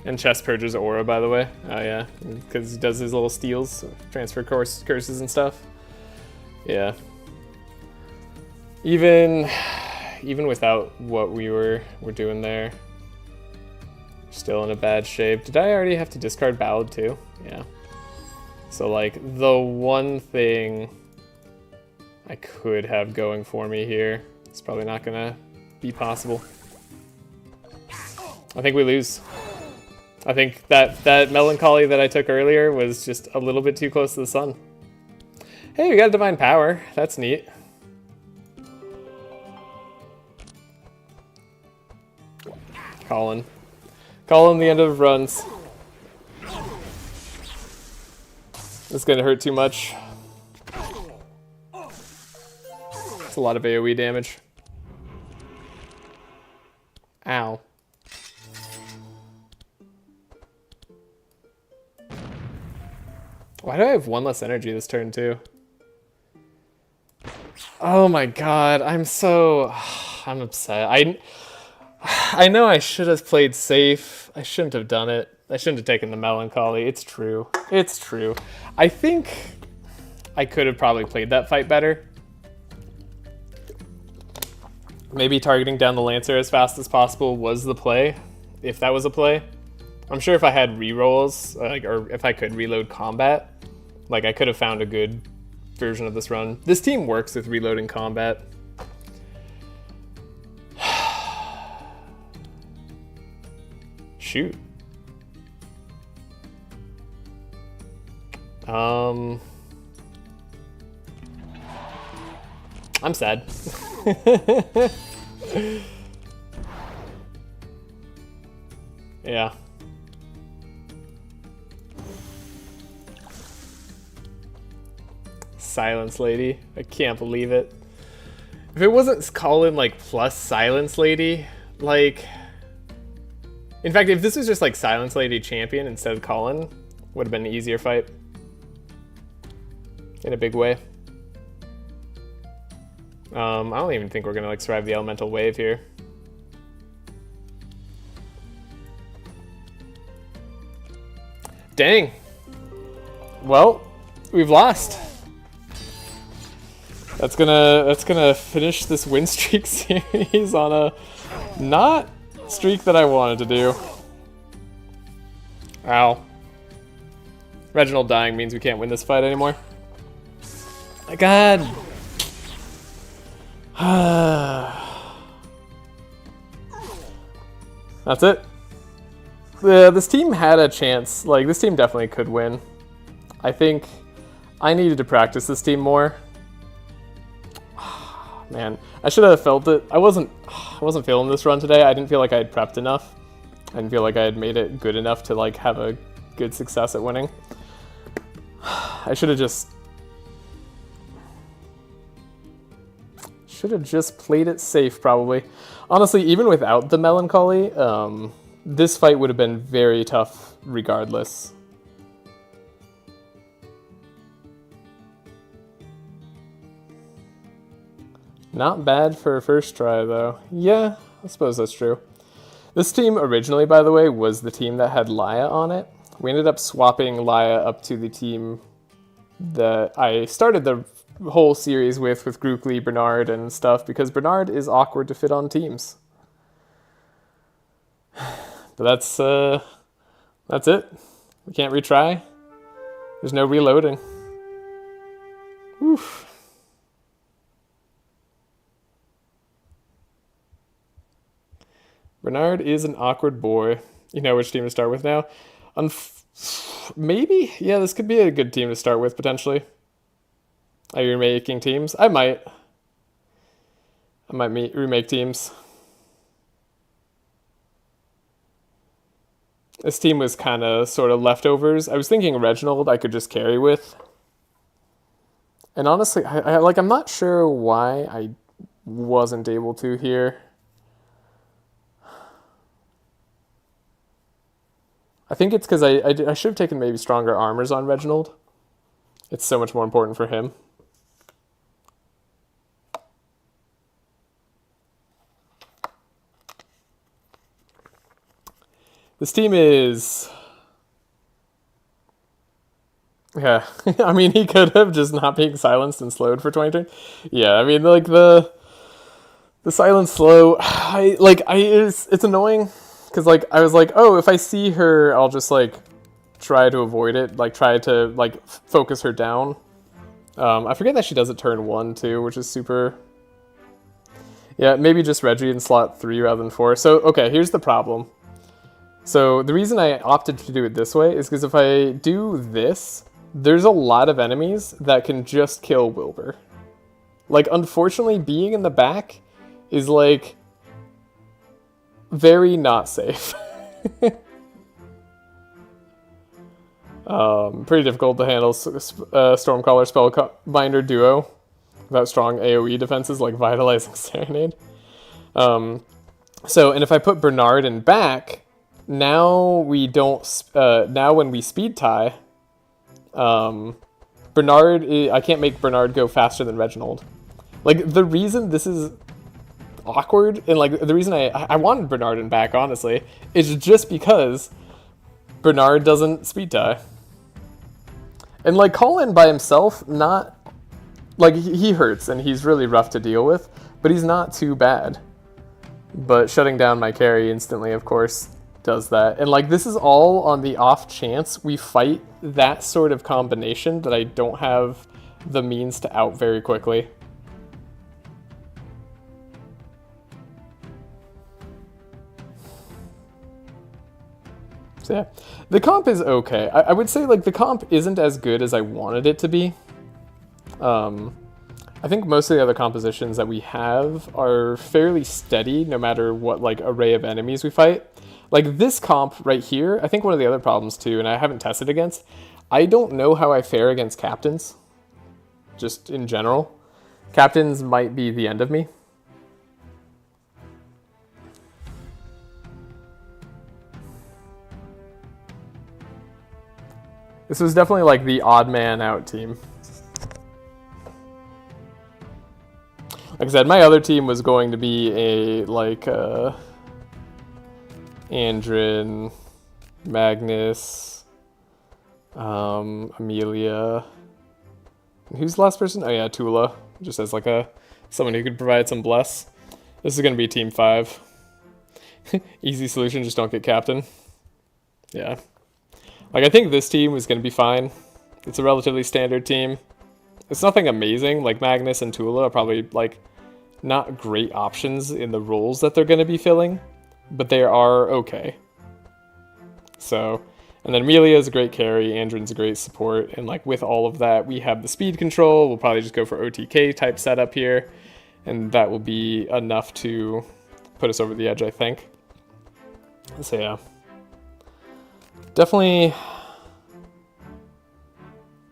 S1: And Chest Purge's aura, by the way. Oh yeah, because he does his little steals, transfer curses and stuff. Yeah. Even without what we were doing there, still in a bad shape. Did I already have to discard Ballad too? Yeah. So like the one thing I could have going for me here, it's probably not gonna be possible. I think we lose. I think that melancholy that I took earlier was just a little bit too close to the sun. Hey, we got a Divine Power. That's neat. Colin, the end of runs. This is gonna hurt too much. It's a lot of AoE damage. Ow. Why do I have one less energy this turn too? Oh my god, I'm upset. I know I should have played safe. I shouldn't have done it. I shouldn't have taken the melancholy. It's true. It's true. I think I could have probably played that fight better. Maybe targeting down the Lancer as fast as possible was the play, if that was a play. I'm sure if I had rerolls, or if I could reload combat, like I could have found a good version of this run. This team works with reloading combat. Shoot. I'm sad. Yeah. Silence Lady. I can't believe it. If it wasn't Colin like plus Silence Lady, like... In fact, if this was just like Silence Lady champion instead of Colin, would have been an easier fight. In a big way. I don't even think we're gonna like survive the elemental wave here. Dang. Well, we've lost.
S2: That's gonna finish this win streak series on a not streak that I wanted to do. Ow. Reginald dying means we can't win this fight anymore. My god. That's it. This team had a chance. Like, this team definitely could win. I think I needed to practice this team more. Man, I should have felt it. I wasn't feeling this run today. I didn't feel like I had prepped enough. I didn't feel like I had made it good enough to like have a good success at winning. I should have just played it safe, probably. Honestly, even without the melancholy, this fight would have been very tough regardless. Not bad for a first try, though. Yeah, I suppose that's true. This team originally, by the way, was the team that had Laya on it. We ended up swapping Laya up to the team that I started the whole series with Group Lee, Bernard, and stuff, because Bernard is awkward to fit on teams. But that's it. We can't retry. There's no reloading. Oof. Bernard is an awkward boy. You know which team to start with now? Maybe? Yeah, this could be a good team to start with, potentially. Are you remaking teams? I might remake teams. This team was kind of sort of leftovers. I was thinking Reginald I could just carry with. And honestly, I'm not sure why I wasn't able to here. I think it's because I should have taken maybe stronger armors on Reginald. It's so much more important for him. This team is... Yeah, I mean, he could have just not being silenced and slowed for 20 turns. Yeah, I mean, like, the silence slow, it's annoying. Because, like, I was like, oh, if I see her, I'll just, like, try to avoid it. Like, try to, like, focus her down. I forget that she does it turn 1, too, which is super... Yeah, maybe just Reggie in slot 3 rather than 4. So, okay, here's the problem. So, the reason I opted to do it this way is because if I do this, there's a lot of enemies that can just kill Wilbur. Like, unfortunately, being in the back is, like... very not safe. Pretty difficult to handle Stormcaller Spellbinder duo without strong AoE defenses like Vitalizing Serenade. And if I put Bernard in back, now we don't. Now when we speed tie, Bernard, I can't make Bernard go faster than Reginald. Like, the reason this is awkward, and like the reason I wanted Bernard in back, honestly, is just because Bernard doesn't speed tie. And like Colin by himself, not like he hurts and he's really rough to deal with, but he's not too bad. But shutting down my carry instantly, of course, does that. And like this is all on the off chance we fight that sort of combination that I don't have the means to out very quickly. So yeah, the comp is okay. I would say like the comp isn't as good as I wanted it to be. I think most of the other compositions that we have are fairly steady no matter what like array of enemies we fight. Like this comp right here, I think one of the other problems too, and I haven't tested against, I don't know how I fare against captains, just in general. Captains might be the end of me. This was definitely like the odd man out team. Like I said, my other team was going to be a like Andrin, Magnus, Amelia. Who's the last person? Oh yeah, Tula. just as like someone who could provide some bless. This is going to be team 5. Easy solution, just don't get captain. Yeah. Like, I think this team is going to be fine. It's a relatively standard team. It's nothing amazing. Like, Magnus and Tula are probably, like, not great options in the roles that they're going to be filling, but they are okay. So, and then Amelia is a great carry, Andrin's a great support, and, like, with all of that, we have the speed control. We'll probably just go for OTK type setup here, and that will be enough to put us over the edge, I think. So, yeah. Definitely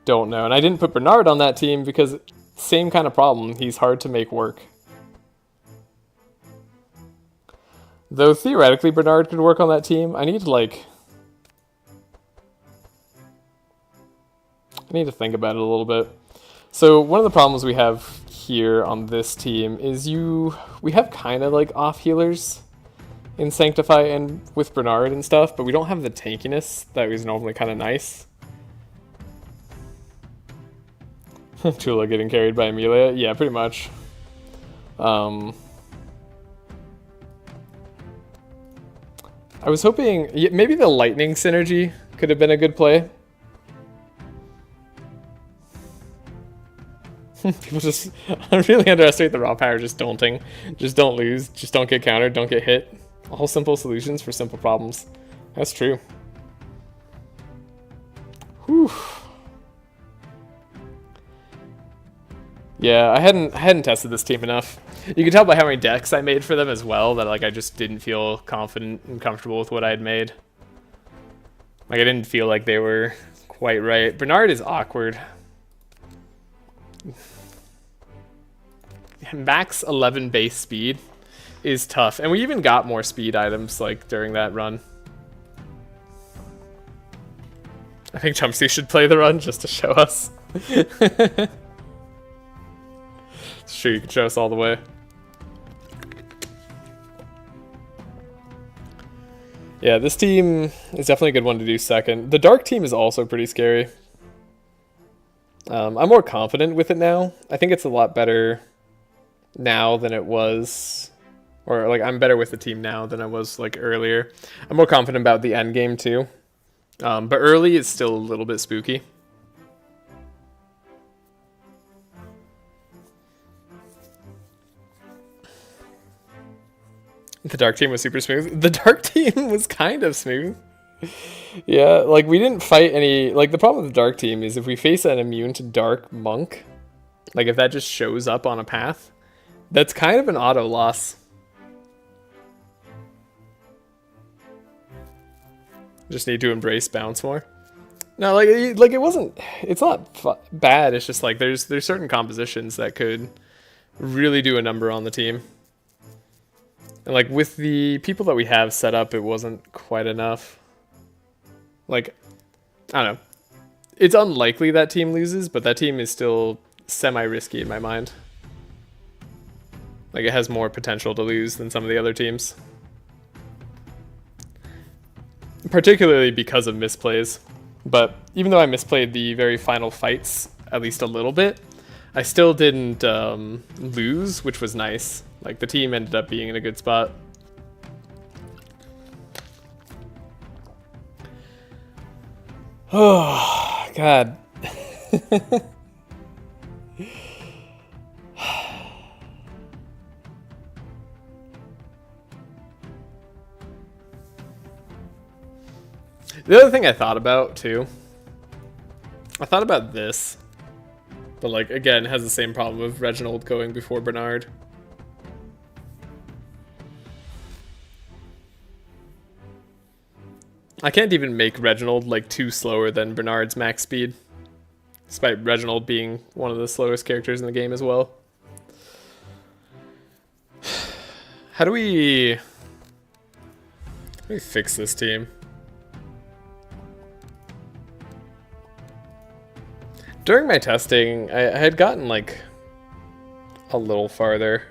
S2: don't know. And I didn't put Bernard on that team because same kind of problem. He's hard to make work. Though theoretically Bernard could work on that team. I need to think about it a little bit. So one of the problems we have here on this team is we have kind of like off healers in Sanctify and with Bernard and stuff, but we don't have the tankiness that was normally kind of nice. Tula getting carried by Amelia? Yeah, pretty much. I was hoping maybe the lightning synergy could have been a good play. People just really underestimate the raw power, just daunting. Just don't lose, just don't get countered, don't get hit. All simple solutions for simple problems. That's true. Whew. Yeah, I hadn't tested this team enough. You can tell by how many decks I made for them as well that like I just didn't feel confident and comfortable with what I had made. Like I didn't feel like they were quite right. Bernard is awkward. Max 11 base speed is tough, and we even got more speed items like during that run. I think Chumsy should play the run just to show us. Sure, you can show us all the way. Yeah, this team is definitely a good one to do second. The Dark team is also pretty scary. I'm more confident with it now. I think it's a lot better now than it was, or like I'm better with the team now than I was like earlier. I'm more confident about the end game too, but early is still a little bit spooky. The Dark team was super smooth. The Dark team was kind of smooth. Yeah, like we didn't fight any, like the problem with the Dark team is if we face an immune to Dark Monk, like if that just shows up on a path, that's kind of an auto loss. Just need to embrace bounce more. No, like it wasn't, it's not bad, it's just like there's certain compositions that could really do a number on the team. And like with the people that we have set up, it wasn't quite enough. Like, I don't know. It's unlikely that team loses, but that team is still semi-risky in my mind. Like, it has more potential to lose than some of the other teams. Particularly because of misplays. But even though I misplayed the very final fights at least a little bit, I still didn't lose, which was nice. Like, the team ended up being in a good spot. Oh, God. The other thing I thought about, too, I thought about this. But, like, again, has the same problem of Reginald going before Bernard. I can't even make Reginald, like, too slower than Bernard's max speed. Despite Reginald being one of the slowest characters in the game as well. How do we fix this team? During my testing, I had gotten, like, a little farther.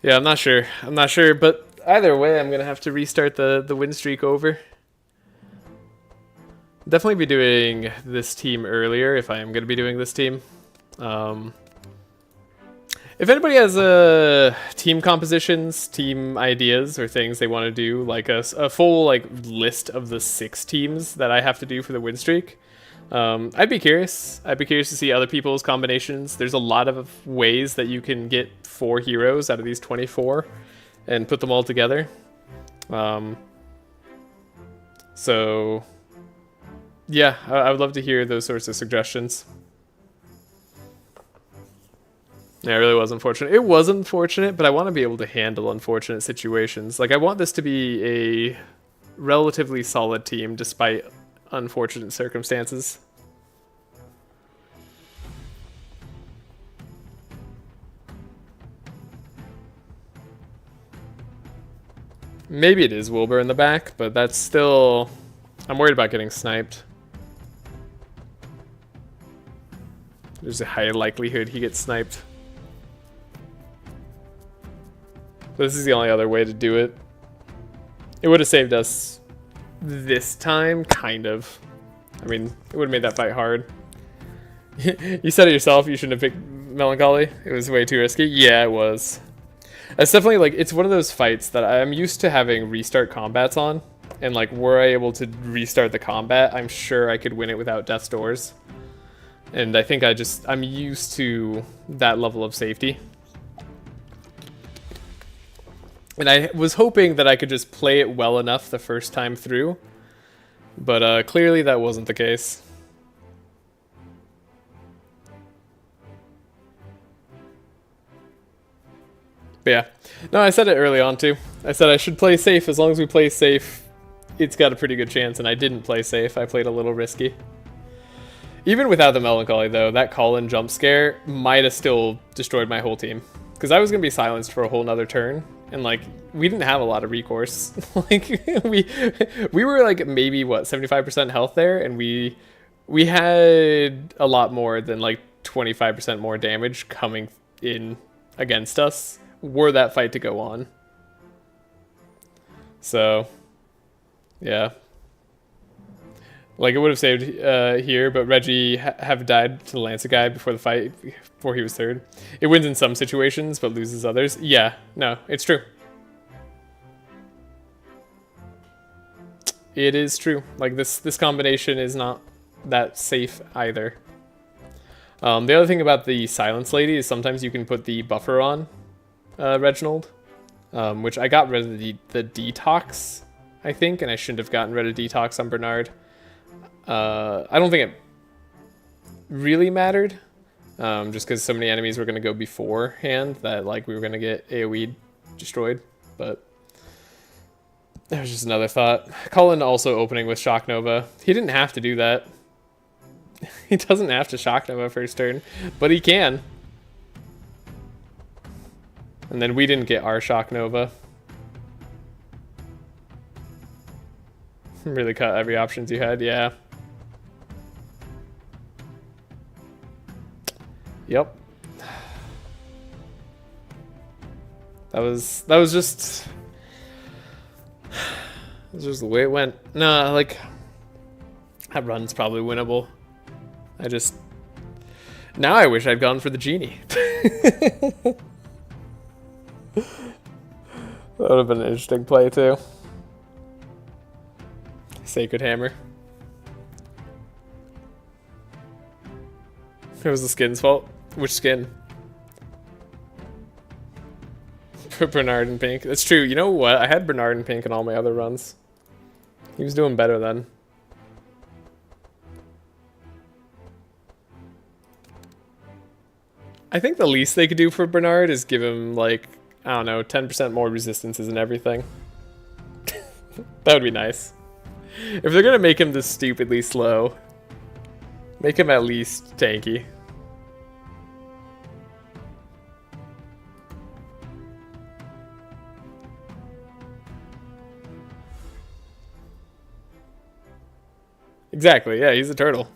S2: Yeah, I'm not sure. But either way, I'm gonna have to restart the win streak over. Definitely be doing this team earlier if I am gonna be doing this team. If anybody has team compositions, team ideas, or things they want to do, like a full like list of the 6 teams that I have to do for the win streak, I'd be curious. I'd be curious to see other people's combinations. There's a lot of ways that you can get 4 heroes out of these 24 and put them all together. So yeah, I would love to hear those sorts of suggestions. Yeah, it really was unfortunate. It was unfortunate, but I want to be able to handle unfortunate situations. Like, I want this to be a relatively solid team despite unfortunate circumstances. Maybe it is Wilbur in the back, but that's still... I'm worried about getting sniped. There's a high likelihood he gets sniped. This is the only other way to do it. It would have saved us this time, kind of. I mean, it would have made that fight hard. You said it yourself, you shouldn't have picked Melancholy. It was way too risky. Yeah, it was. It's definitely, like, it's one of those fights that I'm used to having restart combats on. And, like, were I able to restart the combat, I'm sure I could win it without Death's Doors. And I think I'm used to that level of safety. And I was hoping that I could just play it well enough the first time through. But clearly that wasn't the case. But yeah. No, I said it early on too. I said I should play safe. As long as we play safe, it's got a pretty good chance. And I didn't play safe. I played a little risky. Even without the Melancholy though, that call-in jump scare might have still destroyed my whole team. Because I was going to be silenced for a whole nother turn. And, like, we didn't have a lot of recourse. Like, we were, like, maybe, what, 75% health there? And we had a lot more than, like, 25% more damage coming in against us were that fight to go on. So, yeah. Like, it would have saved here, but Reggie have died to the Lancer guy before the fight, before he was third. It wins in some situations, but loses others. Yeah, no, it's true. It is true. Like, this combination is not that safe either. The other thing about the Silence Lady is sometimes you can put the buffer on Reginald, which I got rid of the Detox, I think, and I shouldn't have gotten rid of Detox on Bernard. I don't think it really mattered, just because so many enemies were going to go beforehand that, like, we were going to get AoE destroyed, but that was just another thought. Cullen also opening with Shock Nova. He didn't have to do that. He doesn't have to Shock Nova first turn, but he can. And then we didn't get our Shock Nova. Really cut every options you had, yeah. Yep. That was just the way it went. Nah, like, that run's probably winnable. Now I wish I'd gone for the genie. That would have been an interesting play too. Sacred Hammer. It was the skin's fault. Which skin? Bernard in pink. That's true. You know what? I had Bernard in pink in all my other runs. He was doing better then. I think the least they could do for Bernard is give him, like, I don't know, 10% more resistances and everything. That would be nice. If they're gonna make him this stupidly slow, make him at least tanky. Exactly, yeah, he's a turtle.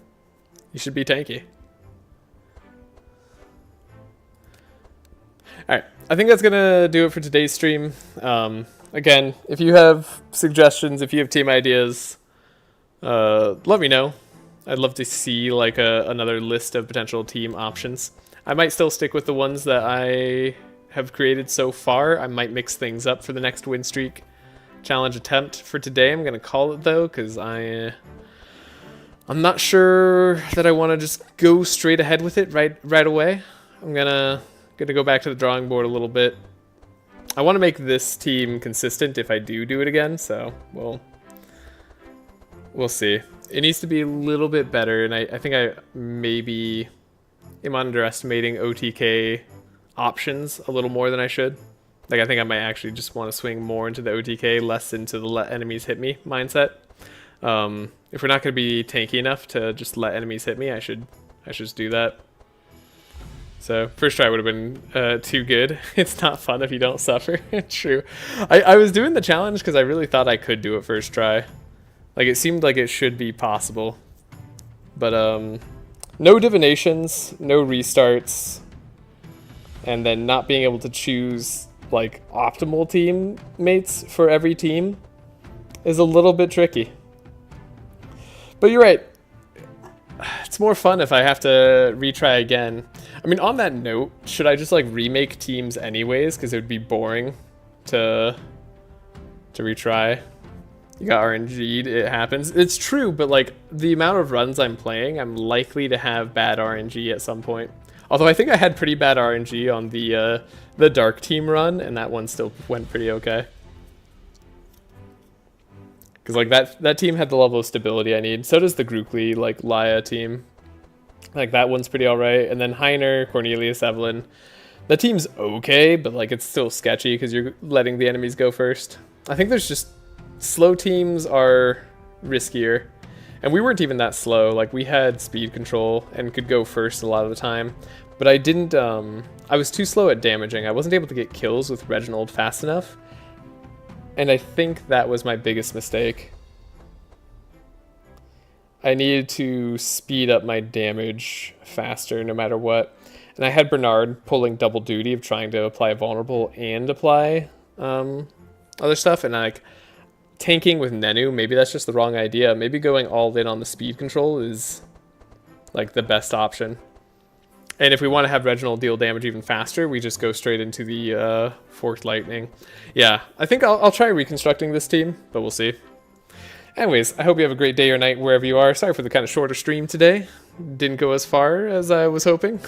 S2: He should be tanky. Alright, I think that's gonna do it for today's stream. Again, if you have suggestions, if you have team ideas, let me know. I'd love to see like another list of potential team options. I might still stick with the ones that I have created so far. I might mix things up for the next win streak challenge attempt. For today, I'm gonna call it though, because I'm not sure that I want to just go straight ahead with it right away. I'm gonna go back to the drawing board a little bit. I want to make this team consistent if I do it again, so we'll see. It needs to be a little bit better, and I think I maybe am underestimating OTK options a little more than I should. Like, I think I might actually just want to swing more into the OTK, less into the let enemies hit me mindset. If we're not going to be tanky enough to just let enemies hit me, I should just do that. So first try would have been too good. It's not fun if you don't suffer. True. I was doing the challenge because I really thought I could do it first try. Like, it seemed like it should be possible. But no divinations, no restarts, and then not being able to choose like optimal teammates for every team is a little bit tricky. But you're right. It's more fun if I have to retry again. I mean, on that note, should I just like remake teams anyways? Because it would be boring to retry. You got RNG'd, it happens. It's true, but like the amount of runs I'm playing, I'm likely to have bad RNG at some point. Although I think I had pretty bad RNG on the dark team run, and that one still went pretty okay. Because like that team had the level of stability I need. So does the Grookly, like Laya team. Like that one's pretty alright. And then Heiner, Cornelius, Evelyn. The team's okay, but like it's still sketchy because you're letting the enemies go first. I think there's just slow teams are riskier. And we weren't even that slow. Like, we had speed control and could go first a lot of the time. But I didn't, I was too slow at damaging. I wasn't able to get kills with Reginald fast enough. And I think that was my biggest mistake. I needed to speed up my damage faster no matter what. And I had Bernard pulling double duty of trying to apply vulnerable and apply other stuff. And like, tanking with Nenu, maybe that's just the wrong idea. Maybe going all in on the speed control is like the best option. And if we want to have Reginald deal damage even faster, we just go straight into the Forked Lightning. Yeah, I think I'll try reconstructing this team, but we'll see. Anyways, I hope you have a great day or night wherever you are. Sorry for the kind of shorter stream today. Didn't go as far as I was hoping.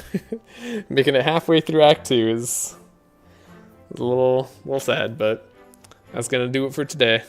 S2: Making it halfway through Act 2 is a little sad, but that's going to do it for today.